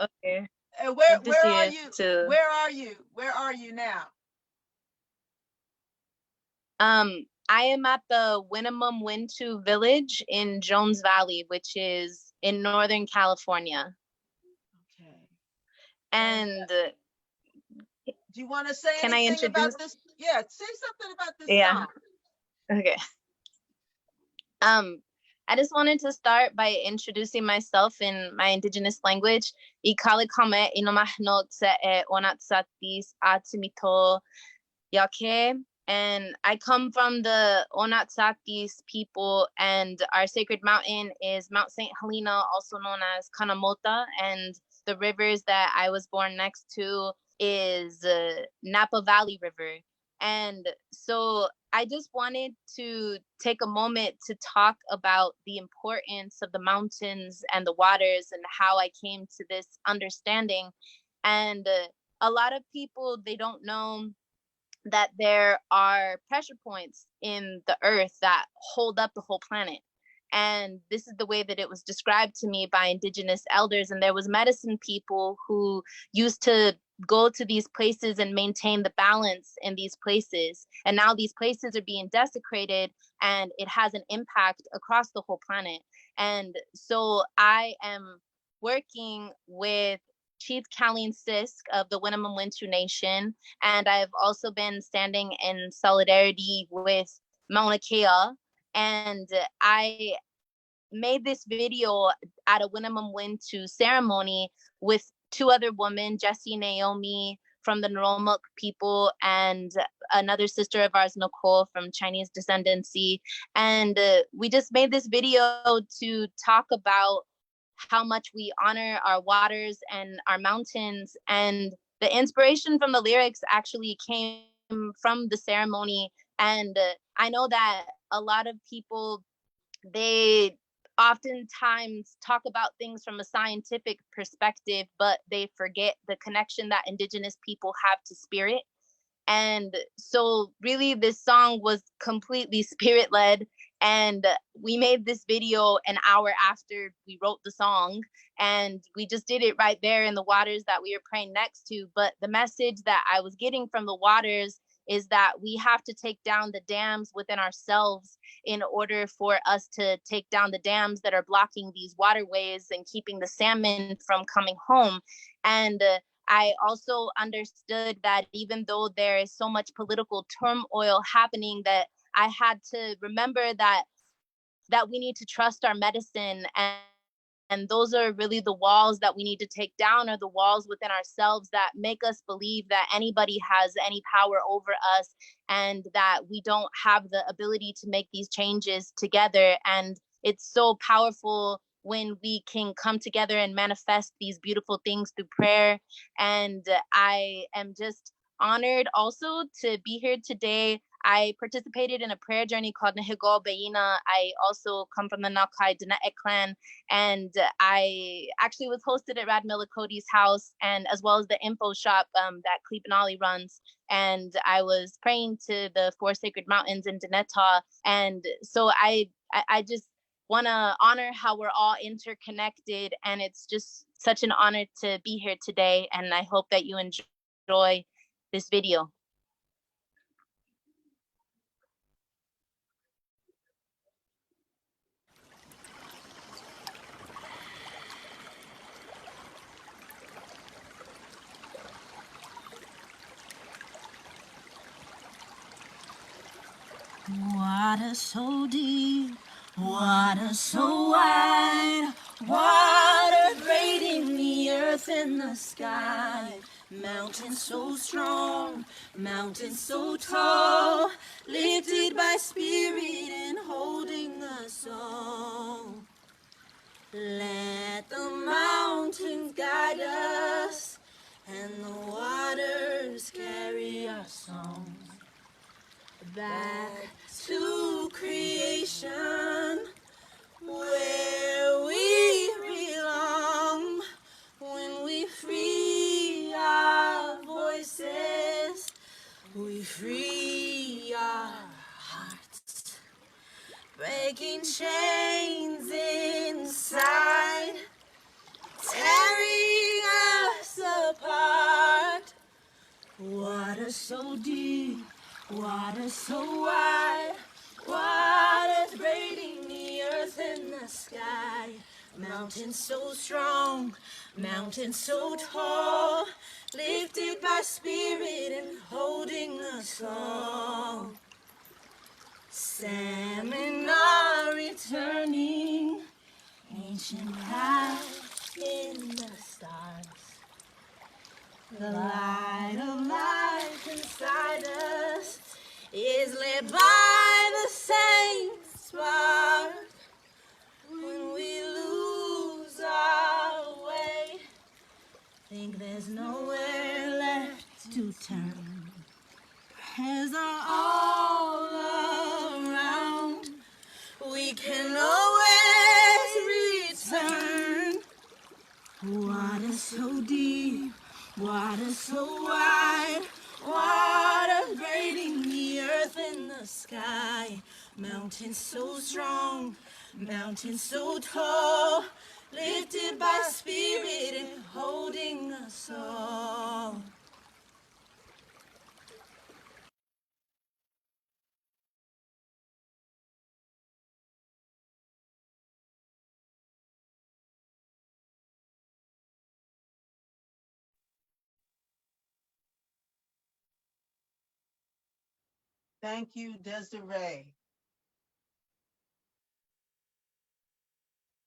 Okay. Where Good to see are you you? too. Where are you? Where are you now? I am at the Wintu village in Jones Valley, which is in Northern California. Okay. And Do you want to say can I anything introduce? about this? Yeah, say something about this Yeah. song. Okay. I just wanted to start by introducing myself in my indigenous language. Ikalikame inomahno tse e onatsatis atimito yake. And I come from the Onatsatis people, and our sacred mountain is Mount St. Helena, also known as Kanamota, and the rivers that I was born next to is Napa Valley River. And so I just wanted to take a moment to talk about the importance of the mountains and the waters and how I came to this understanding. And a lot of people, they don't know that there are pressure points in the earth that hold up the whole planet. And this is the way that it was described to me by indigenous elders. And there was medicine people who used to go to these places and maintain the balance in these places. And now these places are being desecrated, and it has an impact across the whole planet. And so I am working with Chief Colleen Sisk of the Wintu Nation, and I've also been standing in solidarity with Mauna Kea. And I made this video at a Wintu ceremony with two other women, Jessie and Naomi from the Nuromuk people, and another sister of ours, Nicole, from Chinese descendancy. And we just made this video to talk about how much we honor our waters and our mountains. And the inspiration from the lyrics actually came from the ceremony. And I know that a lot of people, they oftentimes talk about things from a scientific perspective, but they forget the connection that indigenous people have to spirit. And so really this song was completely spirit led. And we made this video an hour after we wrote the song, and we just did it right there in the waters that we were praying next to. But the message that I was getting from the waters is that we have to take down the dams within ourselves in order for us to take down the dams that are blocking these waterways and keeping the salmon from coming home. And I also understood that even though there is so much political turmoil happening, that I had to remember that we need to trust our medicine, and those are really the walls that we need to take down, are the walls within ourselves that make us believe that anybody has any power over us, and that we don't have the ability to make these changes together. And it's so powerful when we can come together and manifest these beautiful things through prayer. And I am just honored also to be here today. I participated in a prayer journey called nuevoWashington. I also come from the Nakai Dine'ek clan, and I actually was hosted at Radmilla Cody's house, and as well as the info shop that Kleepanali runs. And I was praying to the four sacred mountains in Deneta. And so I just want to honor how we're all interconnected, and it's just such an honor to be here today. And I hope that you enjoy this video. Water so deep, water so wide, water braiding the earth and the sky. Mountains so strong, mountains so tall, lifted by spirit and holding the soul. Let the mountains guide us and the waters carry our songs back to creation, where we belong. When we free our voices, we free our breaking chains inside, tearing us apart. Water so deep, water so wide, water's braiding the earth and the sky. Mountains so strong, mountains so tall, lifted by spirit and holding us all. Salmon are returning, ancient life in the stars. The light of life inside us is lit by the same spark. When we lose our way, think there's nowhere left to turn. Prayers are all around, we can always return. Water so deep, water so wide, water braiding the earth and the sky. Mountains so strong, mountains so tall, lifted by spirit and holding us all. Thank you, Desiree.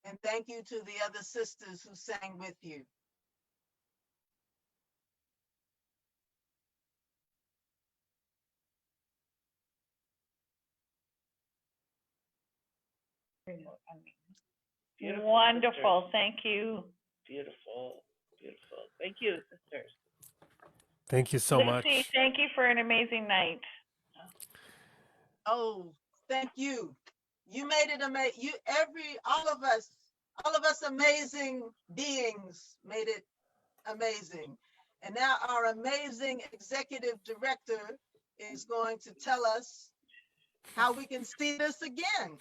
And thank you to the other sisters who sang with you. Beautiful, Wonderful. sisters. Thank you. Beautiful, beautiful. Thank you, sisters. Thank you so Lucy, much. thank you for an amazing night. Oh, thank you. You made it amazing. All of us amazing beings made it amazing. And now our amazing executive director is going to tell us how we can see this again.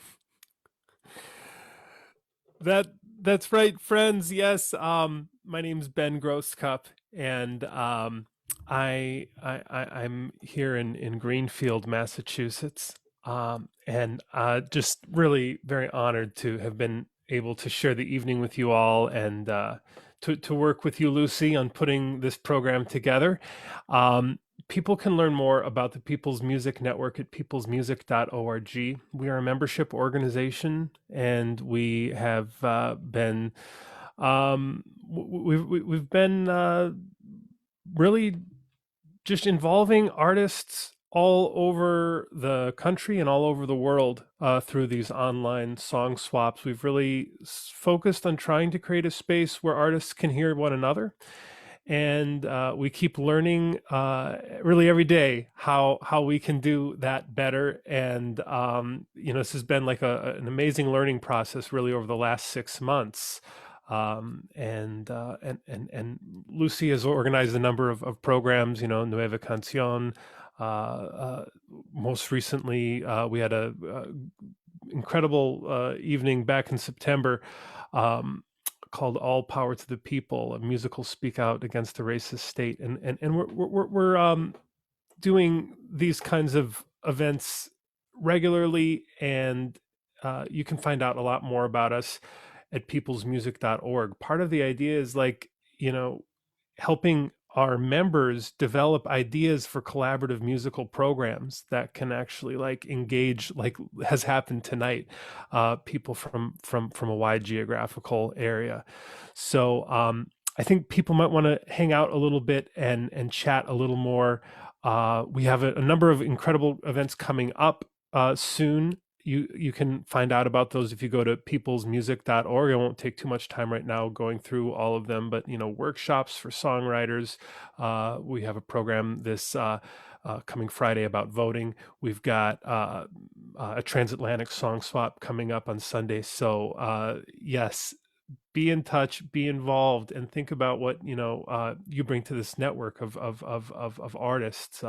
That's right, friends. Yes, my name's Ben Grosscup, and I'm here in Greenfield, Massachusetts, and just really very honored to have been able to share the evening with you all, and to work with you, Lucy, on putting this program together. People can learn more about the People's Music Network at peoplesmusic.org. We are a membership organization, and we have been we've been really just involving artists all over the country and all over the world through these online song swaps. We've really focused on trying to create a space where artists can hear one another. And we keep learning really every day how we can do that better. And this has been like an amazing learning process really over the last 6 months. And Lucy has organized a number of programs, nuevoWashington. Most recently, we had a incredible evening back in September. Called "All Power to the People," a musical speak out against the racist state, and we're doing these kinds of events regularly, and you can find out a lot more about us at peoplesmusic.org. Part of the idea is helping our members develop ideas for collaborative musical programs that can actually engage, like has happened tonight, people from a wide geographical area. So I think people might want to hang out a little bit and chat a little more. We have a number of incredible events coming up soon. You can find out about those if you go to peoplesmusic.org. I won't take too much time right now going through all of them, but workshops for songwriters. We have a program this coming Friday about voting. We've got a transatlantic song swap coming up on Sunday. So yes, be in touch, be involved, and think about what you bring to this network of artists.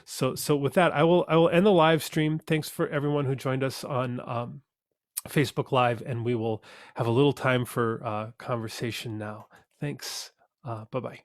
So with that, I will end the live stream. Thanks for everyone who joined us on Facebook Live, and we will have a little time for conversation now. Thanks. Bye-bye.